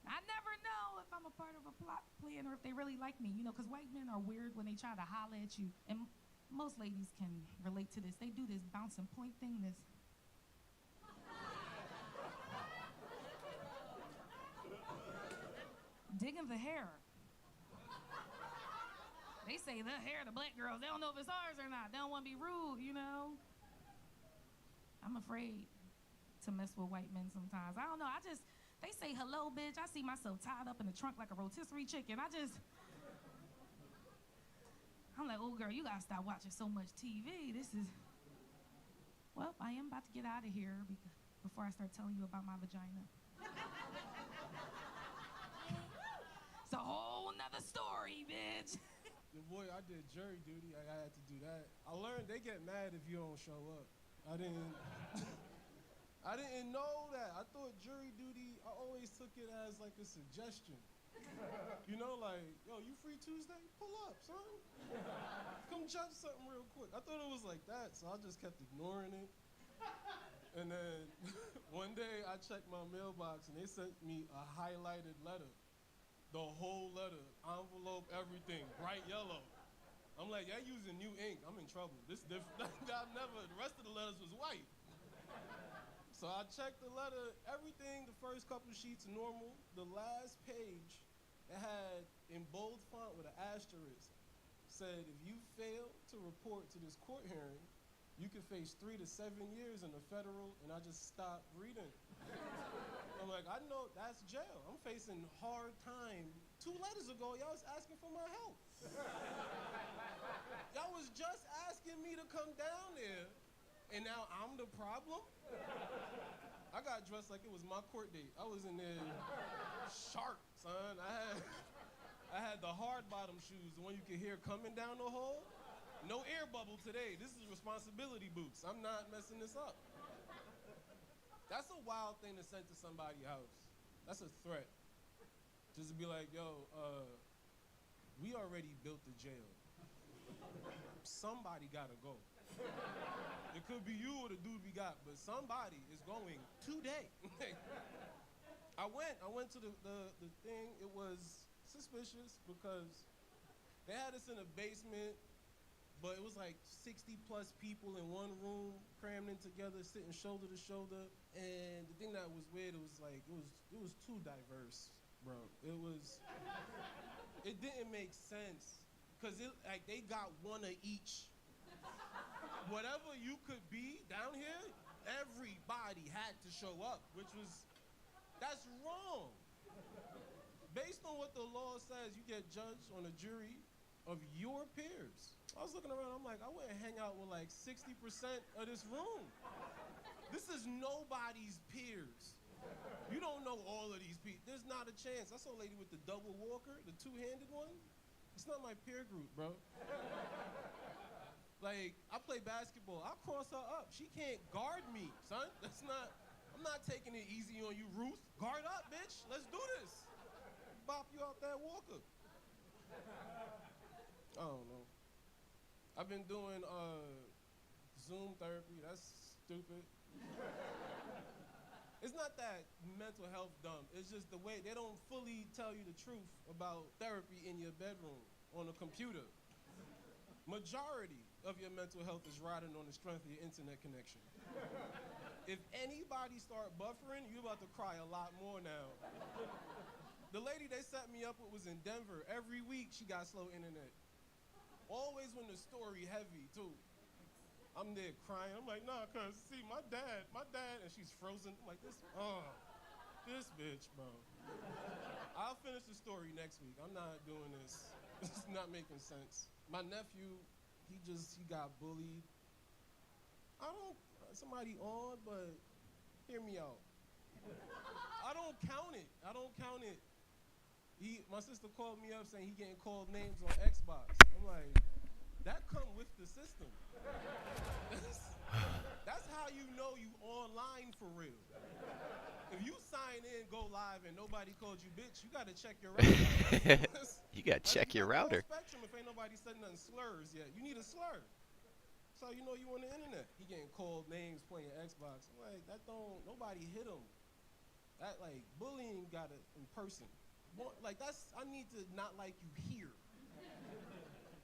I never know if I'm a part of a plot plan or if they really like me, you know, because white men are weird when they try to holler at you. And most ladies can relate to this. They do this bouncing point thing, this. Digging the hair. They say the hair of the black girls, they don't know if it's ours or not. They don't want to be rude, you know? I'm afraid to mess with white men sometimes. I don't know, they say hello, bitch. I see myself tied up in the trunk like a rotisserie chicken. I'm like, oh girl, you gotta stop watching so much TV. Well, I am about to get out of here before I start telling you about my vagina. It's a whole nother story, bitch. Your boy, I did jury duty. I had to do that. I learned they get mad if you don't show up. I didn't know that. I thought jury duty, I always took it as like a suggestion. You know, like, yo, you free Tuesday? Pull up, son. Come judge something real quick. I thought it was like that, so I just kept ignoring it. And then one day I checked my mailbox and they sent me a highlighted letter. The whole letter, envelope, everything, bright yellow. I'm like, y'all using new ink. I'm in trouble. This different. The rest of the letters was white. So I checked the letter, everything, the first couple sheets normal. The last page, it had in bold font with an asterisk, said if you fail to report to this court hearing, you could face 3 to 7 years in the federal, and I just stopped reading. I'm like, I know that's jail. I'm facing hard time. 2 letters ago, y'all was asking for my help. Y'all was just asking me to come down there, and now I'm the problem? I got dressed like it was my court date. I was in there sharp, son. I had the hard bottom shoes, the one you could hear coming down the hall. No air bubble today. This is responsibility boots. I'm not messing this up. That's a wild thing to send to somebody's house. That's a threat. Just to be like, yo, we already built the jail. Somebody gotta go. It could be you or the dude we got, but somebody is going today. I went to the thing. It was suspicious because they had us in a basement, but it was like 60 plus people in one room, crammed in together, sitting shoulder to shoulder. And the thing that was weird, it was too diverse, bro. It didn't make sense. Cause like they got one of each. Whatever you could be down here, everybody had to show up, that's wrong. Based on what the law says, you get judged on a jury of your peers. I was looking around, I'm like, I wouldn't hang out with like 60% of this room. This is nobody's peers. You don't know all of these people. There's not a chance. I saw a lady with the double walker, the two-handed one. It's not my peer group, bro. Like, I play basketball. I'll cross her up. She can't guard me, son. I'm not taking it easy on you, Ruth. Guard up, bitch. Let's do this. Bop you out that walker. I don't know. I've been doing Zoom therapy. That's stupid. It's not that mental health dumb. It's just the way they don't fully tell you the truth about therapy in your bedroom on a computer. Majority of your mental health is riding on the strength of your internet connection. If anybody start buffering, you're about to cry a lot more now. The lady they set me up with was in Denver. Every week she got slow internet. Always when the story heavy too. I'm there crying. I'm like, nah, cuz, see, my dad, and she's frozen. I'm like, this bitch, bro. I'll finish the story next week. I'm not doing this. It's not making sense. My nephew, he got bullied. Somebody on, but hear me out. I don't count it. My sister called me up saying he getting called names on Xbox. I'm like, that come with the system. That's how you know you online for real. If you sign in, go live, and nobody called you bitch, you gotta check your router. You gotta check your router. Spectrum, if ain't nobody said nothing slurs yet, you need a slur. That's how you know you on the internet. He getting called names playing Xbox. I'm like, nobody hit him. That like bullying got it in person. I need to not like you here.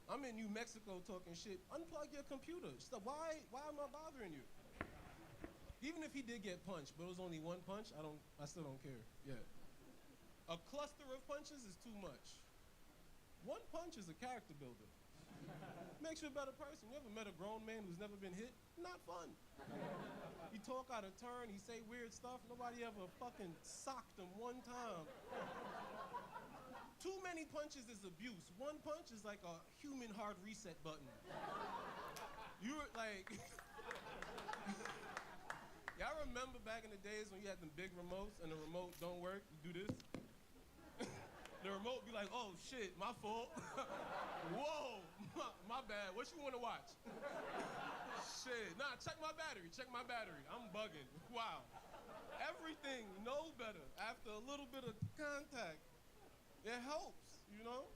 I'm in New Mexico talking shit. Unplug your computer. Why am I bothering you? Even if he did get punched, but it was only one punch, I still don't care. Yeah. A cluster of punches is too much. One punch is a character builder. Makes you a better person. You ever met a grown man who's never been hit? Not fun. He talk out of turn, he say weird stuff. Nobody ever fucking socked him one time. Too many punches is abuse. One punch is like a human hard reset button. You're like... Y'all remember back in the days when you had them big remotes and the remote don't work? You do this. The remote be like, oh shit, my fault. Whoa, my bad. What you want to watch? Shit, nah, check my battery. I'm bugging. Wow. Everything know better after a little bit of contact. It helps, you know?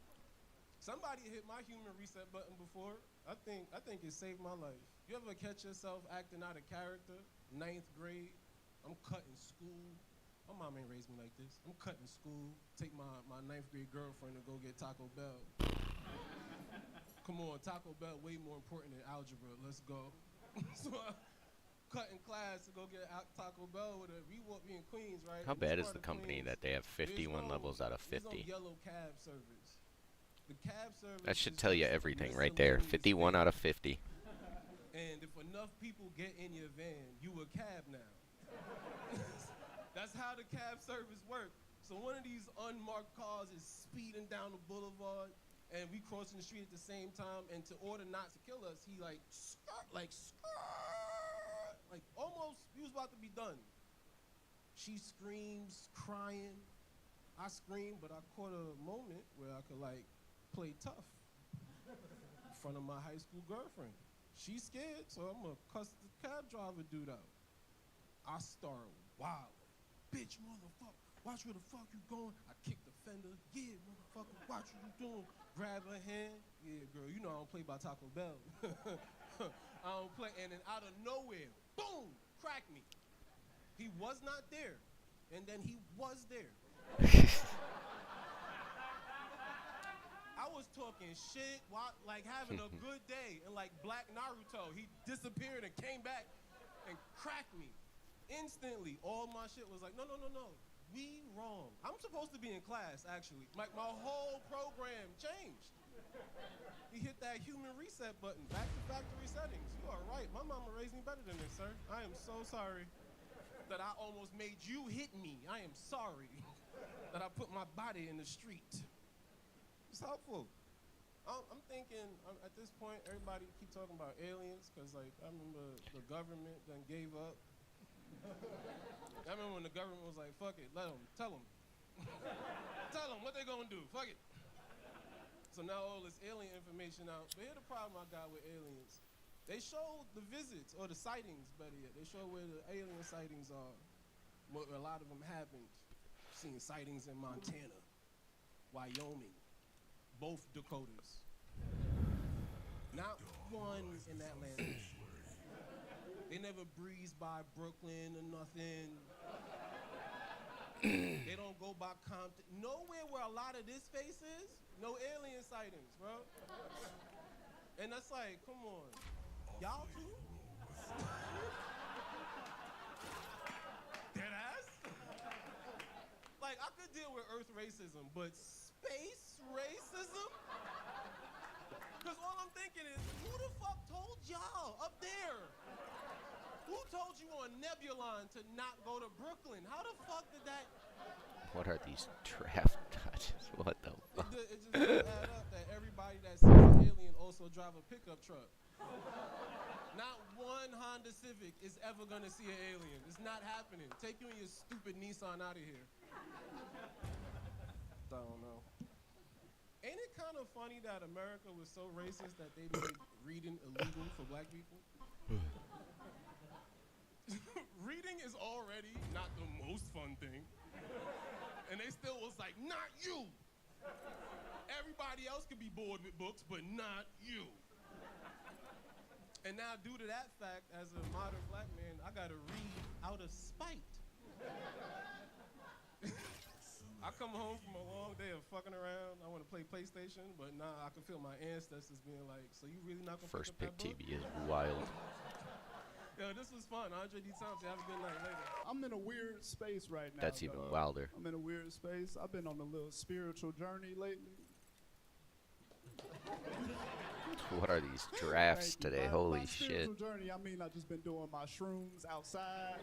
Somebody hit my human reset button before. I think it saved my life. You ever catch yourself acting out of character? 9th grade, I'm cutting school. My mom ain't raised me like this. I'm cutting school, take my 9th grade girlfriend to go get Taco Bell. Come on, Taco Bell way more important than algebra. Let's go. So I'm cutting class to go get Taco Bell with her. We in Queens, right? How bad is the company that they have 51 levels out of 50? Yellow cab service. The cab service. That should tell you everything right there. 51 out of 50. And if enough people get in your van, you a cab now. That's how the cab service works. So one of these unmarked cars is speeding down the boulevard, and we crossing the street at the same time, and to order not to kill us, he like almost, he was about to be done. She screams, crying. I scream, but I caught a moment where I could like play tough in front of my high school girlfriend. She's scared, so I'm gonna cuss the cab driver dude out. I start wilding. Bitch, motherfucker, watch where the fuck you going. I kick the fender. Yeah, motherfucker, watch what you doing. Grab her hand. Yeah, girl, you know I don't play by Taco Bell. I don't play. And then out of nowhere, boom, crack me. He was not there. And then he was there. I was talking shit, like having a good day, and like Black Naruto, he disappeared and came back and cracked me. Instantly, all my shit was like, no, we wrong. I'm supposed to be in class, actually. Like my whole program changed. He hit that human reset button, back to factory settings. You are right, my mama raised me better than this, sir. I am so sorry that I almost made you hit me. I am sorry that I put my body in the street. It's helpful. I'm thinking, at this point, everybody keep talking about aliens, because like, I remember the government then gave up. I remember when the government was like, fuck it, tell them. Tell them what they gonna do, fuck it. So now all this alien information out. But here's the problem I got with aliens. They show the visits, or the sightings, better yet. They show where the alien sightings are. Where a lot of them happened. Seen sightings in Montana, Wyoming, both Dakotas. Not one in Atlanta. They never breeze by Brooklyn or nothing. They don't go by Compton. Nowhere where a lot of this space is, no alien sightings, bro. And that's like, come on. Y'all too? Deadass? Like, I could deal with Earth racism, but space racism? Because all I'm thinking is, who the fuck told y'all up there? Who told you on Nebulon to not go to Brooklyn? How the fuck did that... What are these draft dodges? What the fuck? It just doesn't add up that everybody that sees an alien also drive a pickup truck. Not one Honda Civic is ever gonna see an alien. It's not happening. Take you and your stupid Nissan out of here. I don't know. Ain't it kind of funny that America was so racist that they made reading illegal for black people? Reading is already not the most fun thing. And they still was like, not you. Everybody else could be bored with books, but not you. And now, due to that fact, as a modern black man, I gotta read out of spite. I come home from a long day of fucking around. I want to play PlayStation, but nah, I can feel my ancestors being like, so you really not gonna First pick Pick up that book? TV is wild. Yo, this was fun. Andre D. Thompson, have a good night later. I'm in a weird space right now. That's even dog. wilder. I'm in a weird space. I've been on a little spiritual journey lately. What are these drafts Thank you. today? By Holy shit. spiritual journey, I mean I've just been doing my shrooms outside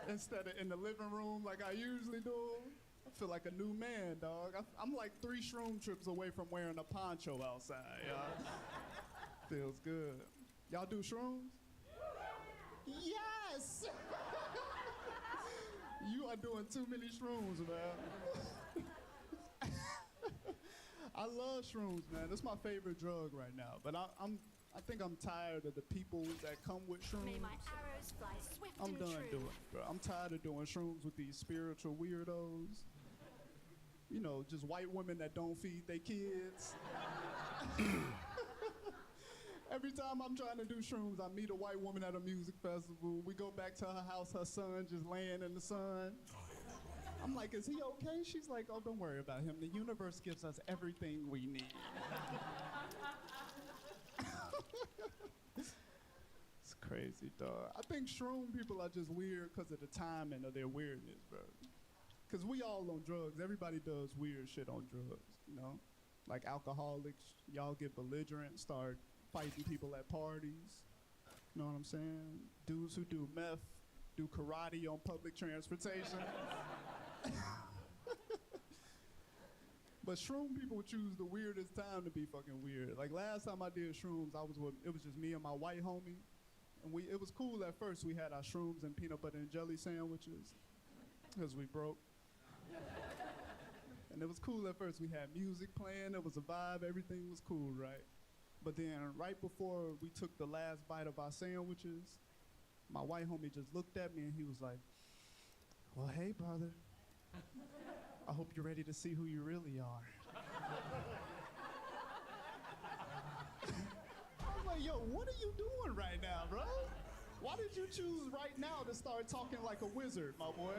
instead of in the living room like I usually do. I feel like a new man, dog. I'm like 3 shroom trips away from wearing a poncho outside, y'all. Feels good. Y'all do shrooms? Yes! You are doing too many shrooms, man. I love shrooms, man. That's my favorite drug right now. But I think I'm tired of the people that come with shrooms. May my arrows fly swift I'm and done true. doing it, bro. I'm tired of doing shrooms with these spiritual weirdos. You know, just white women that don't feed their kids. Every time I'm trying to do shrooms, I meet a white woman at a music festival. We go back to her house, her son just laying in the sun. I'm like, is he okay? She's like, oh, don't worry about him. The universe gives us everything we need. It's crazy, dog. I think shroom people are just weird because of the timing of their weirdness, bro. Because we all on drugs. Everybody does weird shit on drugs, you know? Like alcoholics, y'all get belligerent, start fighting people at parties. You know what I'm saying? Dudes who do meth, do karate on public transportation. But shroom people choose the weirdest time to be fucking weird. Like last time I did shrooms, it was just me and my white homie. And it was cool at first. We had our shrooms and peanut butter and jelly sandwiches because we broke. And it was cool at first. We had music playing. It was a vibe. Everything was cool, right? But then right before we took the last bite of our sandwiches, my white homie just looked at me and he was like, well, hey, brother. I hope you're ready to see who you really are. I was like, yo, what are you doing right now, bro? Why did you choose right now to start talking like a wizard, my boy?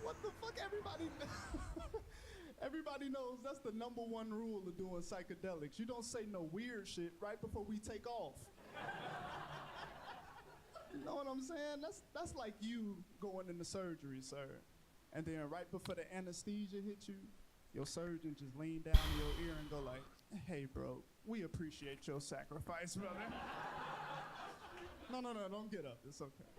What the fuck, everybody knows that's the #1 rule of doing psychedelics. You don't say no weird shit right before we take off. You know what I'm saying? That's like you going into surgery, sir. And then right before the anesthesia hits you, your surgeon just lean down in your ear and go like, hey, bro, we appreciate your sacrifice, brother. No, don't get up. It's okay.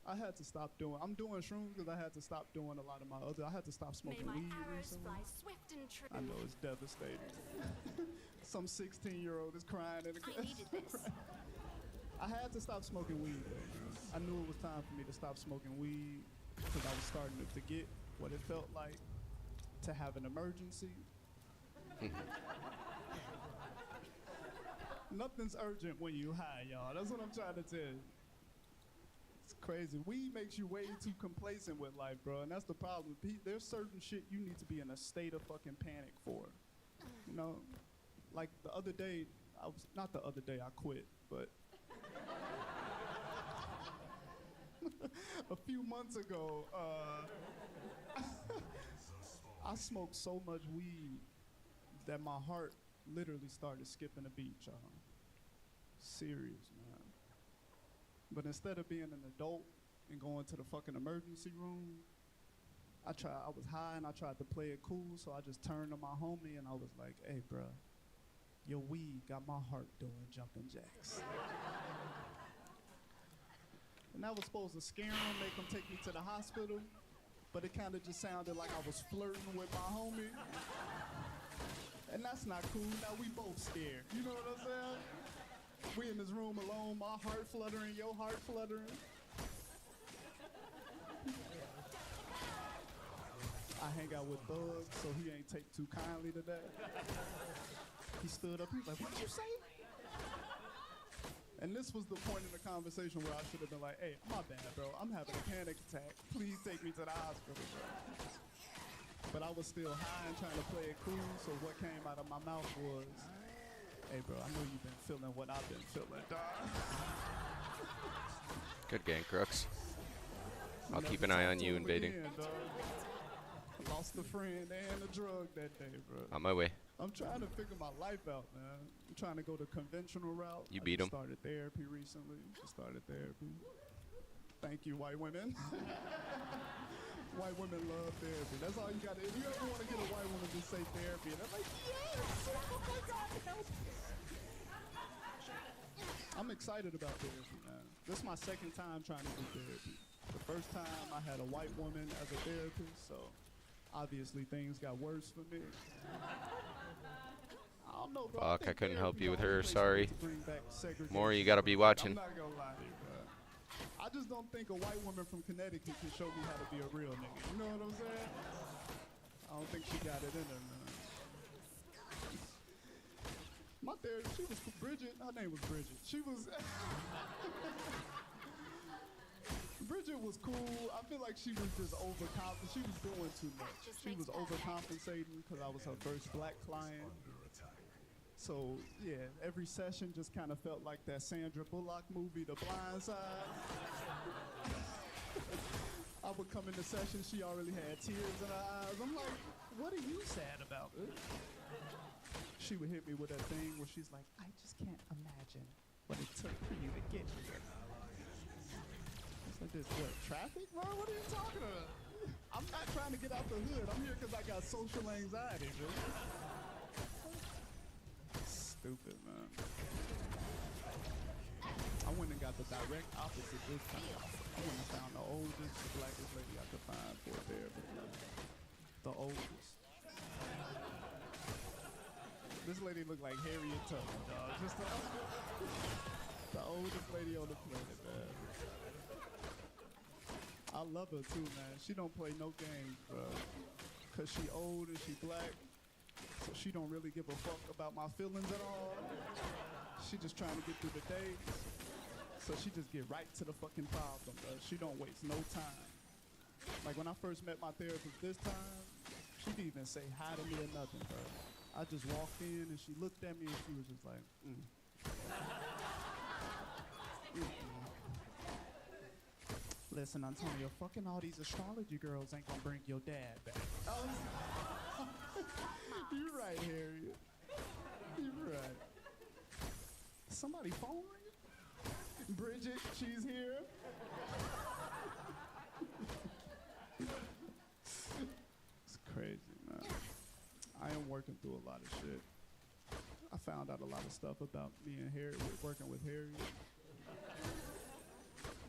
I had to stop doing. I'm doing shrooms because I had to stop doing a lot of my other. I had to stop smoking May my weed arrows recently. fly swift and true. I know it's devastating. Some 16-year-old is crying in the I needed this. I had to stop smoking weed, though. I knew it was time for me to stop smoking weed because I was starting to forget what it felt like to have an emergency. Nothing's urgent when you high, y'all. That's what I'm trying to tell you. It's crazy. Weed makes you way too complacent with life, bro, and that's the problem. There's certain shit you need to be in a state of fucking panic for. You know, like the other day, not the other day I quit, but a few months ago, I smoked so much weed that my heart literally started skipping a beat, y'all. Serious, man. But instead of being an adult and going to the fucking emergency room, I was high and I tried to play it cool, so I just turned to my homie and I was like, hey, bro, your weed got my heart doing jumping jacks. And that was supposed to scare him, make him take me to the hospital. But it kind of just sounded like I was flirting with my homie. And that's not cool. Now we both scared. You know what I'm saying? We in this room alone, my heart fluttering, your heart fluttering. I hang out with Bugs, so he ain't take too kindly to that. He stood up, he was like, what'd you say? And this was the point in the conversation where I should have been like, hey, my bad, bro. I'm having a panic attack. Please take me to the hospital, bro. But I was still high and trying to play it cool, so what came out of my mouth was, hey, bro, I know you've been feeling what I've been feeling, dog. Good game, Crooks. I'll keep an eye on you invading. I lost a friend and a drug that day, bro. On my way. I'm trying to figure my life out, man. I'm trying to go the conventional route. You beat 'em. Started therapy recently. Just started therapy. Thank you, white women. White women love therapy. That's all you got to do. If you ever want to get a white woman to say therapy, and they're like, yes, oh my God, help. I'm excited about therapy, man. This is my second time trying to do therapy. The first time I had a white woman as a therapist, so obviously things got worse for me. I don't know, bro. Fuck, I couldn't help therapy you with the only her, place sorry. to bring back segregation. More, you gotta be watching. I'm not gonna lie to you, bro. I just don't think a white woman from Connecticut can show me how to be a real nigga. You know what I'm saying? I don't think she got it in her, man. My therapist, she was Bridget. Her name was Bridget. She was... Bridget was cool. I feel like she was just overcompensating. She was doing too much. She was overcompensating because I was her first black client. So, yeah, every session just kind of felt like that Sandra Bullock movie, The Blind Side. I would come into session, she already had tears in her eyes. I'm like, what are you sad about? She would hit me with that thing where she's like, I just can't imagine what it took for you to get here. It's like this, what, traffic, bro? What are you talking about? I'm not trying to get out the hood. I'm here because I got social anxiety, bro. Stupid, man. I went and got the direct opposite this time. I went and found the oldest blackest lady I could find for therapy. The oldest. This lady looked like Harriet Tubman, dog. Just the oldest lady on the planet, man. I love her too, man. She don't play no games, bro. Cause she old and she black. So she don't really give a fuck about my feelings at all. She just trying to get through the day. So she just get right to the fucking problem, bro. She don't waste no time. Like when I first met my therapist this time, she didn't even say hi to me or nothing, bro. I just walked in and she looked at me and she was just like, Listen, Antonio, fucking all these astrology girls ain't gonna bring your dad back. You're right, Harriet. You're right. Somebody phone ringing? Bridget, she's here. It's crazy, man. I am working through a lot of shit. I found out a lot of stuff about me and Harriet, working with Harriet.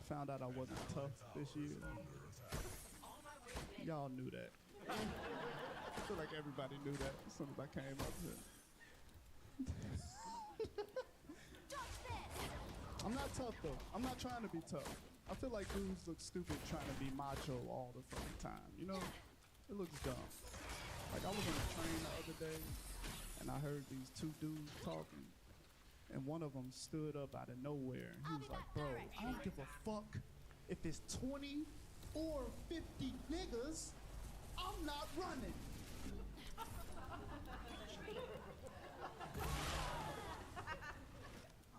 Found out I wasn't tough this year. Y'all knew that. I feel like everybody knew that as soon as I came up here. I'm not tough though. I'm not trying to be tough. I feel like dudes look stupid trying to be macho all the fucking time. You know? It looks dumb. Like I was on a train the other day and I heard these two dudes talking. And one of them stood up out of nowhere. And he was like, bro, I don't give a fuck if it's 20 or 50 niggas. I'm not running. I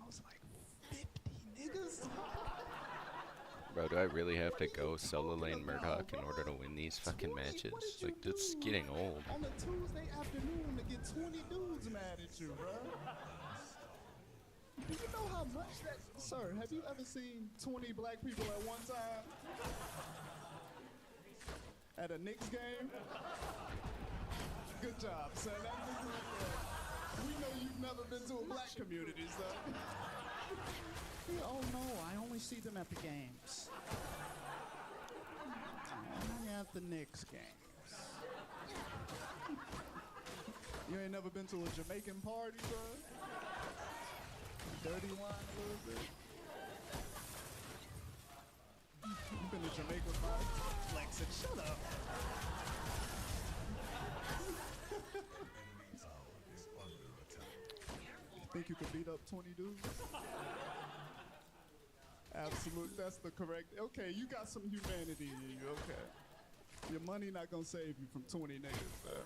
was like, 50 niggas? Bro, do I really have to go solo lane Murdoch in order to win these fucking matches? Like, it's getting old. On a Tuesday afternoon to get 20 dudes mad at you, bro. Do you know how much that... Sir, have you ever seen 20 black people at one time? At a Knicks game? Good job, son. We know you've never been to a black community, son. Oh no, I only see them at the games. Only at the Knicks games. You ain't never been to a Jamaican party, bro? Dirty wine a little bit. You been to Jamaican party? Flexing, shut up. Think you could beat up 20 dudes? Absolute, that's the correct. Okay, you got some humanity in you, okay. Your money not gonna save you from 20 niggas, sir.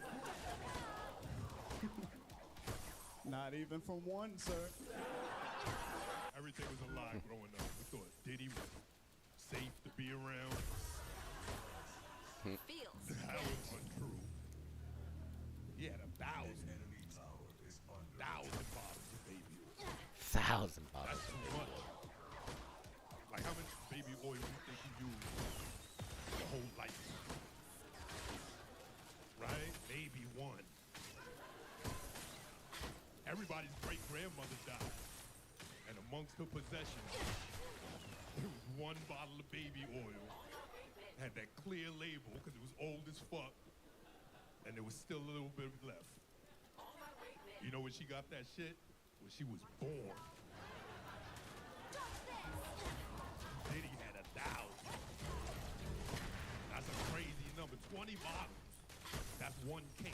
Not even from one, sir. Everything was a lie growing up. We thought Diddy was safe to be around. That was untrue. He had 1,000 bottles of baby oil. 1,000 bottles. That's too much. Like how much baby oil you think you use your whole life? Right? Maybe one. Everybody's great-grandmother died. And amongst her possessions, there was one bottle of baby oil. Had that clear label because it was old as fuck. And there was still a little bit left. You know when she got that shit? When she was born. Diddy had 1,000. That's a crazy number. 20 bottles. That's one case.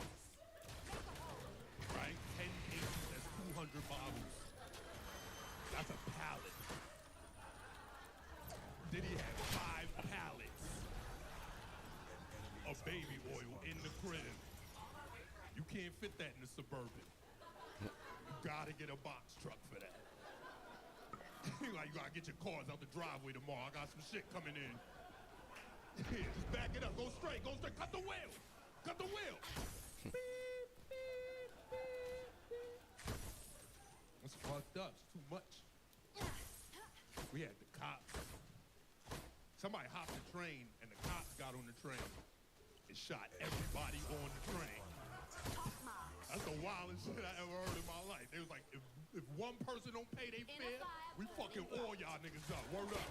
Right? 10 cases, that's 200 bottles. That's a pallet. Diddy had 5 pallets of baby oil in the crib. You can't fit that in the Suburban. You gotta get a box truck for that. Like, you gotta get your cars out the driveway tomorrow. I got some shit coming in. Here, just back it up. Go straight. Go straight. Cut the wheel. Cut the wheel. Beep, beep, beep, beep. That's fucked up. It's too much. We had the cops. Somebody hopped the train, and the cops got on the train and shot everybody on the train. That's the wildest shit I ever heard in my life. They was like, if one person don't pay their fare, we fucking all y'all niggas up. Word up.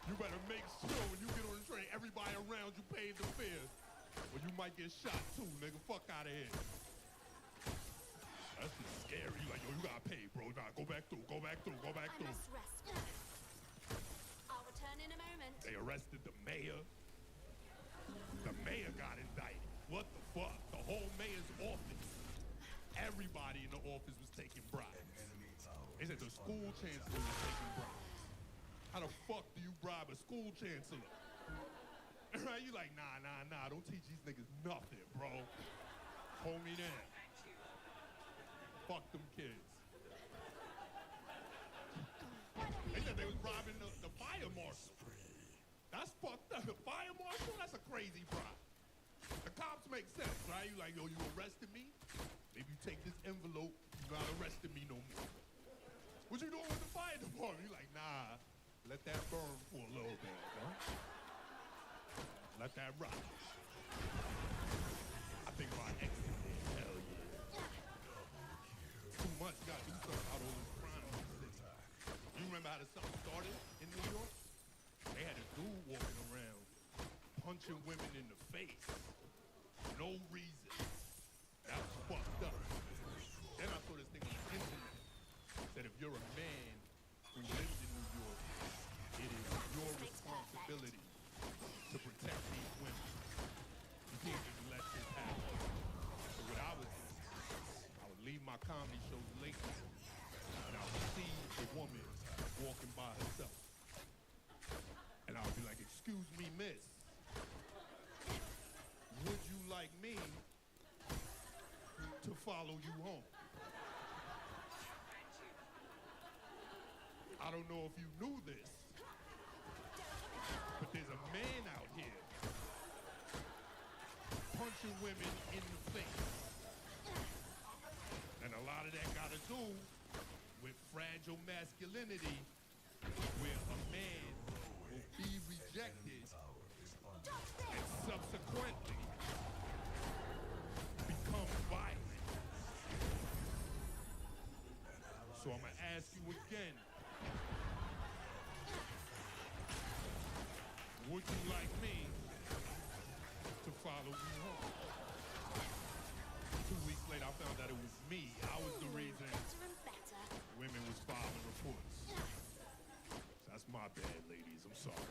You better make sure when you get on the train, everybody around you paid the fare, or you might get shot too, nigga. Fuck out of here. That's just scary. You like, yo, you gotta pay, bro. Nah, go back through. Go back through. Go back through. I'll return in a moment. They arrested the mayor. The mayor got indicted. What the fuck? The whole mayor's office. Everybody in the office was taking bribes. They said the school chancellor was taking bribes. How the fuck do you bribe a school chancellor? Right? You like, nah. Don't teach these niggas nothing, bro. Hold me down. Fuck them kids. They said they was robbing the fire marshal. That's fucked up. The fire marshal? That's a crazy bribe. The cops make sense, right? You like, yo, you arrested me? Maybe you take this envelope, you're not arresting me no more. What you doing with the fire department? You like, nah, let that burn for a little bit, huh? Let that rock. I think my ex is there. Hell yeah. Too much, you gotta do something about all this crime in the city. You remember how the something started in New York? They had a dude walking around punching women in the face. No reason. That was fucked up. Then I saw this thing on the internet. Said if you're a man who lives in New York, it is your responsibility to protect these women. You can't just let this happen. So what I would do, I would leave my comedy shows late, and I would see a woman walking by herself. And I would be like, excuse me, miss. Would you like me to follow you home? I don't know if you knew this, but there's a man out here punching women in the face. And a lot of that got to do with fragile masculinity, where a man will be rejected and subsequently become violent. So I'm gonna ask you again, Would you like me to follow you home? 2 weeks later, I found out it was me. I was the reason women was filing reports. That's my bad, ladies. I'm sorry.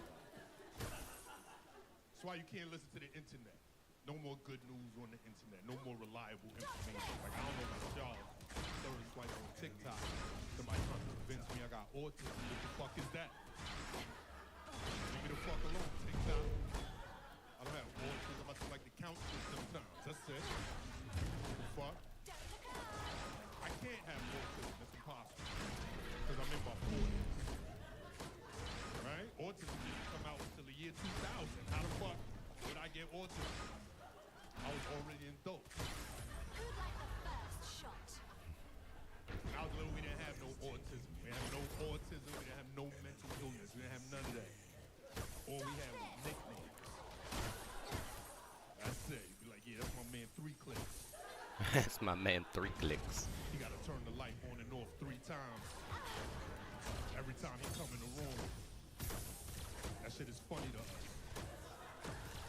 That's why you can't listen to the internet. No more good news on the internet. No more reliable information. Like, I don't know about y'all. There was like on TikTok. Somebody trying to convince me I got autism. What the fuck is that? Leave me the fuck alone, TikTok. I don't have autism. I just like to count shit sometimes. That's it. The fuck? I can't have autism. It's impossible. Because I'm in my 40s. Right? Autism didn't come out until the year 2000. How the fuck did I get autism? I was already in dope. When I was little, we didn't have no autism. We didn't have no autism. We didn't have no mental illness. We didn't have none of that. All we had was nicknames. That's it. You'd be like, yeah, that's my man 3 clicks. That's my man 3 clicks. You gotta turn the light on and off 3 times. Every time he come in the room. That shit is funny to us.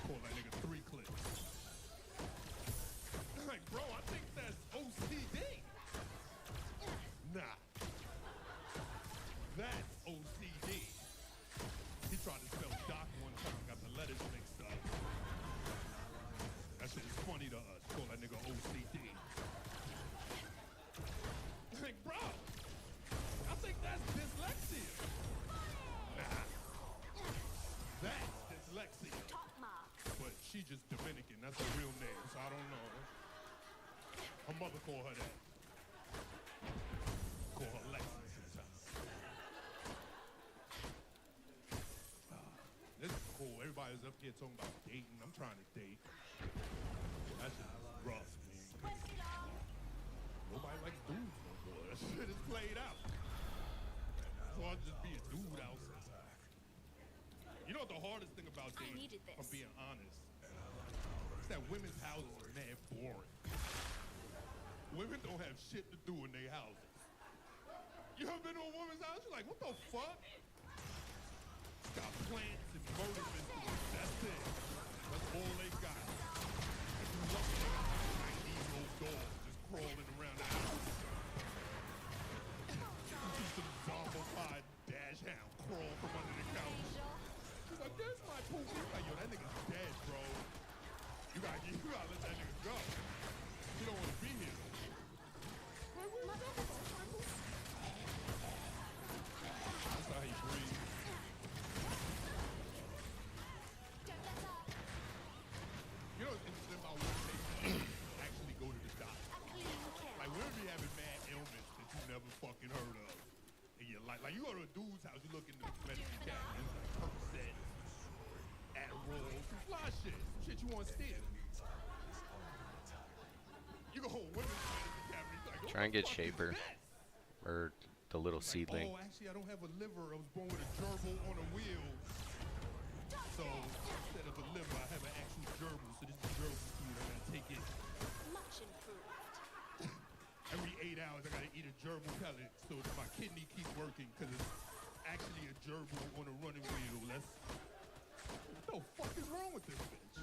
Call that nigga 3 clicks. Like, bro, I think that's OCD. Nah. That's OCD. He tried to spell doc one time, got the letters mixed up. That shit is funny to us. Call that nigga OCD. Like, bro, I think that's dyslexia. Nah. That's dyslexia. But she just Dominican. That's her real name, so I don't know. Her mother called her that. Call her Lexi sometimes. This is cool. Everybody's up here talking about dating. I'm trying to date. That shit is rough, man. Nobody likes dudes no more. That shit is played out. So I'll just be a dude out sometimes. You know what the hardest thing about dating, if I'm being honest, is that women's houses are mad boring. Women don't have shit to do in their houses. You ever been to a woman's house? You're like, what the fuck? It's got plants and murder mysteries. That's it. That's all they got. If you lucky, they got like 90-year-old dogs just crawling around the house. You see some zombified dash hound crawl from under the couch. She's like, there's my poopy. Like, yo, that nigga's dead, bro. You gotta let that nigga go. You don't want to be here. That's how he breathes. You know what's interesting about women? They actually go to the doctor. Like, women be having mad ailments that you never fucking heard of in your life. Like, you go to a dude's house, you look in the medicine cabinet, it's like Percocet, Adderall, some fly shit. Some shit you want to steal. You go home, women's medicine cabinet, like, Try and get Shaper. Or the little seedling. Oh, actually, I don't have a liver. I was born with a gerbil on a wheel. So instead of a liver, I have an actual gerbil. So this is gerbil food. I gotta take it. Much improved. Every 8 hours, I gotta eat a gerbil pellet so that my kidney keep working because it's actually a gerbil on a running wheel. What the fuck is wrong with this bitch?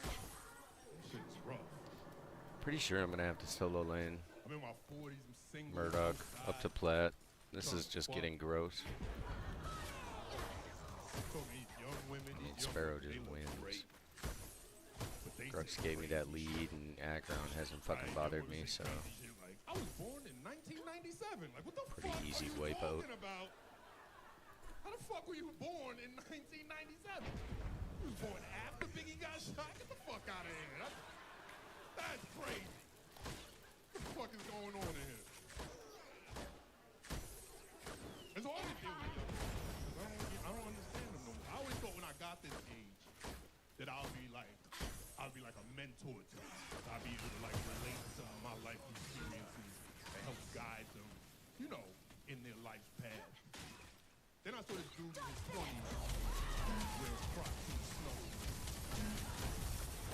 This shit's rough. Pretty sure I'm gonna have to solo lane I'm in my 40s. I'm single. Murdoch up to plat. This Trying is to just fuck. getting gross. So these young women, these And young Sparrow women, just they look wins. great. But they Brooks say gave me that crazy lead, and Akron hasn't fucking Right, bothered they me, always so say crazy shit like, I was born in 1997. Like, what the Pretty fuck easy are you wipe out. talking about? How the fuck were you born in 1997? You was born after Biggie got shot? Get the fuck out of here. That's crazy. What the fuck is going on in here? It's hard to deal with young people. I don't understand them no more. I always thought when I got this age that I'll be like a mentor to them. I'll be able to like relate to some of my life experiences and help guide them, you know, in their life's path. Then I saw this dude in his 20s wear Crocs in the snow.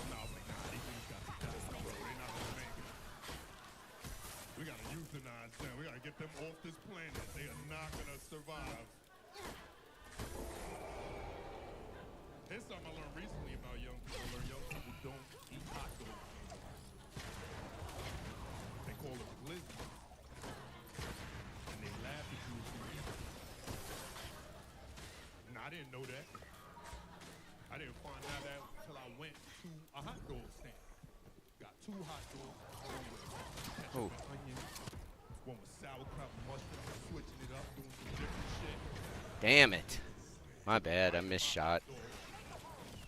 And I was like, nah, these niggas got to die, bro. They're not gonna make it. We gotta euthanize them. We gotta get them off this planet. They are not gonna survive. Here's something I learned recently about young people. I learned young people don't eat hot dogs. They call them glizzy. And they laugh at you if you eat them. And I didn't know that. I didn't find out that until I went to a hot dog stand. Got 2 hot dogs. One with ketchup and onion. One with sauerkraut and mustard. Switching it up, doing some different shit. Damn it. My bad. I missed shot.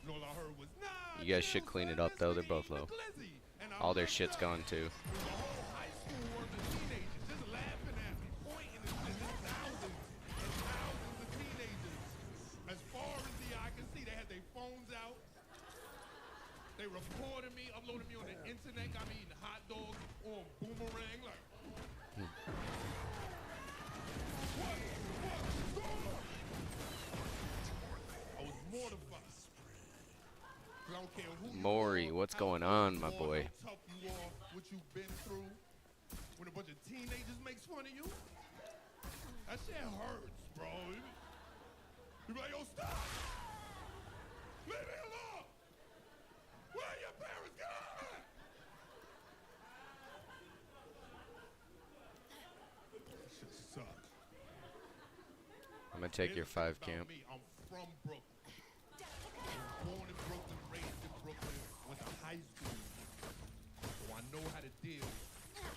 And all I heard was, nah, You guys should clean it up, though. They're both low. All their shit's gone, too. As far as the eye can see, they had their phones out. They recorded me, uploaded me on the internet, got me eating hot dogs on Boomerang. Like, I was mortified. 'Cause I don't care who Maury, what's going on, my boy? how tough you are, what you've been through. When a bunch of teenagers makes fun of you, that shit hurts, bro. You be like, yo, stop! Leave me alone! Where are your parents going? That shit sucks. I'm going to take your 5 camp. Me, I'm from Brooklyn. I was born in Brooklyn, raised in Brooklyn, went to high school. So I know how to deal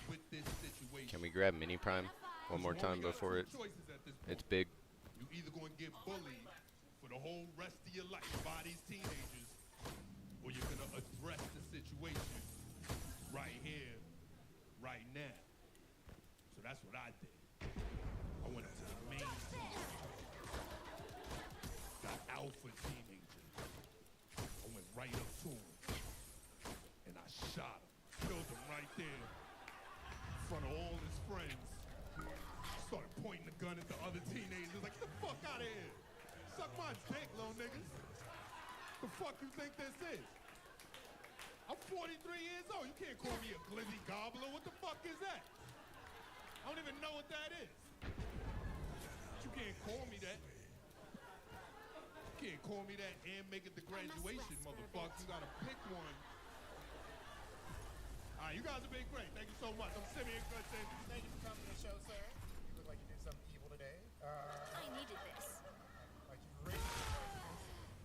with this situation. Can we grab Mini Prime one more time before it's big? You either going to get bullied for the whole rest of your life by these teenagers, or you're going to address the situation right here, right now. So that's what I did. I went up to the main team, got alpha teenagers. I went right up to him, and I shot him, killed him right there in front of all his friends. Started pointing the gun at the other teenagers, like, get the fuck out of here. Suck my dick, little niggas. The fuck you think this is? I'm 43 years old. You can't call me a glizzy gobbler. What the fuck is that? I don't even know what that is. You can't call me that. You can't call me that and make it to graduation, motherfucker. You gotta pick one. All right, you guys have been great. Thank you so much. I'm Simeon Goodson. Thank you for coming to the show, sir. You look like you did something evil today. I needed this. Like you raped me.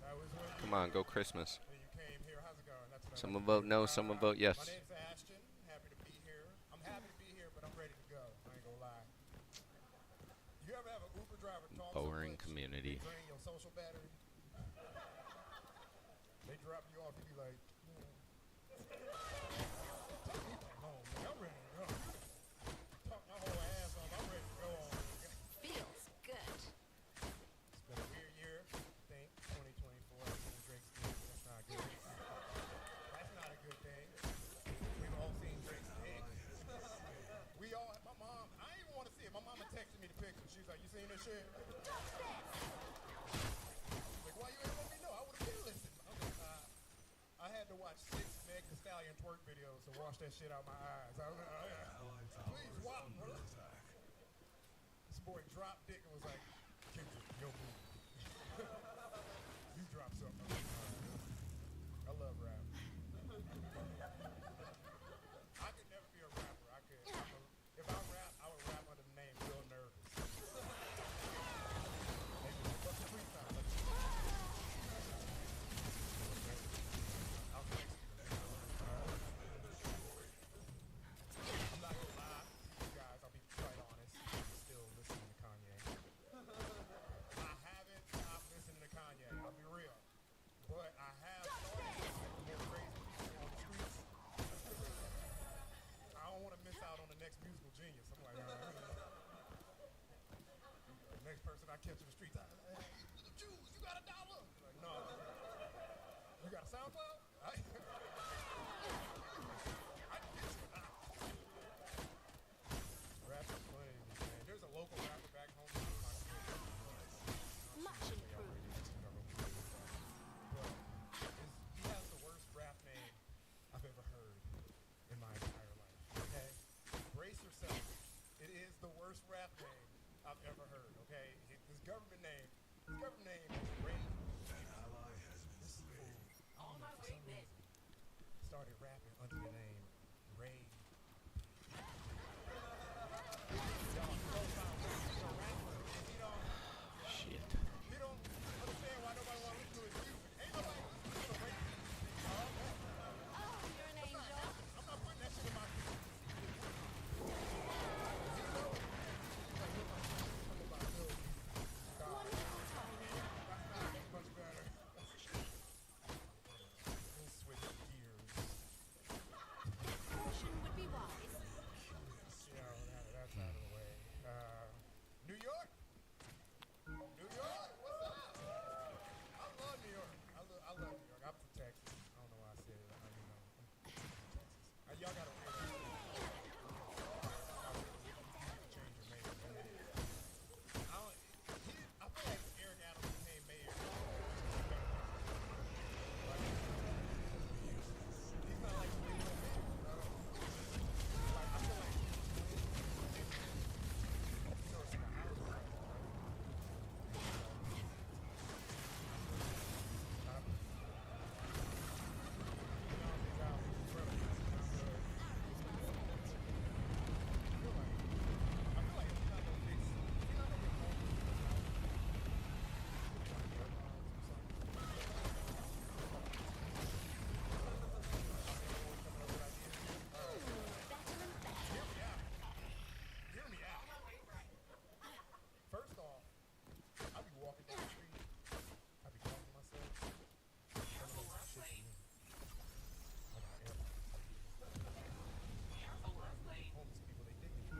That was what Come on, go Christmas. you came here. How's it going? That's what Some will vote no, some will vote yes. My name's Ashton. Happy to be here. I'm happy to be here, but I'm ready to go. I ain't gonna lie. You ever have an Uber driver talk so Boring much, community. they drain your social battery? They drop you off, you be like, take me home, man. I'm ready to go. Talk my whole ass off. I'm ready to go on. Feels good. It's been a weird year, I think. 2024. I've seen Drake's dick. That's not good. That's not a good thing. We've all seen Drake's dick. We all, my mom, I didn't even want to see it. My mama texted me the picture. She was like, you seen this shit? Like, why you ain't let me know? I would have been listening. I was like, I had to watch 6 Meg Thee Stallion twerk videos to wash that shit out my eyes. I was like, oh, yeah. Please watch, bro. This boy dropped dick and was like, Kendrick, yo, move. You dropped something. I love rap. I could never be a rapper. If I rap, I would rap under the name Real Nervous. Maybe what's the freestyle? I'll text you. I'm not gonna lie to you guys. I'll be quite honest. I'm still listening to Kanye. I haven't stopped listening to Kanye. I'll be real. But I have started listening to more crazy people on the streets. I don't want to miss out on the next musical genius. I'm like, the next person I catch in the streets, Jews, you got $1? Like, no. You got a SoundCloud? I can get you an hour. Rap is funny, man. There's a local rapper back home. Much improved. He has the worst rap name I've ever heard in my entire life. Okay? Brace yourself. It is the worst rap name I've ever heard. Okay? His government name is Ray. under the name Ray. Shit. He don't understand why nobody want to listen to his music. Ain't nobody listening to Ray. You're an angel. I'm not putting that shit in my music. Much better. We'll switch gears. Caution would be wise. That's out of the way. New York? New York? What's up? I love New York. I love New York. I'm from Texas. I don't know why I said it. I'm from Texas. Y'all got to wear that. Change your mayor. I feel like Eric Adams became mayor. He's not like the legal mayor, you know? Like, I feel like hear me out. First off, I be walking down the street. I be talking to myself. I don't know what shit to me. I got airlines. Homeless people, they dig me.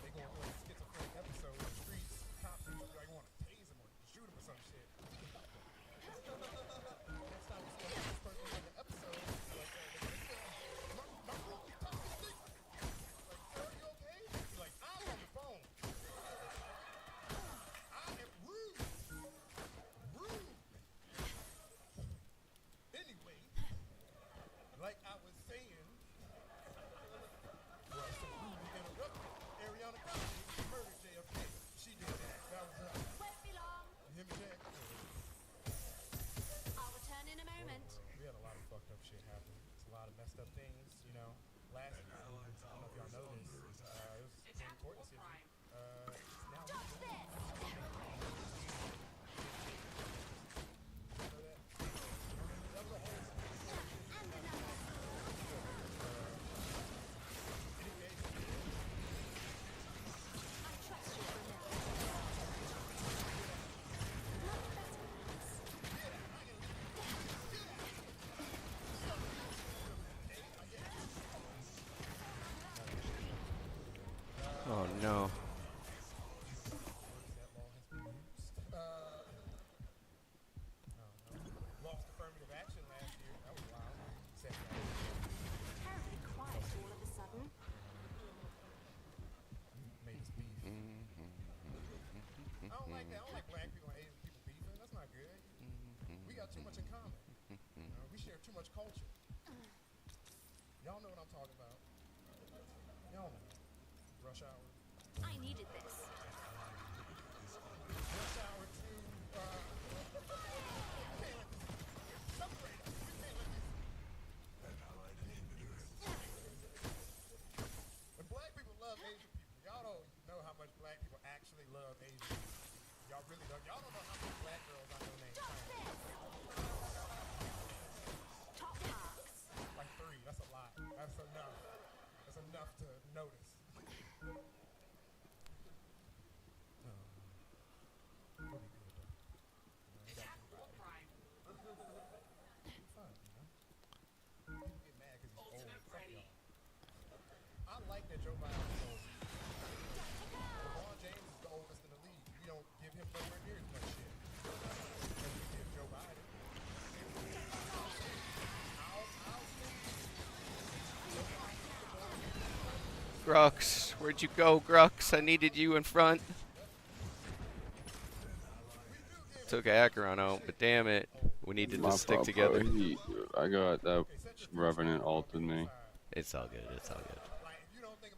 They go on a schizophrenic episode in the streets. Cops are like want to tase them or shoot them or some shit. Next time we see a homeless person in an episode, like, my room be touching the stick. Like, sir, you okay? He's like, I'm on the phone. I am rude. Rude. Anyway, like I was saying, well, so rudely interrupted. Ariana Grande murdered JFK. She did that. That was her. Won't be long. You hear me, Jack? I'll return in a moment. We had a lot of fucked up shit happen. It's a lot of messed up things, you know. Last year, I don't know if y'all know this, it was a Supreme Court decision. It's now legal. You know that? That was a whole Oh no. Lost affirmative action last year. That was wild. Terribly quiet all of a sudden. Made us beef. I don't like that. I don't like black people and Asian people beefing. That's not good. We got too much in common. We share too much culture. Y'all know what I'm talking about. Y'all know. Rush Hour. I needed this. Rush Hour 2. When black people love Asian people, y'all don't know how much black people actually love Asian people. Y'all really don't. Y'all don't know how many black girls I know named China. Top marks. Like 3. That's a lot. That's enough. That's enough to notice. We'll be good though. You know, you got everybody. Be fine, you know. People get mad because he's old. Fuck y'all. I like that Joe Biden is old. LeBron James is the oldest in the league. We don't give him nowhere near as much shit as we give Joe Biden. Grux, where'd you go, Grux? I needed you in front. Took Acheron out, but damn it, we needed to stick together. I got that Revenant ulted me. It's all good, it's all good.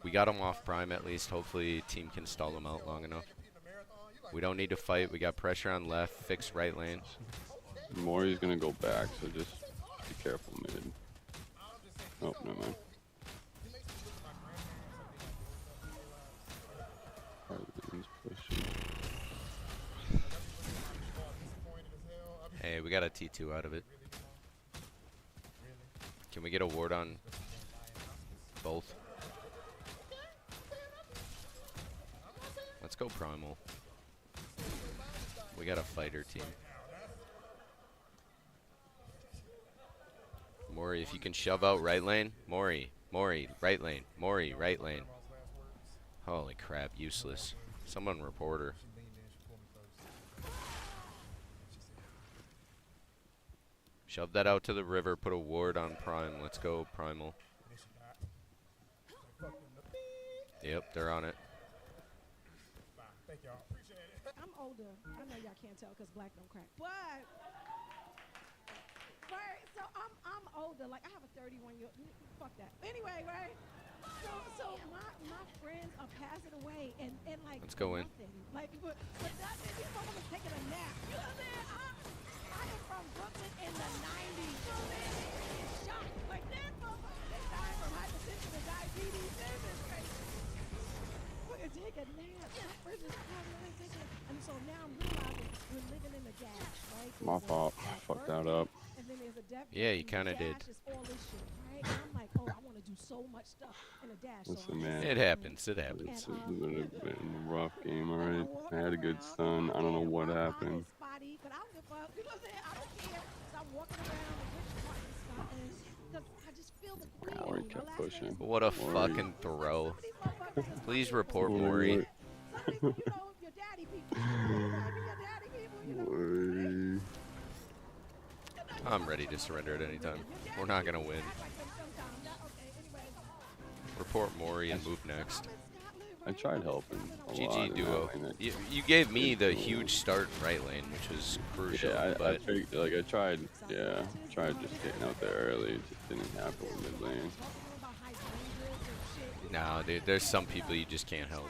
We got him off Prime at least. Hopefully team can stall him out long enough. We don't need to fight. We got pressure on left, fix right lane. Mori's gonna go back, so just Careful mid. Oh, never mind. He's pushing. Hey, we got a T2 out of it. Can we get a ward on both? Let's go Primal. We got a fighter team. Mori, if you can shove out right lane. Mori, right lane. Mori, right lane. Holy crap, useless. Someone report her. Shove that out to the river, put a ward on Prime. Let's go, Primal. Yep, they're on it. I'm older. I know y'all can't tell because black don't crack. But right, so I'm older. Like I have a 31-year. Fuck that. Anyway, right. So my friends are passing away and like. Let's go in. Nothing. Like but that these motherfuckers taking a nap. You know what I'm saying? I am from Brooklyn in the 90s. You know what I'm saying? It's shocked. Like that motherfuckers they die from hypertension and diabetes. This is crazy. Take a nap. And so now I'm realizing we're living in the gas, right? My fault. I fucked that up. And then there's a depth. Yeah, you kind of did. All this shit, right? And I'm like, oh, I want to do so much stuff in a dash. Listen, man. It happens. It happens. It's been a rough game, alright? I had a good stun. I don't know what happened. Spotty, but I don't give a fuck. You know what I'm saying? I don't care. So I'm walking around the rich part of Scotland because I just feel the queen. Howard kept pushing. What a fucking throw. Please report Mori. I'm ready to surrender at any time. We're not gonna win. Report Mori and move next. I tried helping. GG duo. You gave me the huge start right lane, which was crucial. Yeah, but I tried just getting out there early. It just didn't happen with mid lane. no, dude, there's some people you just can't help.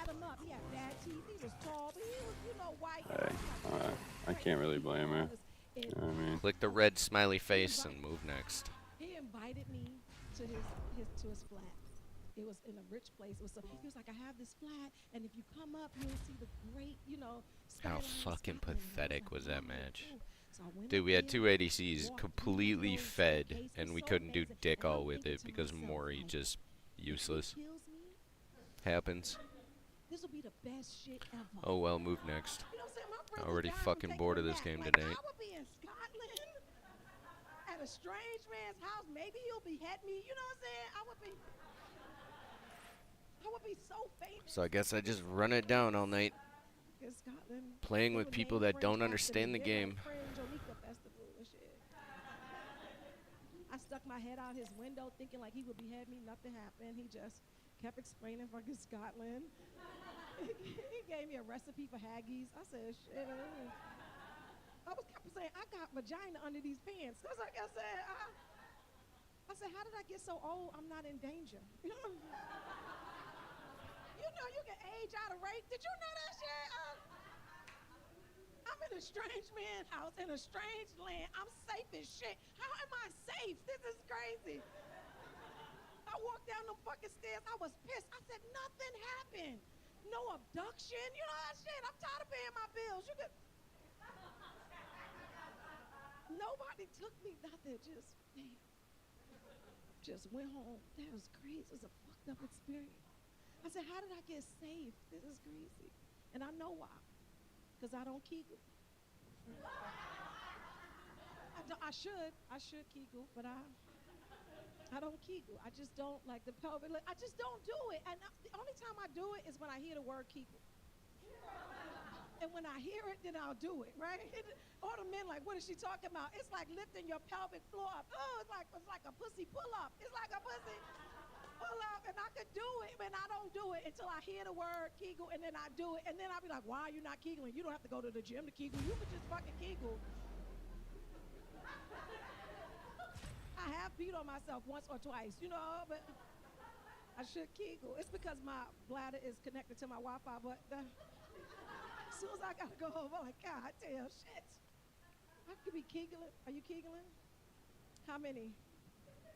Hey, I can't really blame her. You know what I mean? Click the red smiley face and move next. He invited me to his flat. It was in a rich place. He was like, I have this flat, and if you come up, you'll see the great, How fucking pathetic was that match? Dude, we had two ADCs completely fed, and we couldn't do dick all with it because Mori just useless. Happens. This will be the best shit ever. Oh well, move next. Already fucking bored of this game Like, tonight. I would be in Scotland at a strange man's house. Maybe he'll behead me. You know what I'm saying? I would be so famous. So I guess I just run it down all night. In Scotland. Playing with people that don't understand the game. I stuck my head out his window thinking like he would behead me. Nothing happened. He just kept explaining fucking Scotland. He gave me a recipe for haggis. I said, shit. I was kept saying, I got vagina under these pants. That's like I said. I said, how did I get so old? I'm not in danger. You know you can age out of rape. Did you know that shit? I'm in a strange man's house in a strange land. I'm safe as shit. How am I safe? This is crazy. I walked down the fucking stairs. I was pissed. I said, nothing happened. No abduction. You know that shit. I'm tired of paying my bills. You could. Nobody took me. Nothing. Just went home. That was crazy. It was a fucked up experience. I said, how did I get safe? This is crazy. And I know why. Because I don't Kegel. I should Kegel, but I don't Kegel. I just don't like the pelvic. I just don't do it. And the only time I do it is when I hear the word Kegel. And when I hear it, then I'll do it, right? All the men like, what is she talking about? It's like lifting your pelvic floor up. Oh, it's like a pussy pull up. It's like a pussy pull up, and I could do it, but I don't do it until I hear the word Kegel, and then I do it, and then I'll be like, why are you not Kegling? You don't have to go to the gym to Kegel. You could just fucking Kegel. I have beat on myself once or twice, but I should Kegel. It's because my bladder is connected to my Wi-Fi, but as soon as I gotta go home, I'm like, God damn, shit. I could be Kegling. Are you Kegling? How many?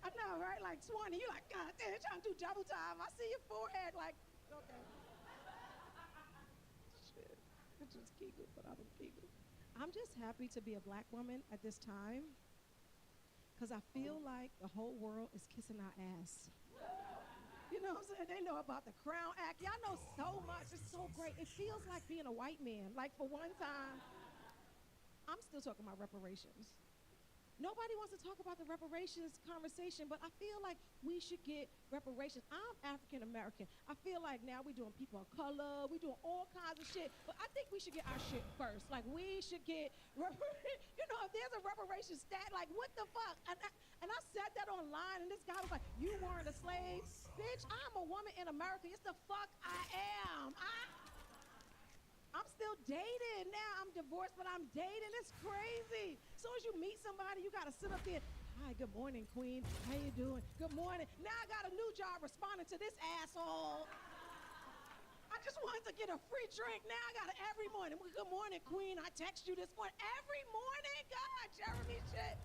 I know, right? Like 20. You're like, God damn, you're trying to do double time. I see your forehead. Like, okay. Shit. I just giggle, but I don't giggle. I'm just happy to be a black woman at this time because I feel like the whole world is kissing our ass. You know what I'm saying? They know about the Crown Act. Y'all know so much. It's so great. It feels like being a white man. Like, for one time, I'm still talking about reparations. Nobody wants to talk about the reparations conversation, but I feel like we should get reparations. I'm African American. I feel like now we're doing people of color, we're doing all kinds of shit, but I think we should get our shit first. Like, we should get, you know, if there's a reparations stat, like, what the fuck? And I said that online, and this guy was like, you weren't a slave? Bitch, I'm a woman in America. It's the fuck I am. I'm still dating now. I'm divorced, but I'm dating. It's crazy. As soon as you meet somebody, you got to sit up there. Hi, good morning, queen. How you doing? Good morning. Now I got a new job responding to this asshole. I just wanted to get a free drink. Now I got it every morning. Well, good morning, queen. I text you this morning. Every morning? God, Jeremy shit.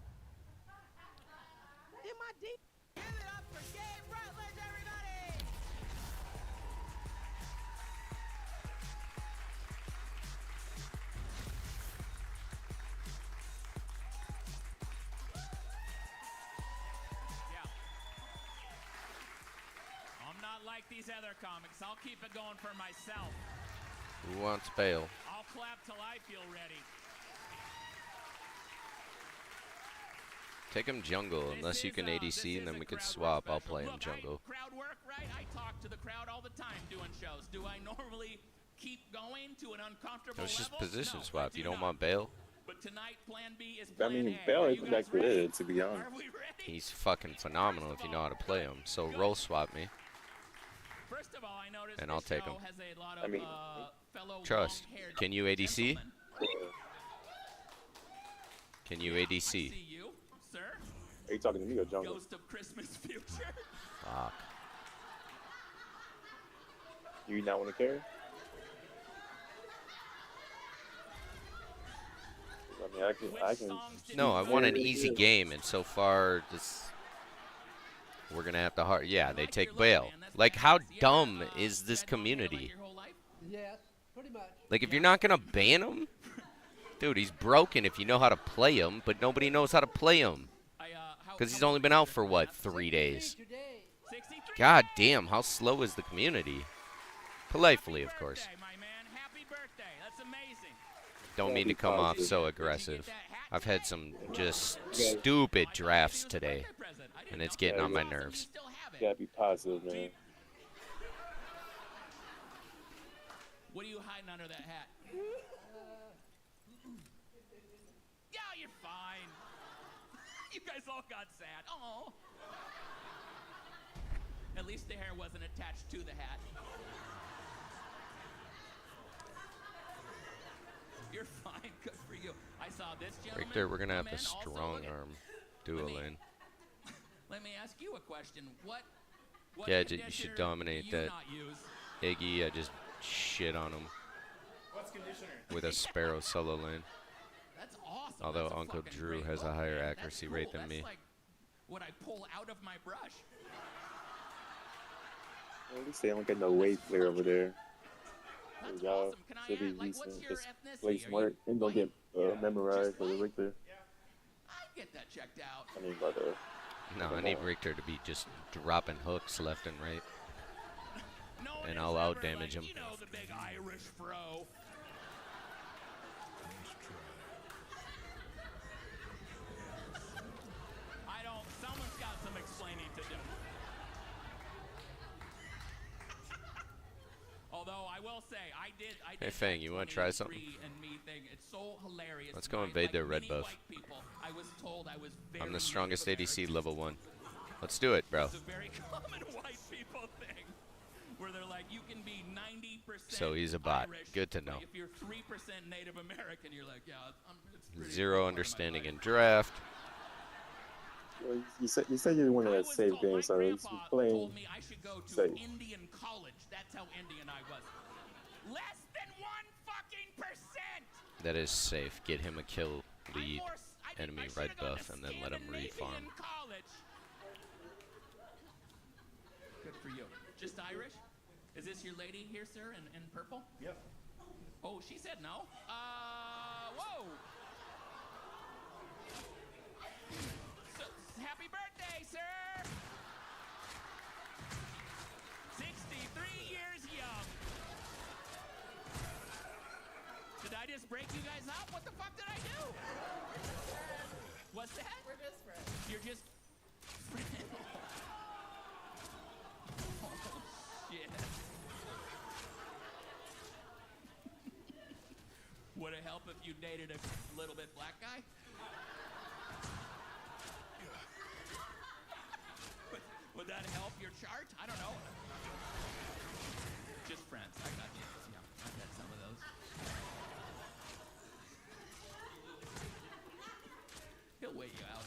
In my deep. Give it up for Gabe Rutledge, everybody. Like these other comics, I'll keep it going for myself. Who wants bail? I'll clap till I feel ready. Take him jungle, unless you can ADC, and then we could swap. I'll play him jungle. Crowd work, right? I talk to the crowd all the time doing shows. Do I normally keep going to an uncomfortable It's just level? position No, swap. You don't want bail? But tonight, plan B is I plan mean, A. Bale Are is you that guys ready? good, to be honest. Are we ready? He's fucking phenomenal if you know how to play him. So roll swap me. First of all, I noticed And I'll this take show him. has a lot of, I mean, fellow Trust. long-haired Can you ADC? gentlemen. Can you I ADC? see you, sir. Are you talking to me or jungle? Ghost of Christmas Future. Fuck. You not want to carry? I mean, I can. No, I want an easy game, and so far, we're gonna have to hard. Yeah, they take bail. Like, how dumb is this community? Yes, pretty much. Like, if you're not gonna ban him, dude, he's broken if you know how to play him, but nobody knows how to play him. Because he's only been out for, what, 3 days? God damn, how slow is the community? Politely, of course. Don't mean to come off so aggressive. I've had some just stupid drafts today, and it's getting on my nerves. You gotta be positive, man. What are you hiding under that hat? Yeah, you're fine. You guys all got sad. Oh. At least the hair wasn't attached to the hat. You're fine. Good for you. I saw this gentleman. Right there, we're gonna have come to in, also strong look at- arm dual lane. Let me ask you a question. What Yeah, you should conditioner dominate do you that. not use? Iggy, I just shit on him What's conditioner? with a Sparrow solo lane. That's awesome. Although That's a Uncle fucking Drew great has a look, higher man. accuracy That's rate cool. than That's me. like what I pull out of my brush. Well, at least they don't get no weight clear over there. Y'all should be like, decent. what's your Just ethnicity? play Are you smart and don't get memorized for the Richter. I get that checked out. I mean, but No, I need Richter to be just dropping hooks left and right. And I'll out damage him. You know the big Irish fro. I don't. Someone's got some explaining to do. Although I will say, I did. Hey Fang, you want to try something? And me thing. It's so hilarious. Let's go when I, invade like, their red many buff. white people, I was told I was very I'm the strongest ADC level 1. Let's do it, bro. It's a very common white people thing, where they're like, you can be 90% So he's a bot. Irish, Good to know. but if you're 3% Native American, you're like, yeah, it's pretty Zero understanding in draft. well, you said you want to save games, so he's playing told me I should go to safe. Indian college. That's how Indian I was. Less than 1 fucking %. That is safe. Get him a kill lead. I enemy red buff and then let him refarm. Good for you. Just Irish? Is this your lady here, sir, in purple? Yep. Oh, she said no. Whoa. So, happy birthday, sir. 63 years young. Did I just break you guys up? What the fuck did I do? What's that? We're just friends. You're just friends. Oh, shit. Would it help if you dated a little bit black guy? Would that help your chart? I don't know. Just friends. I got you. Yeah, I've had some of those. He'll wait you out.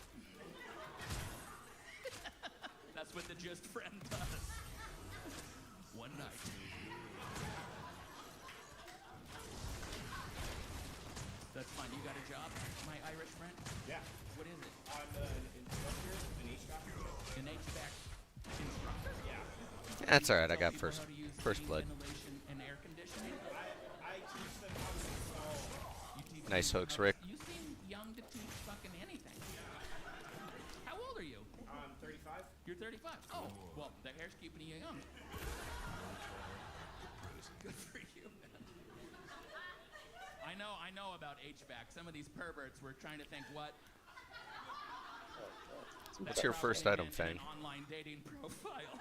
That's what the just friend does. One night. That's fine. You got a job, my Irish friend? Yeah. What is it? I'm an instructor, an HVAC. An HVAC instructor? Yeah. That's alright, I got People first how to use first heating, blood. ventilation, and air conditioning? I teach them how to install. You teach Nice them hooks, how to- Rick. You seem young to teach fucking anything. How old are you? I'm 35. You're 35. Oh, well, the hair's keeping you young. Good for you, man. I know about HVAC. Some of these perverts were trying to think what. What's your first item, Fang? An online dating profile.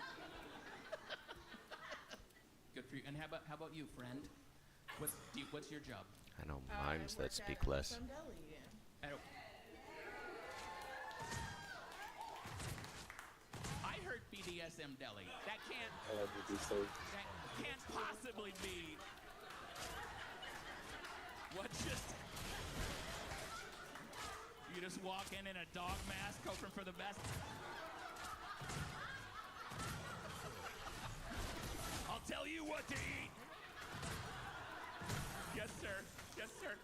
Good for you. And how about you, friend? What's your job? I know mimes that speak less. I heard BDSM deli. That can't possibly be. What just? You just walk in a dog mask, hoping for the best. I'll tell you what to eat. Yes, sir. Yes, sir.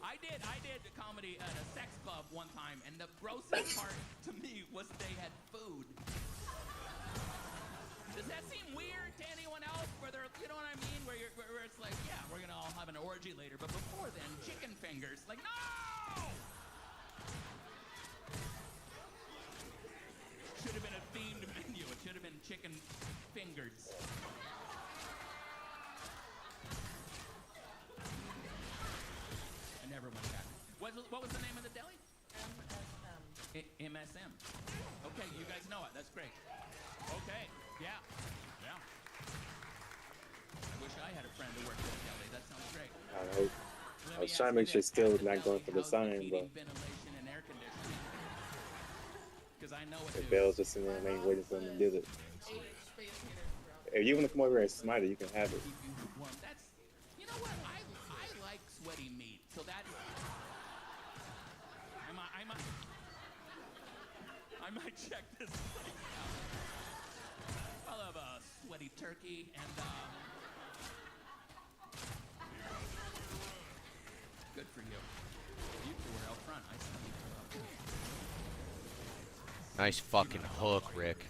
I did a comedy at a sex club one time, and the grossest part to me was they had food. Does that seem weird to anyone else? Where they're, you know what I mean? Where it's like, yeah, we're gonna all have an orgy later, but before then, chicken fingers. Like, no! Should have been a themed menu. It should have been chicken fingers. I never went back. What was the name of the deli? MSM. Okay, you guys know it. That's great. Okay, yeah. I wish I had a friend who worked at a deli. That sounds great. I was trying to make sure still not going for the sign, but Ventilation and air conditioning. Because I know it. the Bell's just sitting there waiting for him to do it. If you want to come over here and smite it, you can have it. Well, that's. You know what? I like sweaty meat, so that. I might check this place out. I'll have a sweaty turkey and good for you. You two were out front. I saw you two out front. Nice fucking hook, Rick.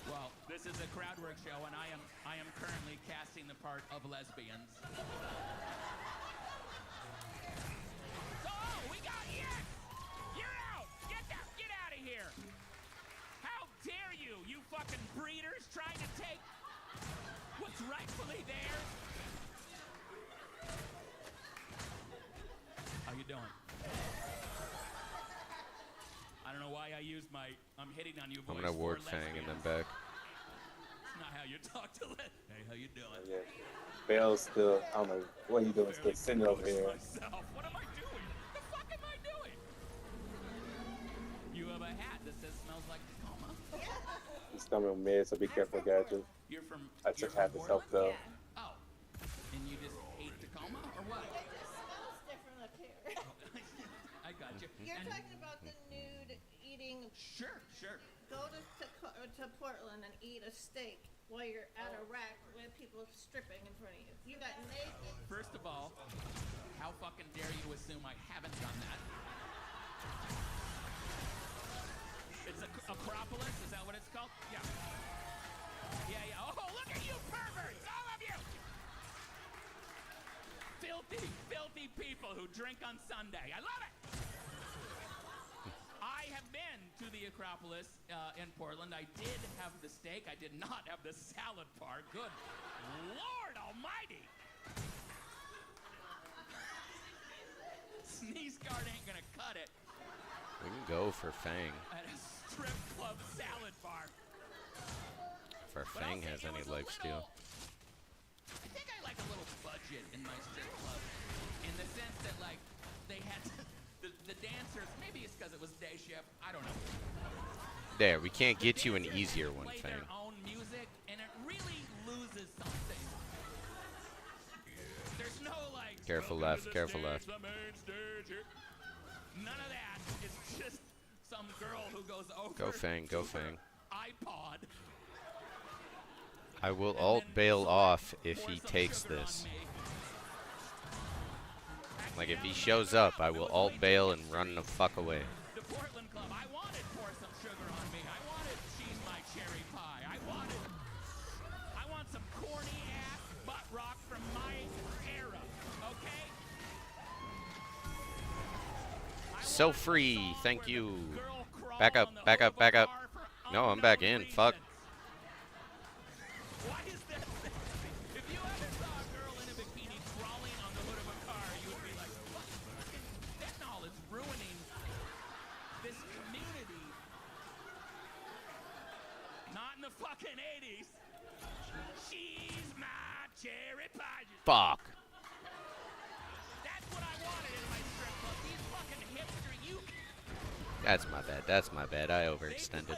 Well, this is a crowd work show, and I am currently casting the part of lesbians. We got yes! You're out! Get out of here! How dare you, you fucking breeders, trying to take what's rightfully theirs? How you doing? I don't know why I used I'm hitting on you voice. I'm gonna ward for Fang and then lesbians. back. It's not how you talk to Hey, how you doing? Yeah. Bell's still, I don't know what you doing, still sitting over here. Myself. What am I doing? The fuck am I doing? You have a hat that says smells like Tacoma. He's coming with mid, so be careful, guys. You're from. I took half his health though. Oh, and you just hate Tacoma or what? It just smells different up here. I got you. You're And- talking about the nude eating. Sure. go to Portland and eat a steak while you're at a rack with people stripping in front of you. You got naked. First of all, how fucking dare you assume I haven't done that? It's Acropolis, is that what it's called? Yeah. Yeah. Oh, look at you perverts, all of you! Filthy people who drink on Sunday. I love it! I have been to the Acropolis in Portland. I did have the steak. I did not have the salad bar. Good Lord Almighty! Sneeze guard ain't gonna cut it. We can go for Fang. At a strip club salad bar. If our Fang has any lifesteal. I think I like a little budget in my strip club. In the sense that, like, they had the dancers, maybe it's because it was day shift, I don't know. There, we can't get you an easier one, Play Fang. their own music, and it really loses something. There's no, like, Careful welcome left, to the careful stage, left. the main stage here. None of that. It's just some girl who goes over Go Fang, go to her Fang. iPod. I will alt bail off if he takes this. Like, if he shows up, I will alt bail and run the fuck away. The Portland Club. I wanted pour some sugar on me. I wanted she's my cherry pie. I want some corny ass butt rock from my era. Okay? So free, thank you. Back up, back up, back up. No, I'm back in. Fuck. Why is that sexy? If you ever saw a girl in a bikini crawling on the hood of a car, you would be like, what? Fentanyl is ruining this community. Not in the fucking 80s. She's my cherry pie. Fuck. That's what I wanted in my strip club. These fucking hipster, That's my bad. That's my bad. I overextended.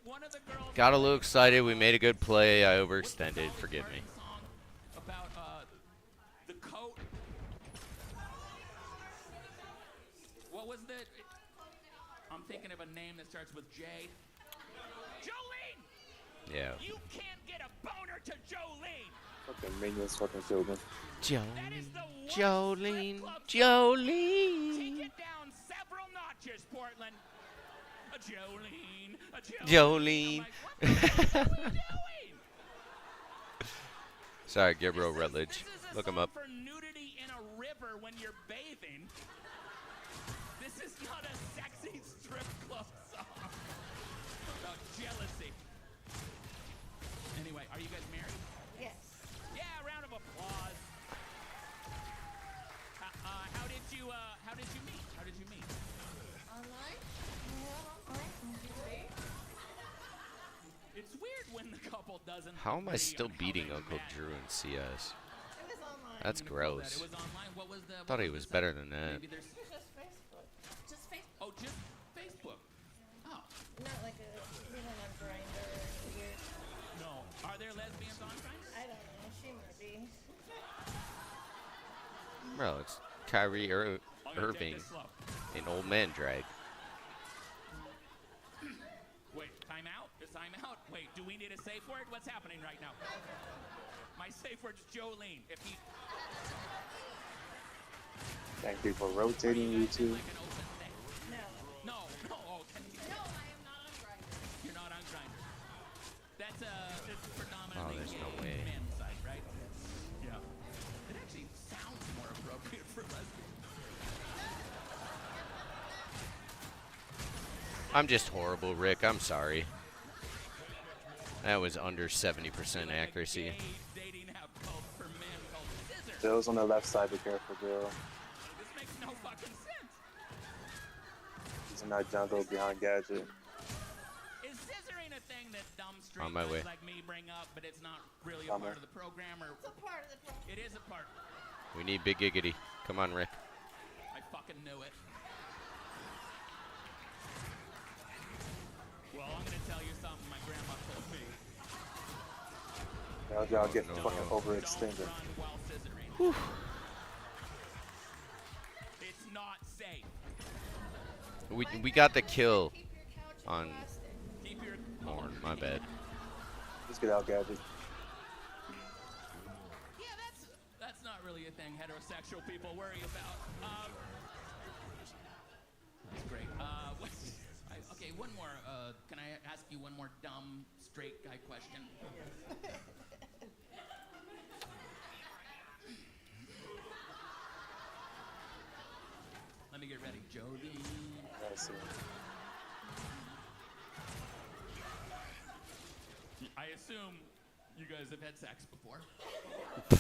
one of the girls Got a little excited. We made a good play. I overextended. Forgive me. about the coat. What was the? I'm thinking of a name that starts with J. Jolene. Yeah. You can't get a boner to Jolene. Fucking minions, fucking children. Jolene. Jolene. Take it down several notches, Portland. A Jolene. A Jolene. I'm like, what are we doing? Sorry, Gabriel Rutledge. Look him up. For nudity in a river when you're bathing. This is not a sexy strip club song about jealousy. Anyway, are you guys married? Yes. Yeah, round of applause. How did you meet? How did you meet? Online? It's weird when the couple doesn't. How am I agree still on how beating they Uncle met. Drew in CS? It was online. That's It gross. was online. What was the? Thought he was better than that. Maybe there's. It was just Facebook. Just Facebook. Oh, just Facebook. Oh. Not like a, on Grindr or weird. No. Are there lesbians on Grindr? I don't know. She might be. Bro, it's Kyrie Irving in Old Man Drag. Wait, time out? Is time out? Wait, do we need a safe word? What's happening right now? My safe word's Jolene. If he Thank you for rotating YouTube. No. Oh, no, I am not on Grindr. You're not on Grindr. That's it's predominantly there's no gay way. men's site, right? Yeah. It actually sounds more appropriate for lesbians. I'm just horrible, Rick. I'm sorry. That was under 70% accuracy. Dating app called for men called Scissor. Bill's on the left side, be careful, Bill. This makes no fucking sense. He's in that jungle behind Gadget. Is scissoring a thing that dumb straight On my guys way. like me bring up, but it's not really a On part there. of the program, or It's a part of the program. it is a part. We need Big Giggity. Come on, Rick. I fucking knew it. Well, I'm gonna tell you something my grandma told me. Y'all get no, fucking no. overextended. Run while scissoring. It's not safe. We got the kill Keep your couch on. plastic. Keep Morn, my bad. Let's get out, Gadget. Yeah, that's not really a thing heterosexual people worry about. That's great. Okay, one more. Can I ask you one more dumb straight guy question? Let me get ready, Jody. I assume you guys have had sex before. Yeah.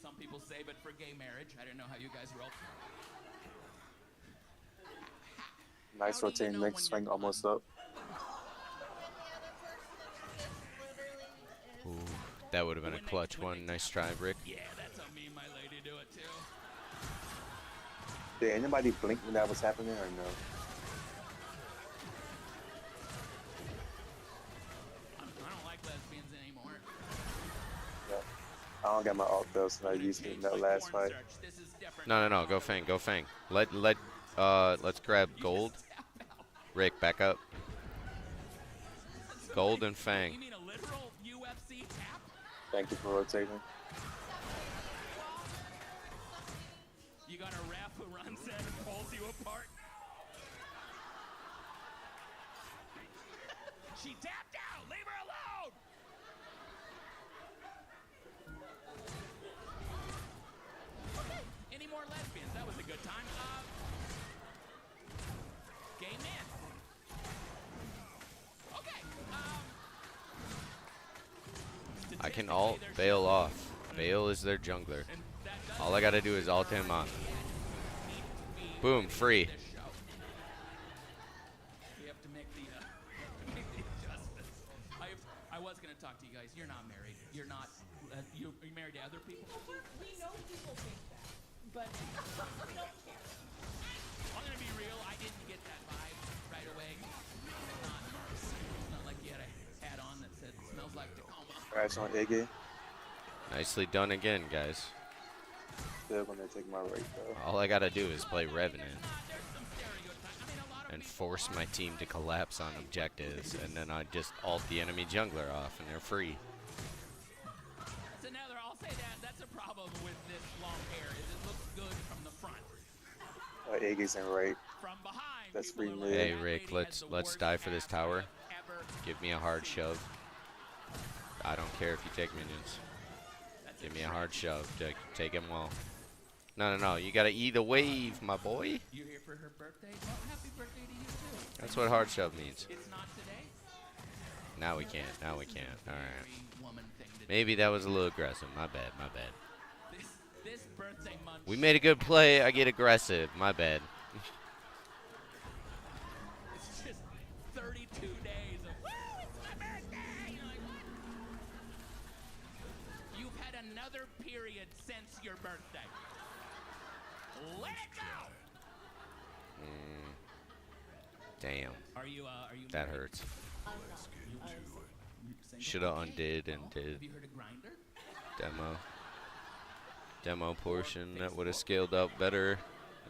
Some people save it for gay marriage. I don't know how you guys roll. Nice rotating neck swing, almost up. Ooh, that would have been a clutch one. Nice try, Rick. Yeah, that's how me and my lady do it too. Did anybody blink when that was happening or no? I don't like lesbians anymore. Yeah. I don't got my ult though, so I used it in that last fight. No. Go Fang. Go Fang. Let's grab gold. Rick, back up. Gold and Fang. You mean a literal UFC tap? Thank you for rotating. You got a ref who runs in and pulls you apart. She tapped out. Leave her alone. Okay. Any more lesbians? That was a good time. Gay man. Okay. I can ult Bale off. Bale is their jungler. All I gotta do is ult him on. Boom, free. We have to make the justice. I was gonna talk to you guys. You're not married. You're not. You're married to other people. We know people think that, but we don't care. I'm gonna be real. I didn't get that vibe right away. It's not like you had a hat on that said "smells like Tacoma." Crash on Iggy. Nicely done again, guys. Still gonna take my right though. All I gotta do is play Revenant and force my team to collapse on objectives, and then I just ult the enemy jungler off, and they're free. That's another. I'll say that's a problem with this long hair. Is it looks good from the front. Iggy's in right. From behind. That's free mid. Hey Rick, let's die for this tower. Give me a hard shove. I don't care if you take minions. Give me a hard shove. Take him well. No. You gotta eat the wave, my boy. You here for her birthday? Oh, happy birthday to you too. That's what hard shove means. It's not today. Now we can't. All right. Maybe that was a little aggressive. My bad. This birthday month. We made a good play. I get aggressive. My bad. It's just 32 days of woo, it's my birthday. You've had another period since your birthday. Let it go. Damn. Are you that married? hurts. Shoulda undid and did. Have you heard of Grindr? Demo portion that would have scaled up better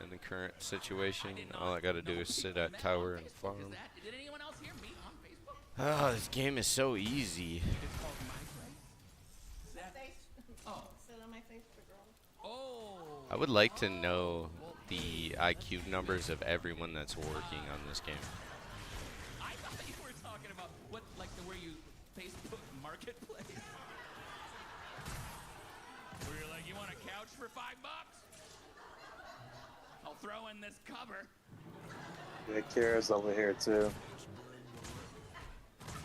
in the current situation. All I gotta do is sit at tower and farm. Did anyone else hear me on Facebook? Oh, this game is so easy. It's called MyPlace. Oh. Sit on my face for girls. Oh. I would like to know the IQ numbers of everyone that's working on this game. I thought you were talking about what, like where you Facebook Marketplace. Where you're like, you want a couch for $5? I'll throw in this cover. Yeah, Kara's over here too.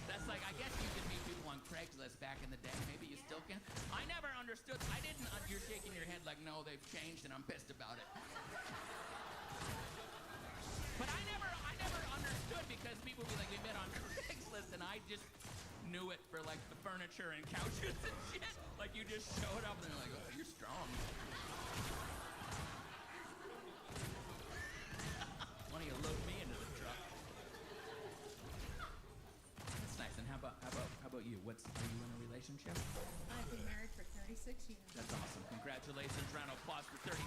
That's like, I guess you could meet people on Craigslist back in the day. Maybe you still can. I never understood. I didn't. You're shaking your head like, no, they've changed, and I'm pissed about it. But I never understood because people would be like, we met on Craigslist, and I just knew it for like the furniture and couches and shit. Like you just showed up and they're like, oh, you're strong. Why don't you load me into the truck? That's nice. And how about you? Are you in a relationship? I've been married for 36 years. That's awesome. Congratulations. Round of applause for 36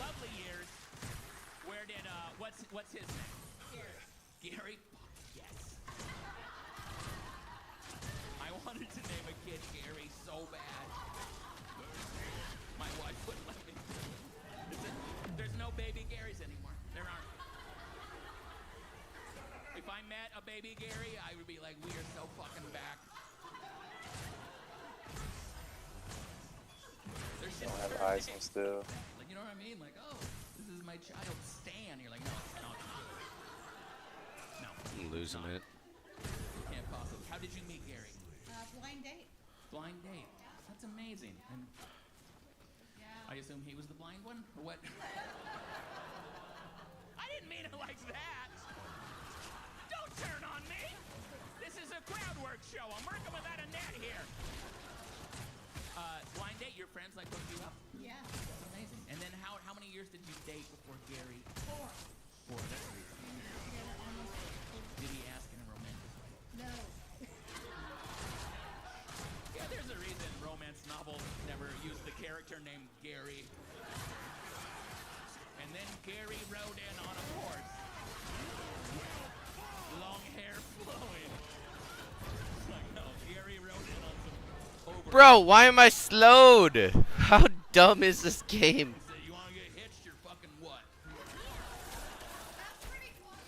lovely years. Where did what's his name? Gary. Gary. Fuck yes. wanted to name a kid Gary so bad. My wife wouldn't let me. There's no baby Garys anymore. There aren't. If I met a baby Gary, I would be like, we are so fucking back. There's Don't have eyes on still. Like, you know what I mean? Like, oh, this is my child Stan. You're like, no, it's not. No. I'm losing it. Can't possibly. How did you meet Gary? Blind date. Blind date. That's amazing. And I assume he was the blind one, or what? I didn't mean it like that. Don't turn on me. This is a crowd work show. I'm working without a net here. Blind date. Your friends like hooked you up? Yeah. That's amazing. And then how many years did you date before Gary? 4. 4. That's amazing. Did he ask in a romantic way? No. Yeah, there's a reason romance novels never use the character named Gary. And then Gary rode in on a horse. Long hair flowing. Like, no, Gary rode in on some over. Bro, why am I slowed? How dumb is this game? So you want to get hitched or fucking what?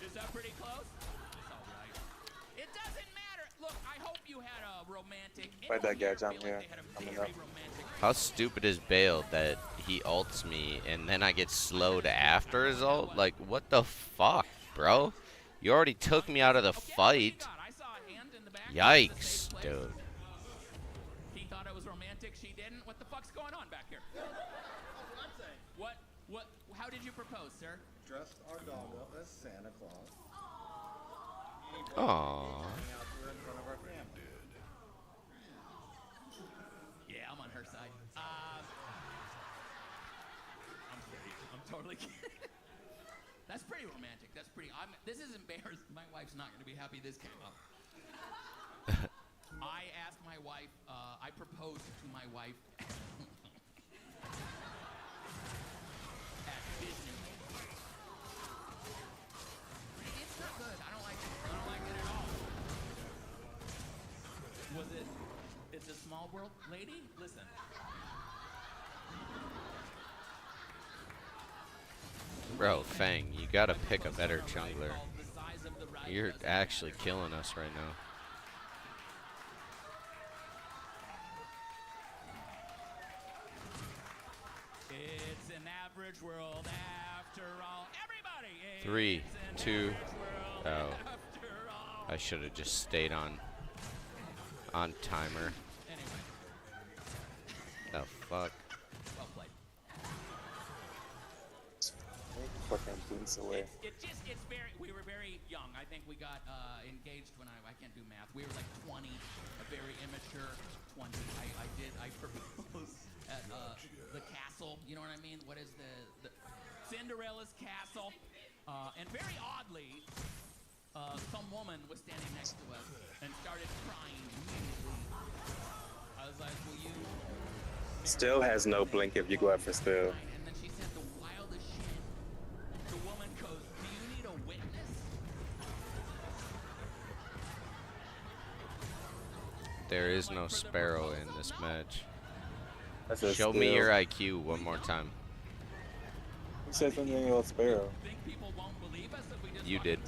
Is that pretty close? It's all right. It doesn't matter. Look, I hope you had a romantic. Fight that guy, jump here. Coming up. How stupid is Bale that he ults me and then I get slowed after his ult? Like, what the fuck, bro? You already took me out of the fight. Yikes, dude. He thought it was romantic. She didn't. What the fuck's going on back here? What? How did you propose, sir? Dressed our dog up as Santa Claus. Aww. Yeah, I'm on her side. I'm kidding. I'm totally kidding. That's pretty romantic. That's pretty. This is embarrassing. My wife's not going to be happy this came up. I asked my wife. I proposed to my wife at Disney. It's not good. I don't like it. I don't like it at all. Was it? It's a small world, lady. Listen. Bro, Fang, you gotta pick a better jungler. You're actually killing us right now. It's an average world after all. Everybody. 3, 2. Oh, I should have just stayed on timer. Oh fuck. Well played. Fucking boots away. It's very. We were very young. I think we got engaged when I can't do math. We were like 20, a very immature 20. I proposed at the castle. You know what I mean? What is the Cinderella's castle? And very oddly, some woman was standing next to us and started crying immediately. I was like, will you? Still has no blink if you go out for still. And then she said the wildest shit. The woman goes, do you need a witness? There is no Sparrow in this match. That's a Show me still. your IQ one more time. Who said something about Sparrow? You did.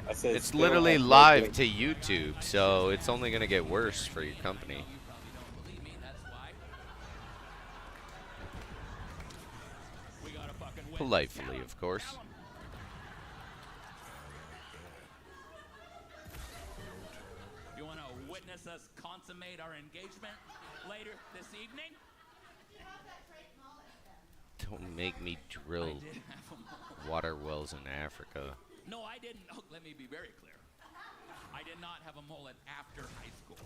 I said It's still literally has no live blink. to YouTube, so it's only gonna get worse for your company. Politely, of course. You want to witness us consummate our engagement later this evening? Don't make me drill water wells in Africa. No, I didn't. Oh, let me be very clear. I did not have a mullet after high school,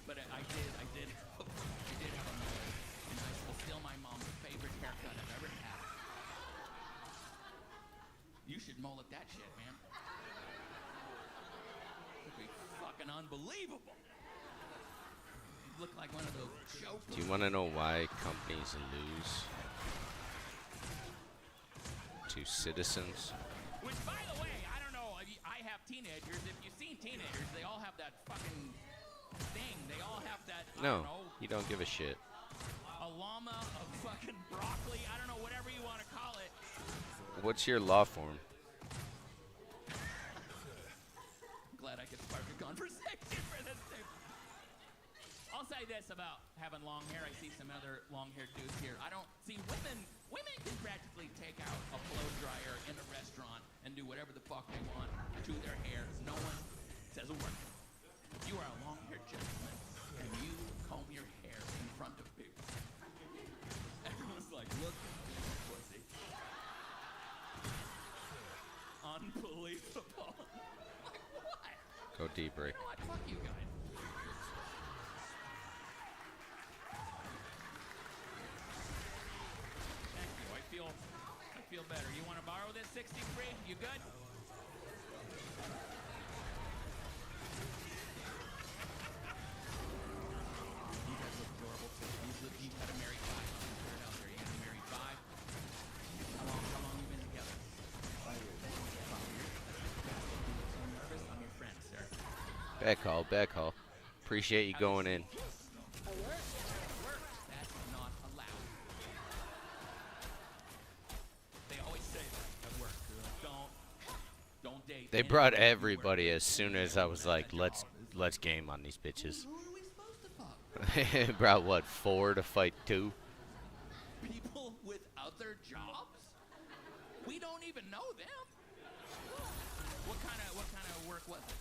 but I did have a mullet in high school. Still my mom's favorite haircut I've ever had. You should mullet that shit, man. It'd be fucking unbelievable. You look like one of those jokers. Do you want to know why companies lose to citizens? Which, by the way, I don't know. I have teenagers. If you've seen teenagers, they all have that fucking thing. They all have that. I No, don't know, he don't give a shit. a llama, a fucking broccoli. I don't know, whatever you want to call it. What's your law form? Glad I could spark a conversation for this thing. I'll say this about having long hair. I see some other long-haired dudes here. I don't see women. Women can practically take out a blow dryer in a restaurant and do whatever the fuck they want to their hair. No one says a word. You are a long-haired gentleman, and you comb your hair in front of people. Everyone's like, look at this pussy. Unbelievable. Like, what? Go deep, Rick. You know what? Fuck you guys. Thank you. I feel better. You want to borrow this 63? You good? You guys look adorable too. You've had a married 5. I'm gonna put it out there. You had a married 5. How long you been together? 5 years. 5 years. So nervous. I'm your friend, sir. Back call, back call. Appreciate you going in. That's not allowed. They always say that at work. They're like, don't date. They brought everybody as soon as I was like, let's game on these bitches. Who are we supposed to fuck? Brought what, 4 to fight 2? People with other jobs? We don't even know them. What kind of work was it?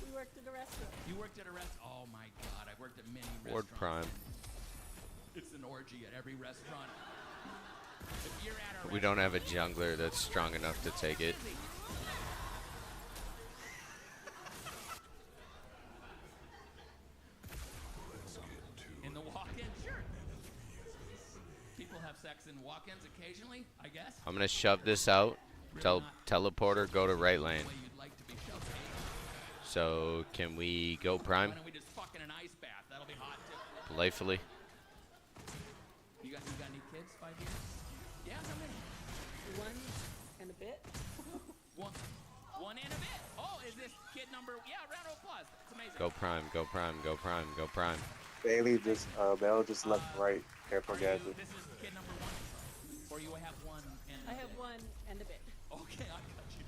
We worked at a restaurant. You worked at a restaurant? Oh my God, I worked at many Ward restaurants. Prime. It's an orgy at every restaurant. If you're at a We don't have a jungler that's strong enough to take it. In the walk-in, sure. People have sex in walk-ins occasionally, I guess. I'm gonna shove this out. Tell teleporter go to right lane. So can we go prime? Why don't we just fuck in an ice bath? That'll be hot too. Playfully. You got any kids? 5 years? Yeah, how many? 1 and a bit. One and a bit. Oh, is this kid number? Yeah, round of applause. It's amazing. Go prime, go prime, go prime, go prime. Bailey just Bell just left right. Careful, guys. This is kid number 1, or you have 1 and a I have bit? 1 and a bit. Okay, I got you.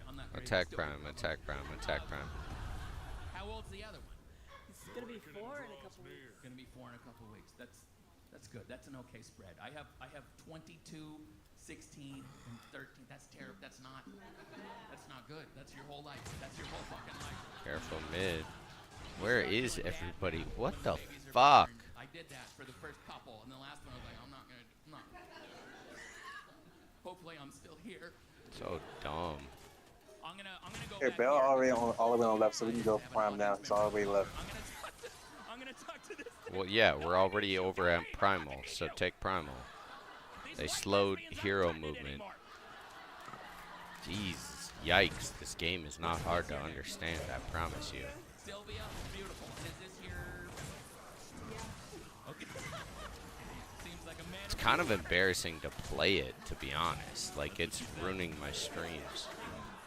I'm not crazy. Attack Still prime, attack prime, attack prime. How old's the other one? It's gonna be 4 in a couple weeks. Gonna be 4 in a couple weeks. That's good. That's an okay spread. I have 22, 16, and 13. That's terrible. That's not good. That's your whole life. That's your whole fucking life. Careful mid. Where is everybody? What the Babies are fuck? born. I did that for the first couple, and the last one I was like, I'm not. Hopefully, I'm still here. So dumb. I'm gonna go. Hey, back Bell here. already on all the way on left, so we can go prime now. It's all the way left. I'm gonna talk to this. Well, yeah, we're already over at primal, so take primal. They slowed hero movement. Jesus, yikes! This game is not hard to understand. I promise you. Sylvia, beautiful. And is this your? Yeah. Okay. Seems like a man. It's kind of embarrassing to play it, to be honest. Like, it's ruining my streams.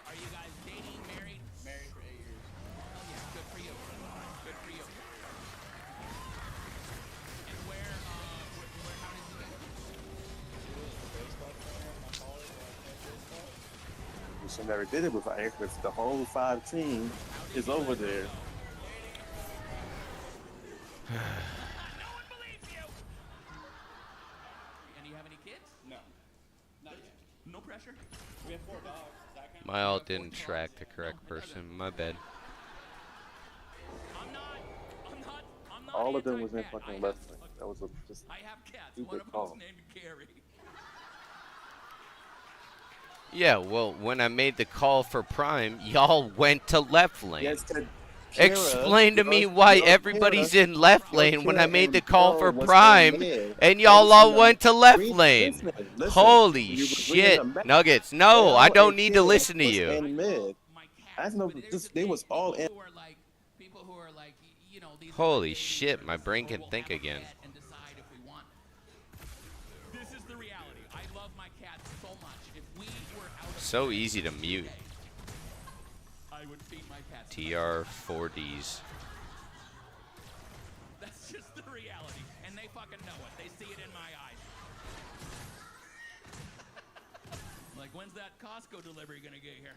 Are you guys dating, married? Married for 8 years. Oh yeah, good for you. Good for you. And where how did you get We should never did it before because the whole 5 team is over there. And you have any kids? No. Not yet. No pressure? We have 4 dogs. That kind My ult didn't track the correct person. My bad. I'm not All of them was in fucking left lane. That was just I have cats. stupid One of call. them's named Gary. Yeah, well, when I made the call for prime, y'all went to left lane. Yes, Kara, Explain to me your- why your everybody's Kara- in left your lane when I Kara made the and call Bell for was prime, in mid. and y'all all Listen, went to left listen, lane. listen. Holy You was shit, winning a Nuggets! No, Bell I don't and need to Kara listen to was you. in mid. That's no. They was all in. People who are like, you know, these Holy shit, my brain can think again. and decide if we want. This is the reality. I love my cats so much. If we were out of So easy to mute. I would feed my cats. TR4Ds. just the reality, and they fucking know it. They see it in my eyes. Like, when's that Costco delivery gonna get here?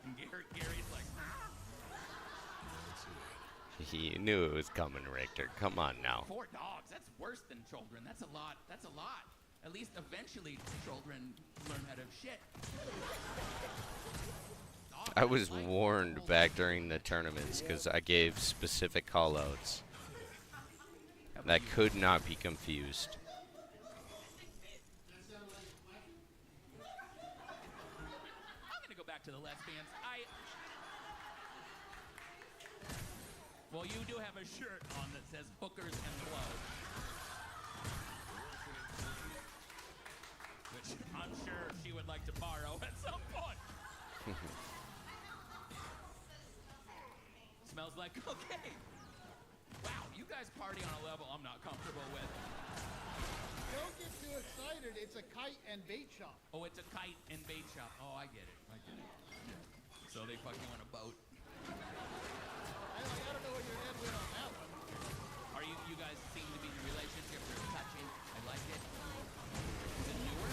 And Gary's like, He knew it was coming, Richter. Come on now. 4 dogs. That's worse than children. That's a lot. That's a lot. At least eventually children learn how to shit. I was warned back during the tournaments because I gave specific callouts that could not be confused. I'm gonna go back to the lesbians. Well, you do have a shirt on that says hookers and blow. Which I'm sure she would like to borrow at some point. Smells like cocaine. Wow, you guys party on a level I'm not comfortable with. Don't get too excited. It's a kite and bait shop. Oh, it's a kite and bait shop. Oh, I get it. I get it. So they fuck you on a boat. I don't know what your head went on that one. Are you guys seem to be in a relationship or touching? I like it. Is it newer?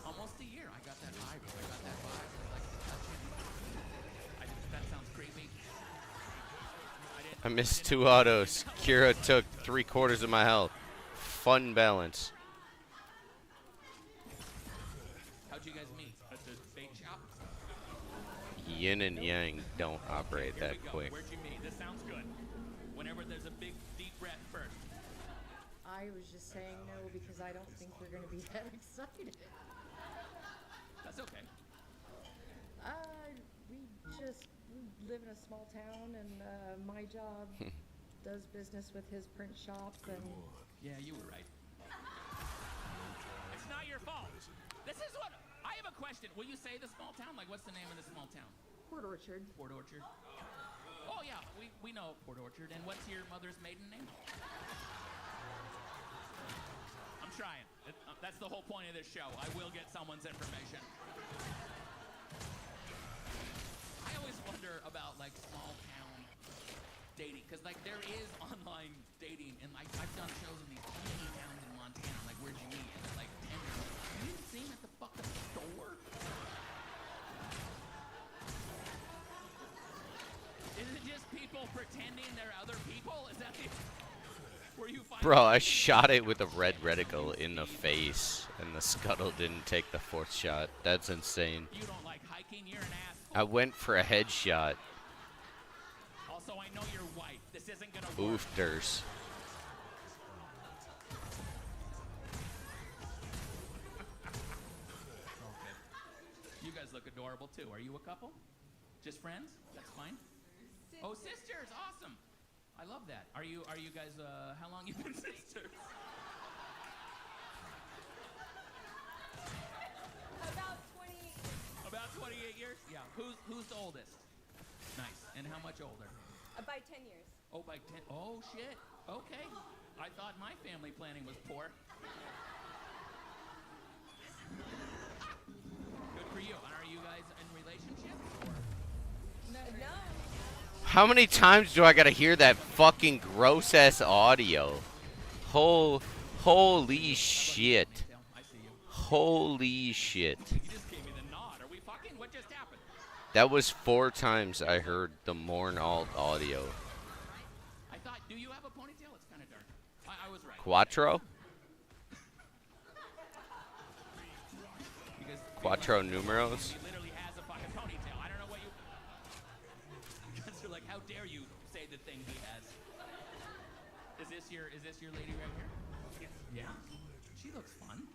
Almost a year. I got that vibe. I got that vibe. I like the touching. That sounds creepy. I missed 2 autos. Kira took 3/4 of my health. Fun balance. How'd you guys meet? At the bait shop? Yin and yang don't operate Here that we go. quick. Where'd you meet? This sounds good. Whenever there's a big, deep breath first. I was just saying no because I don't think we're going to be that excited. That's okay. We live in a small town, and my job does business with his print shop, and... Yeah, you were right. It's not your fault. This is what... I have a question. Will you say the small town? Like, what's the name of the small town? Port Orchard. Port Orchard. Oh, yeah, we know Port Orchard. And what's your mother's maiden name? I'm trying. That's the whole point of this show. I will get someone's information. I always wonder about, like, small town dating. Because, like, there is online dating. And, like, I've done shows in these tiny towns in Montana. Like, where'd you meet? And, like, Tinder. You didn't see him at the fucking store? Is it just people pretending they're other people? Is that the... Where you find... Bro, I shot it with a red reticle in the face, and the scuttle didn't take the 4th shot. That's insane. You don't like hiking? You're an asshole. I went for a headshot. Also, I know you're white. This isn't gonna work. Oofters. You guys look adorable too. Are you a couple? Just friends? That's fine. Oh, sisters! Awesome. I love that. Are you guys? How long you been sisters? About 20. About 28 years. Yeah. Who's the oldest? Nice. And how much older? By 10 years. Oh, by 10. Oh shit. Okay. I thought my family planning was poor. Good for you. And are you guys in relationships? Or? No. How many times do I gotta hear that fucking gross ass audio? Holy shit. Holy shit. You just gave me the nod. Are we fucking? What just happened? That was 4 times I heard the Morn Alt audio. I thought, do you have a ponytail? It's kind of dark. I was right. Quattro? Because Quattro numeros? he literally has a fucking ponytail. I don't know what you... You guys are like, how dare you say the thing he has? Is this your lady right here? Yes. Yeah? She looks fun.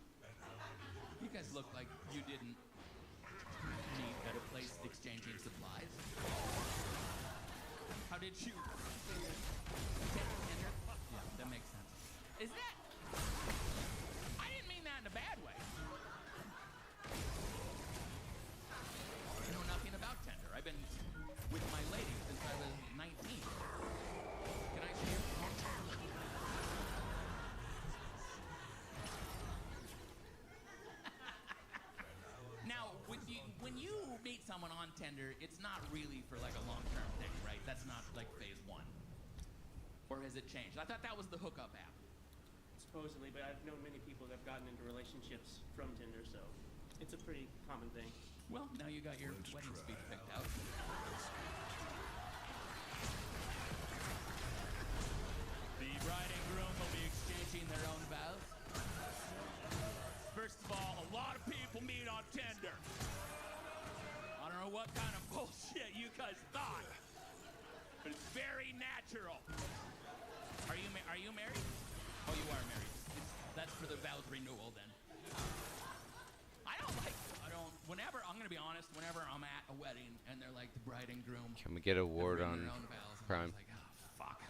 You guys look like you didn't meet at a place exchanging supplies. How did you... Tinder? Yeah, that makes sense. Is that... I didn't mean that in a bad way. I know nothing about Tinder. I've been with my lady since I was 19. Can I see it? Now, when you meet someone on Tinder, it's not really for like a long-term thing, right? That's not like phase 1. has it changed? I thought that was the hookup app. Supposedly, but I've known many people that have gotten into relationships from Tinder, so it's a pretty common thing. Well, now you got your wedding speech picked out. The bride and groom will be exchanging their own vows. First of all, a lot of people meet on Tinder. I don't know what kind of bullshit you guys thought, but it's very natural. Are you married? Oh, you are married. That's for the vows renewal then. Whenever, I'm going to be honest, whenever I'm at a wedding and they're like the bride and groom. Can we get a award they're on ringing their own bells, and Prime? I'm like, oh, fuck.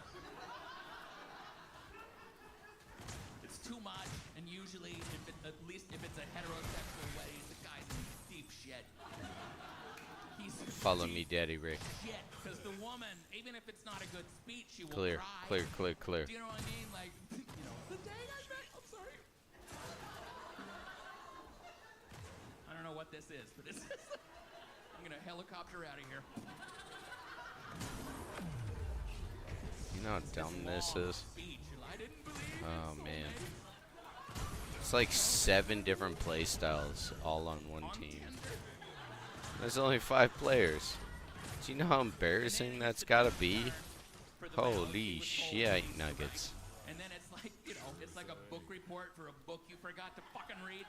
It's too much, and usually, at least if it's a heterosexual wedding, the guy's in deep shit. He's Follow me, Daddy Rick. shit, because the woman, even if it's not a good speech, she will Clear, cry. clear. Do you know what I mean? Like, you know, the day I met, I'm sorry. I don't know what this is, but it's I'm gonna helicopter out of here. You know how dumb this is? Speech. I didn't believe Oh man. It's like 7 different play styles all on one team. There's only 5 players. Do you know how embarrassing that's gotta be? Holy shit, nuggets. And then it's like, you know, it's like a book report for a book you forgot to fucking read.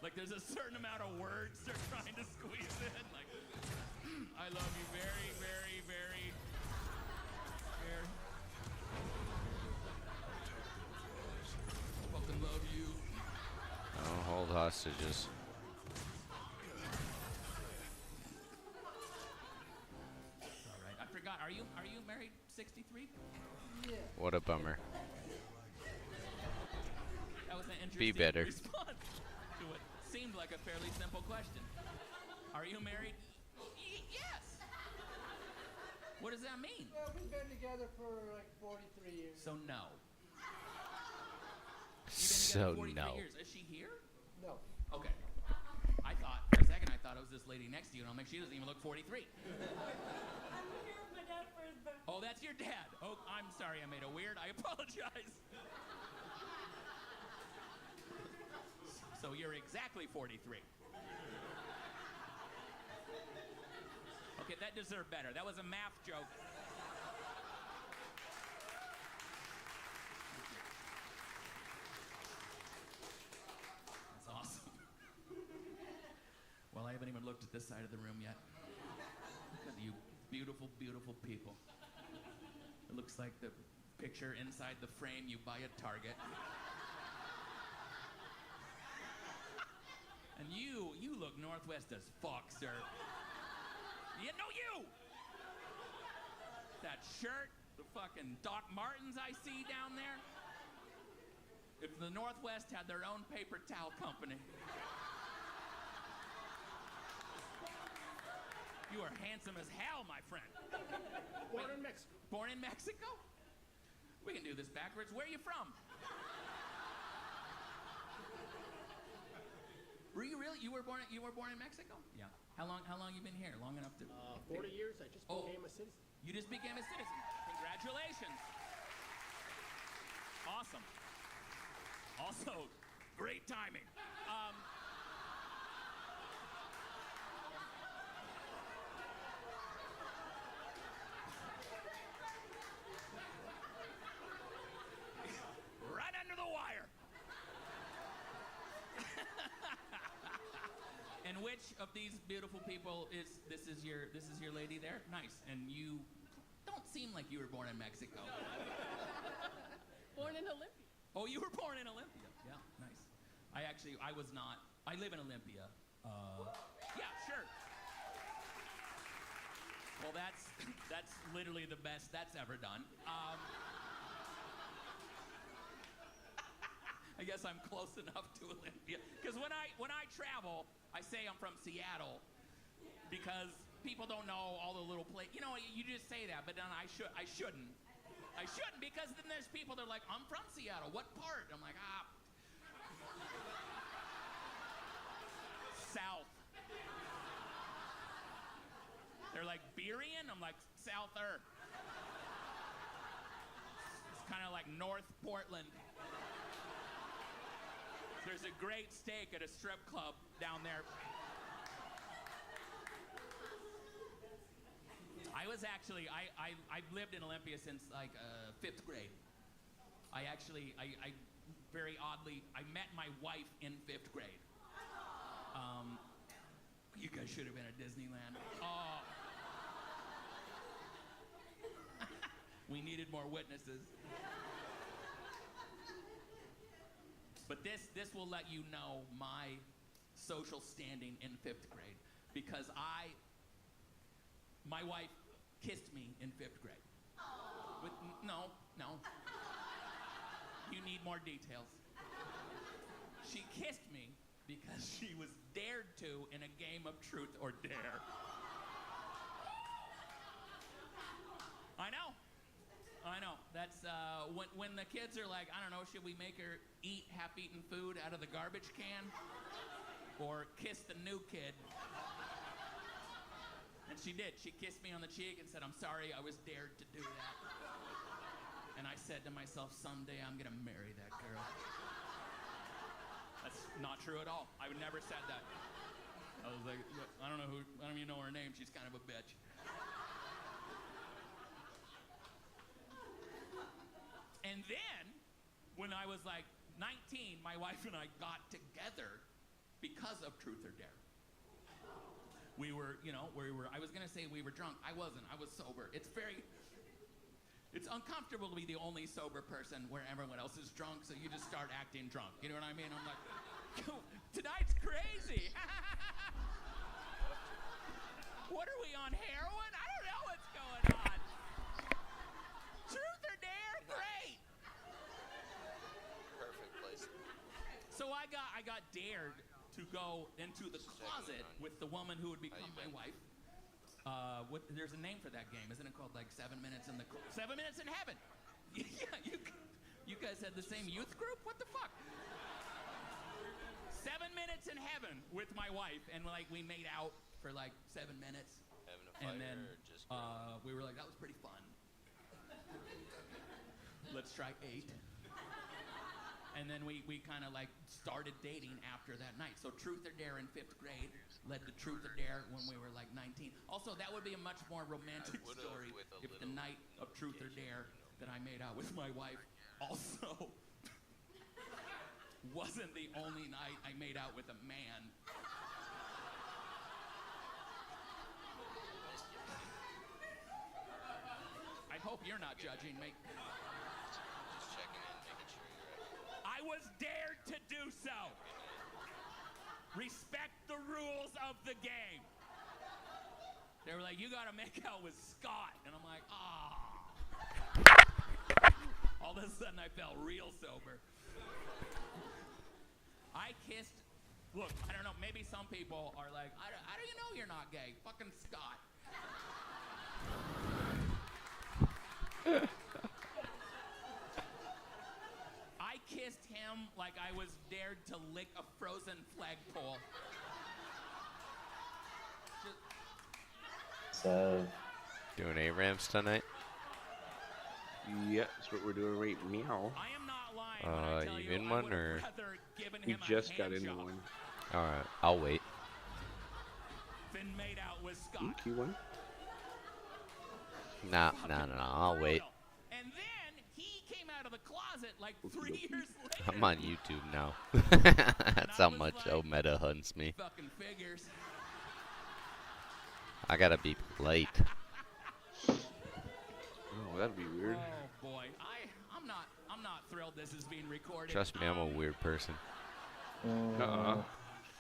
Like there's a certain amount of words they're trying to squeeze in. Like, I love you very, very, very, very. Fucking love you. Don't hold hostages. All right. I forgot. Are you married? 63? Yeah. What a bummer. That was an interesting Be better. response to what seemed like a fairly simple question. Are you married? Yes. What does that mean? Well, we've been together for like 43 years. So no. So 43 no. years. Is she here? No. Okay. I thought for a second I thought it was this lady next to you, and I'm like, she doesn't even look 43. I'm here with my dad for his birthday. Oh, that's your dad. Oh, I'm sorry, I made a weird. I apologize. So you're exactly 43. Okay, that deserved better. That was a math joke. That's awesome. Well, I haven't even looked at this side of the room yet. Look at you beautiful, beautiful people. It looks like the picture inside the frame you buy at Target. And you look Northwest as fuck, sir. You know you! That shirt, the fucking Doc Martens I see down there. If the Northwest had their own paper towel company. You are handsome as hell, my friend. Born in Mexico. Born in Mexico? We can do this backwards. Where are you from? Were you really? You were born in Mexico? Yeah. How long you been here? Long enough to? 40 years. I just became a citizen. You just became a citizen. Congratulations. Awesome. Also, great timing. Right under the wire. And which of these beautiful people is this is your lady there? Nice. And you don't seem like you were born in Mexico. Born in Olympia. Oh, you were born in Olympia. Yeah, nice. I was not. I live in Olympia. Yeah, sure. Well, that's literally the best that's ever done. I guess I'm close enough to Olympia. Because when I travel, I say I'm from Seattle because people don't know all the little places. You know, you just say that, but then I shouldn't. I shouldn't because then there's people that are like, I'm from Seattle. What part? I'm like, South. They're like, Burien? I'm like, Souther. like North Portland. There's a great steak at a strip club down there. I was actually, I've lived in Olympia since like 5th grade. I very oddly, I met my wife in 5th grade. You guys should have been at Disneyland. Oh. We needed more witnesses. But this will let you know my social standing in 5th grade, because my wife kissed me in 5th grade. With, no. You need more details. She kissed me because she was dared to in a game of truth or dare. I know. That's when the kids are like, I don't know, should we make her eat half-eaten food out of the garbage can? Or kiss the new kid? And she did. She kissed me on the cheek and said, I'm sorry, I was dared to do that. And I said to myself, someday I'm gonna marry that girl. That's not true at all. I would never said that. I was like, I don't even know her name. She's kind of a bitch. And then, when I was like 19, my wife and I got together because of Truth or Dare. We were, I was gonna say we were drunk. I wasn't. I was sober. It's uncomfortable to be the only sober person where everyone else is drunk, so you just start acting drunk. You know what I mean? I'm like, tonight's crazy. What are we on, heroin? I don't know what's going on. Truth or Dare? Great. Perfect place. So I got dared to go into the closet with the woman who would become my wife. There's a name for that game, isn't it? Called like 7 Minutes in Heaven. Yeah, you guys had the same youth group? What the fuck? 7 Minutes in Heaven with my wife, and like we made out for like 7 minutes. Having a fire and then or just we were like, that was pretty fun. Let's try 8. And then we kind of like started dating after that night. So Truth or Dare in 5th grade led to Truth or Dare when we were like 19. Also, that would be a much more romantic story if the night of Truth or Dare that I made out with my wife also wasn't the only night I made out with a man. I hope you're not judging me. Just checking in, making sure you're right. I was dared to do so. Respect the rules of the game. They were like, you gotta make out with Scott. And I'm like, all of a sudden I felt real sober. I kissed, look, I don't know, maybe some people are like, how do you know you're not gay? Fucking Scott. I kissed him like I was dared to lick a frozen flagpole. So, doing A-Ramps tonight? Yeah, that's what we're doing right now. I am not lying. You in one or? We just got into one. Alright, I'll wait. Been made out with Scott. You won? Nah, I'll wait. And then he came out of the closet like 3 years later. I'm on YouTube now. That's how much Omega hunts me. Fucking figures. I gotta be polite. Oh, that'd be weird. Oh boy, I'm not thrilled this is being recorded. Trust me, I'm a weird person.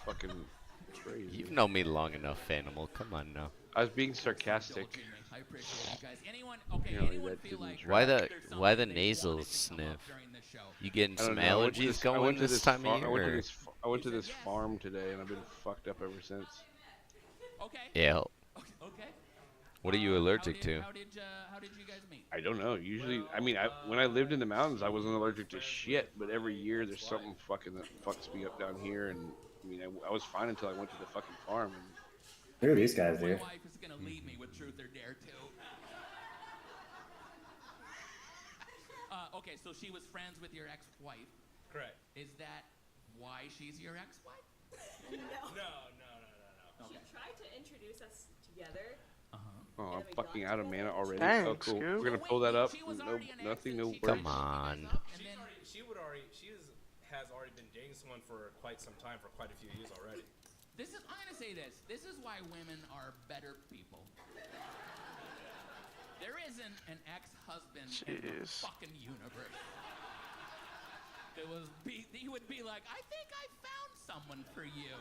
Fucking crazy. You've known me long enough, Fanimal. Come on now. I was being sarcastic. I appreciate you guys. Anyone feel like Why the nasal sniff? You getting some allergies going this time of year? I went to this farm today and I've been fucked up ever since. Okay. Yeah. Okay. What are you allergic to? How did you guys meet? I don't know. Usually, I mean, when I lived in the mountains, I wasn't allergic to shit. But every year, there's something fucking that fucks me up down here. And I mean, I was fine until I went to the fucking farm. And who are these guys, dude? My wife is gonna lead me with Truth or Dare too. Okay, so she was friends with your ex-wife. Correct. Is that why she's your ex-wife? No. No. She tried to introduce us together. Oh, I'm fucking out of mana already. Dang, Oh, cool. Scoop. We're gonna pull that up. No, nothing, no Come worries. on. Has already been dating someone for quite some time, for quite a few years already. I'm gonna say this. This is why women are better people. There isn't an ex-husband in the Jeez. fucking universe. He would be like, I think I found someone for you.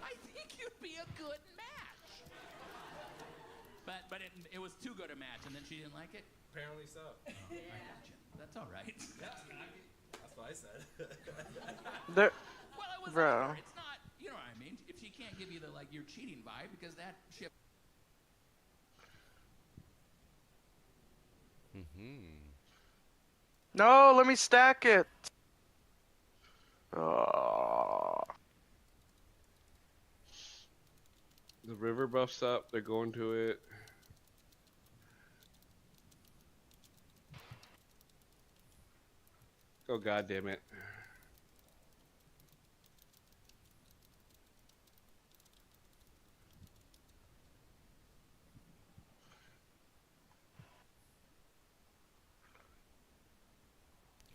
I think you'd be a good match. But it was too good a match, and then she didn't like it? Apparently so. I gotcha. That's all right. That's what I said. There, Well, it was bro. It's not, you know what I mean? If she can't give you the, like, you're cheating vibe, because that shit... No, let me stack it. Oh. The river buff's up. They're going to it. Oh, god damn it.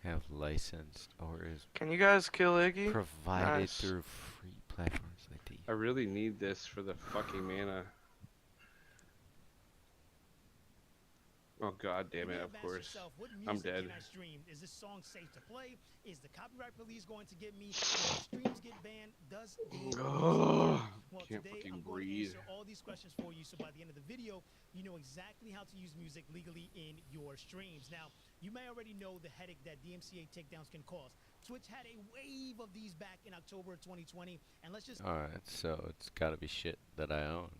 Have licensed or is Can you guys kill Iggy? provided Nice. through free platforms like these. I really need this for the fucking mana. Oh god damn it, of course. I'm dead. Is this song safe to play? Is the copyright police going to get me? When streams get banned, does game Ugh, well, can't today fucking I'm going breathe. to answer all these questions for you, so by the end of the video, you know exactly how to use music legally in your streams. Now, you may already know the headache that DMCA takedowns can cause. Twitch had a wave of these back in October of 2020, and let's just Alright, so it's gotta be shit that I own.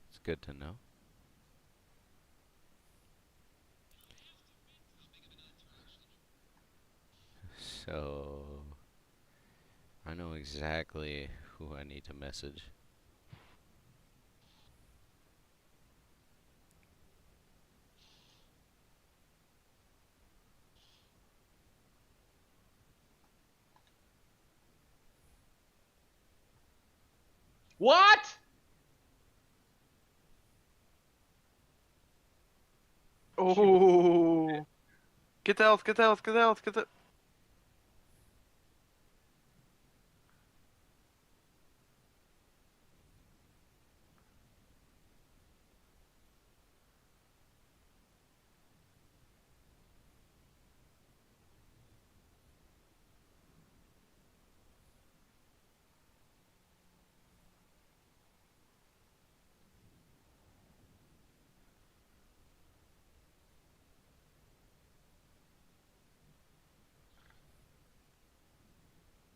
It's good to know. So I know exactly who I need to message. What? Oh. Get the health, get the health, get the health, get the...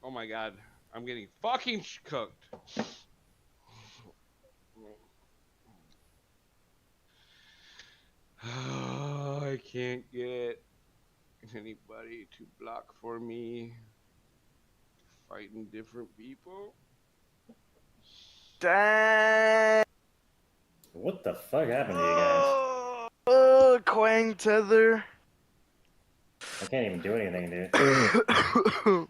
Oh my god. I'm getting fucking cooked. I can't get anybody to block for me. Fighting different people. Dang. What the fuck happened to you guys? Quang tether. I can't even do anything, dude.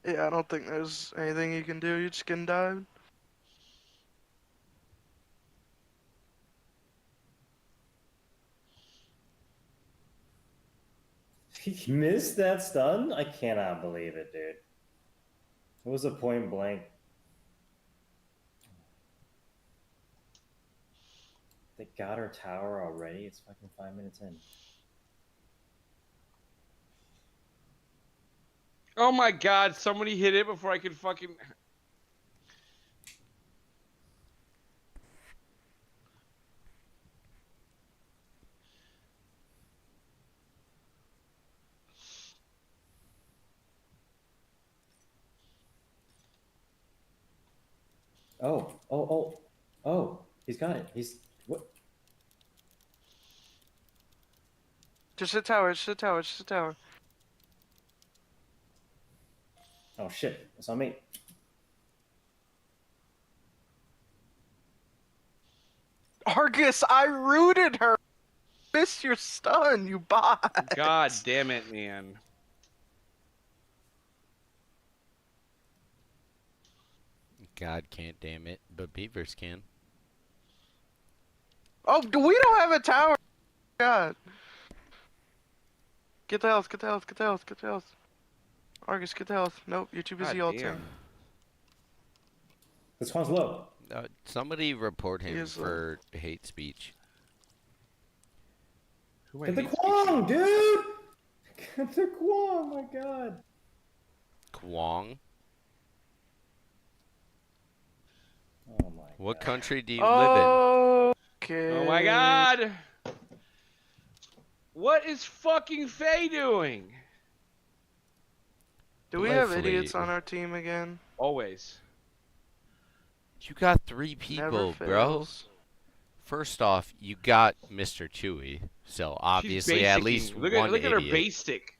Yeah, I don't think there's anything you can do. You just getting dived. You missed that stun? I cannot believe it, dude. It was a point blank. They got our tower already? It's fucking 5 minutes in. Oh my god, somebody hit it before I could fucking... Oh, he's got it. He's, what? Just a tower, just a tower, just a tower. Oh shit, it's on me. Argus, I rooted her. Missed your stun, you bot. God damn it, man. God can't, damn it, but beavers can. Oh, we don't have a tower. God. Get the health, get the health, get the health, get the health. Argus, get the health. Nope, you're too busy ulting. This one's low. Somebody report He him is low. for hate speech. Who Get the Kwong, dude! Get the Kwong, my god. Kwong? Oh my What country do you live Okay. Oh my god! What is fucking Faye doing? Do we have Hopefully- idiots on our team again? Always. in? You got 3 people, Never bro. fails. First off, you got Mr. Chewy, so obviously at least look one at look at her idiot. base stick.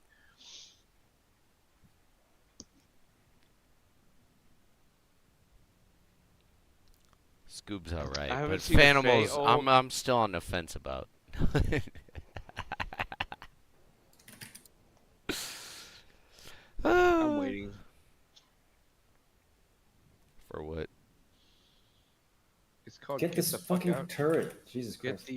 Scoob's alright, I haven't but seen a Faye Fanimals, old- I'm still on the fence about. I'm waiting. For what? It's called Get Kick this the Fuck fucking Out. turret. Jesus Get Christ.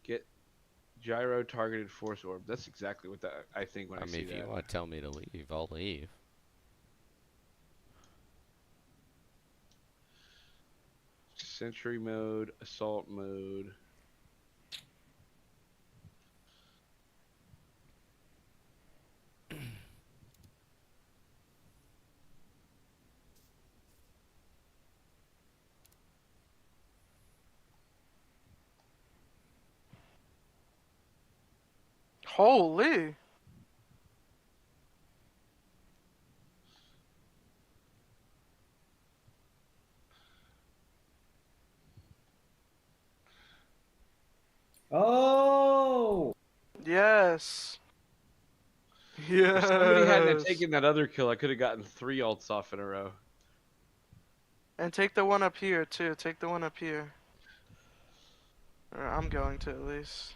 Get gyro targeted force orb. That's exactly what I think when I, I see mean, if that. you want to tell me to leave, I'll leave. Sentry mode, assault mode. Holy. Oh! Yes. Yes. If somebody hadn't taken that other kill, I could have gotten 3 ults off in a row. And take the one up here, too. Take the one up here. Or I'm going to, at least.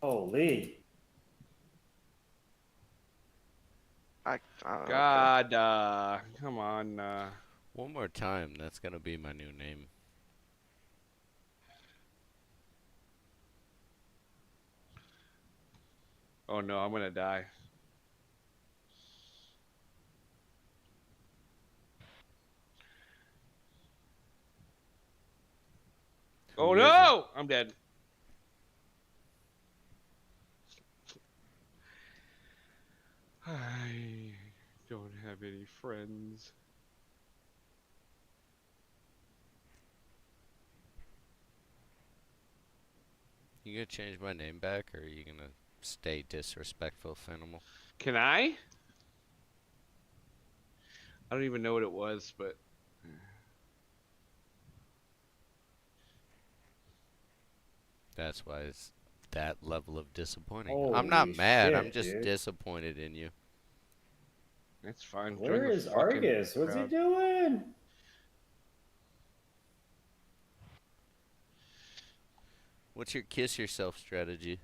Holy. God, come on. One more time, that's gonna be my new name. Oh no, I'm gonna die. Oh Who is no! I'm dead. I don't have any friends. You gonna change my name back, or are you gonna stay disrespectful, Fenimal? Can I? I don't even know what it was, but That's why it's that level of disappointing. Holy I'm not mad, I'm shit, just dude. disappointed in you. that's fine. Where Join the is fucking Argus? What's he crowd. doing? What's your kiss yourself strategy?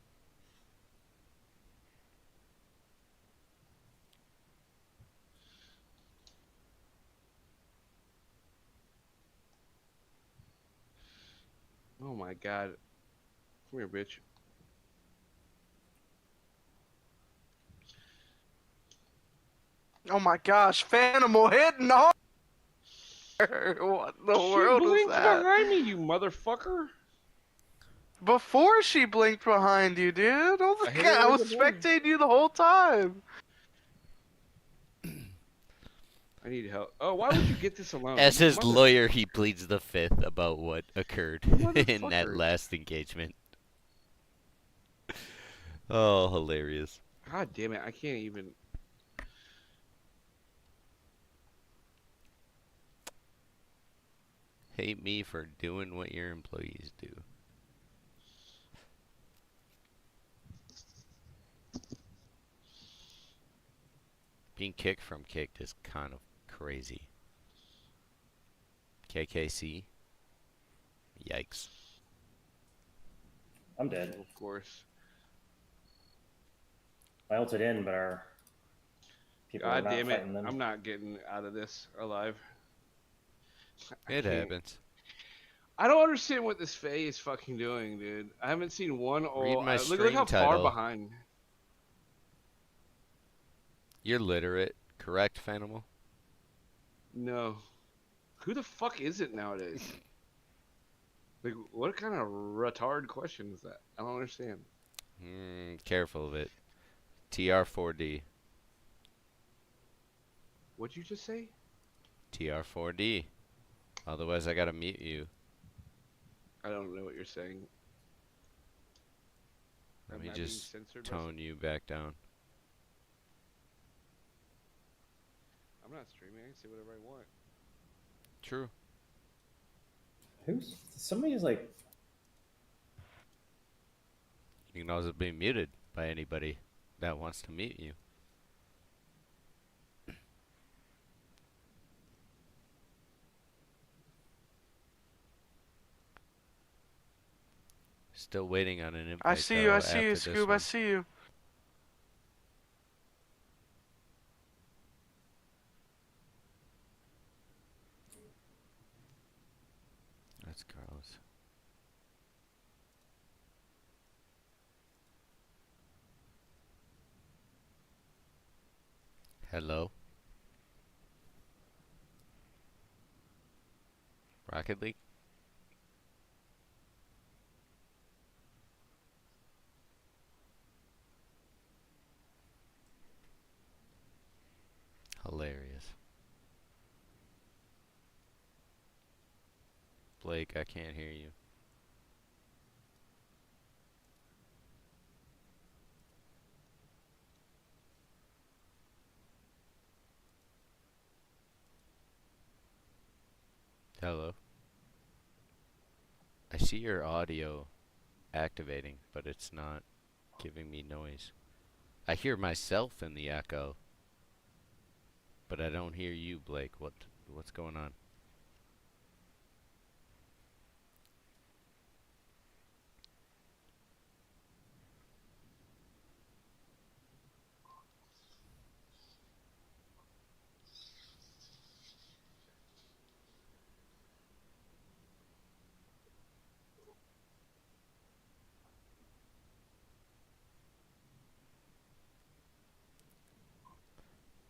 Oh my god. Come here, bitch. Oh my gosh, Fanimal hitting hard! What in the She world was blinked that? behind me, you motherfucker. Before she blinked behind you, dude. Oh I my hit god, her I with was the button. spectating you the whole time. I need help. Oh, why would you get this alone? As You his mother- lawyer, he pleads the fifth about what occurred in that Motherfucker. last engagement. Oh, hilarious. God damn it, I can't even. Hate me for doing what your employees do. Being kicked from kicked is kind of crazy. KKC? Yikes. I'm dead. Of course. I ulted in, but our people are God not damn it! fighting them. I'm not getting out of this alive. I It can't. happens. I don't understand what this Faye is fucking doing, dude. I haven't seen one Read my look stream how far title. behind. You're literate, correct, Fanimal? No. Who the fuck is it nowadays? Like, what kind of retard question is that? I don't understand. Careful of it. TR4D. What'd you just say? TR4D. Otherwise, I gotta mute you. I don't know what you're saying. Let Am me I being just censored, tone you back down. I'm not streaming. I can say whatever I want. True. Who's somebody's like? You can also be muted by anybody that wants to mute you. Still waiting on an invite. I see you, Scoob, I see you. That's Carlos. Hello? Rocket League? Hilarious. Blake, I can't hear you. Hello? I see your audio activating, but it's not giving me noise. I hear myself in the echo, but I don't hear you, Blake. What's going on?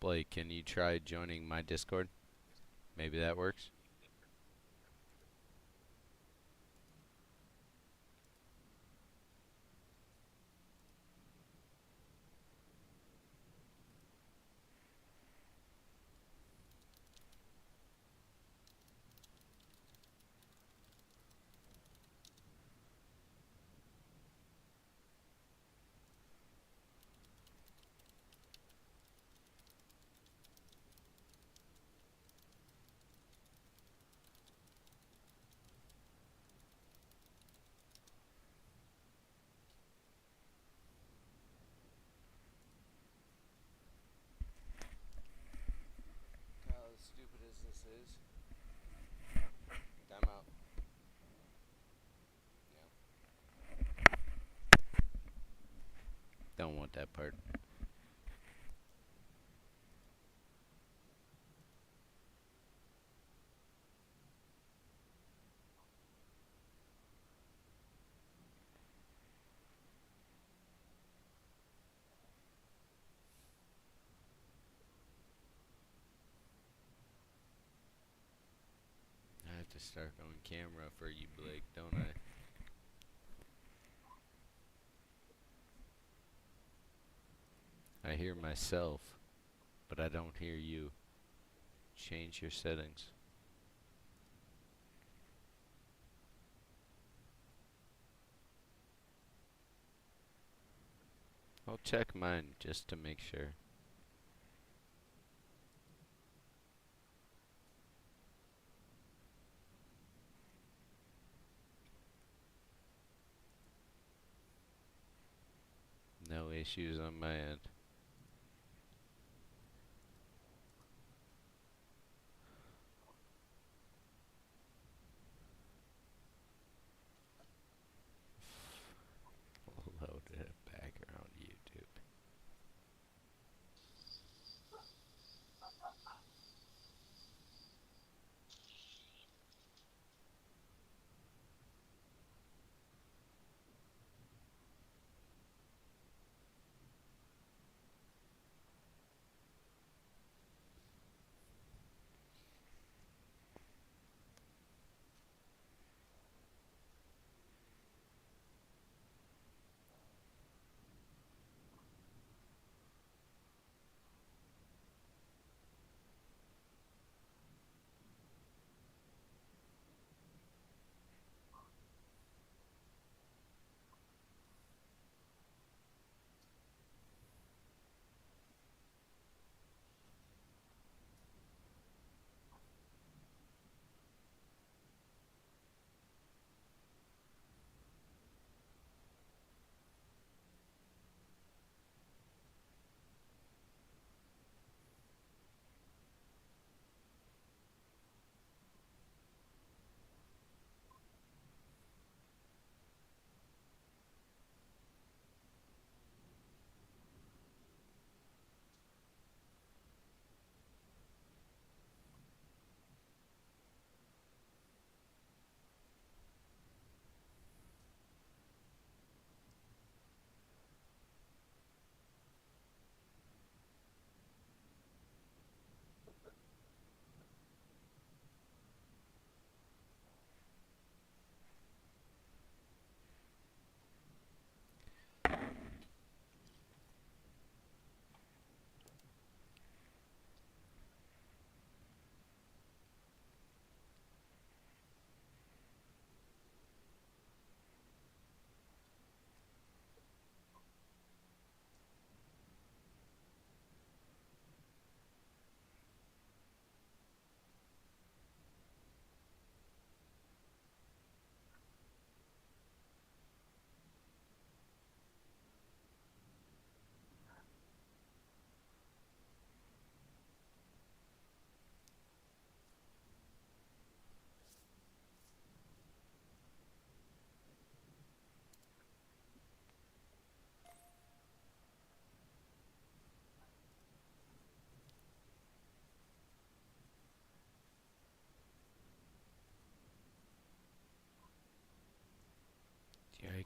Blake, can you try joining my Discord? Maybe that works. As stupid as this is, time out. Yeah. Don't want that part. I have to start on camera for you, Blake, don't I? I hear myself, but I don't hear you. Change your settings. I'll check mine just to make sure. No issues on my end.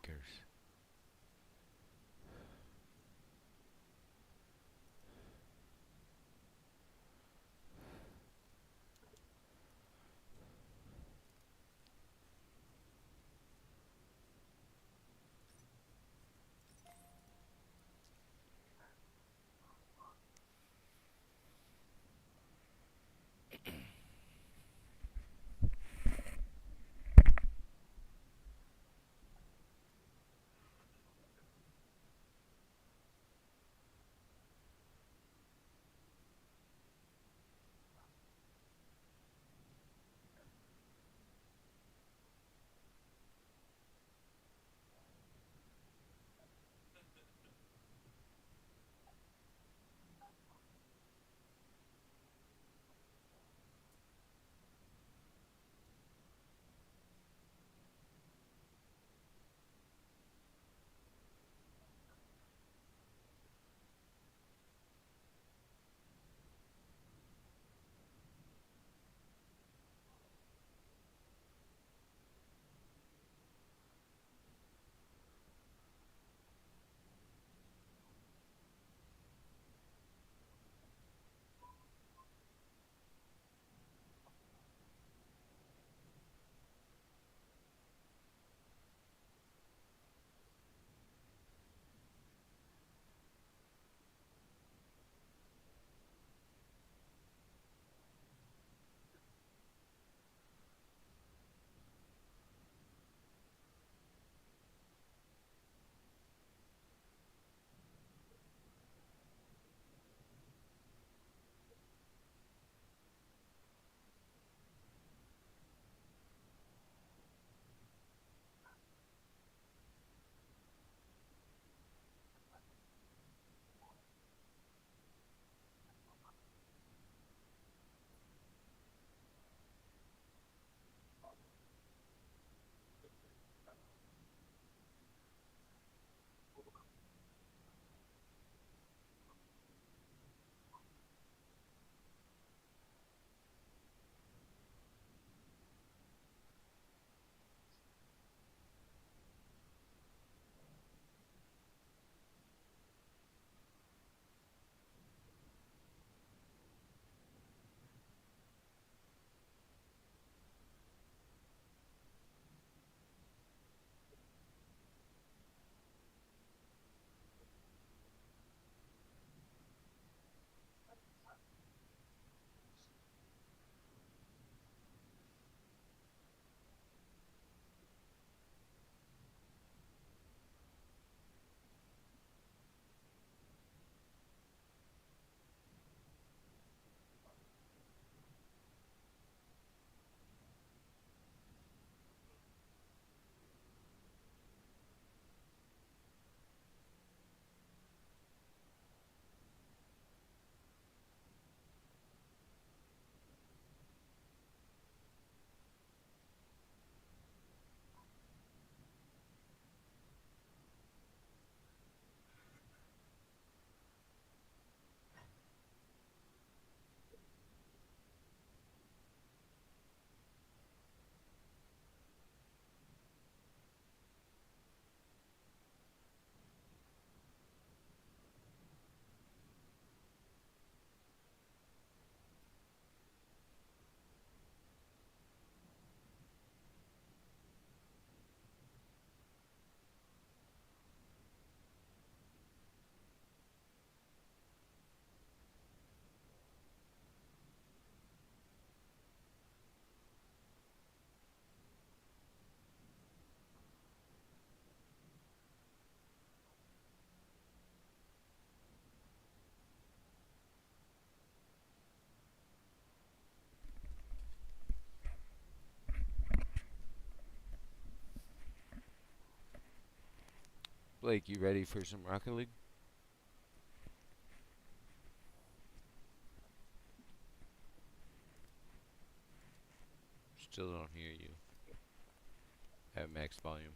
speakers. Blake, you ready for some Rocket League? Still don't hear you at max volume.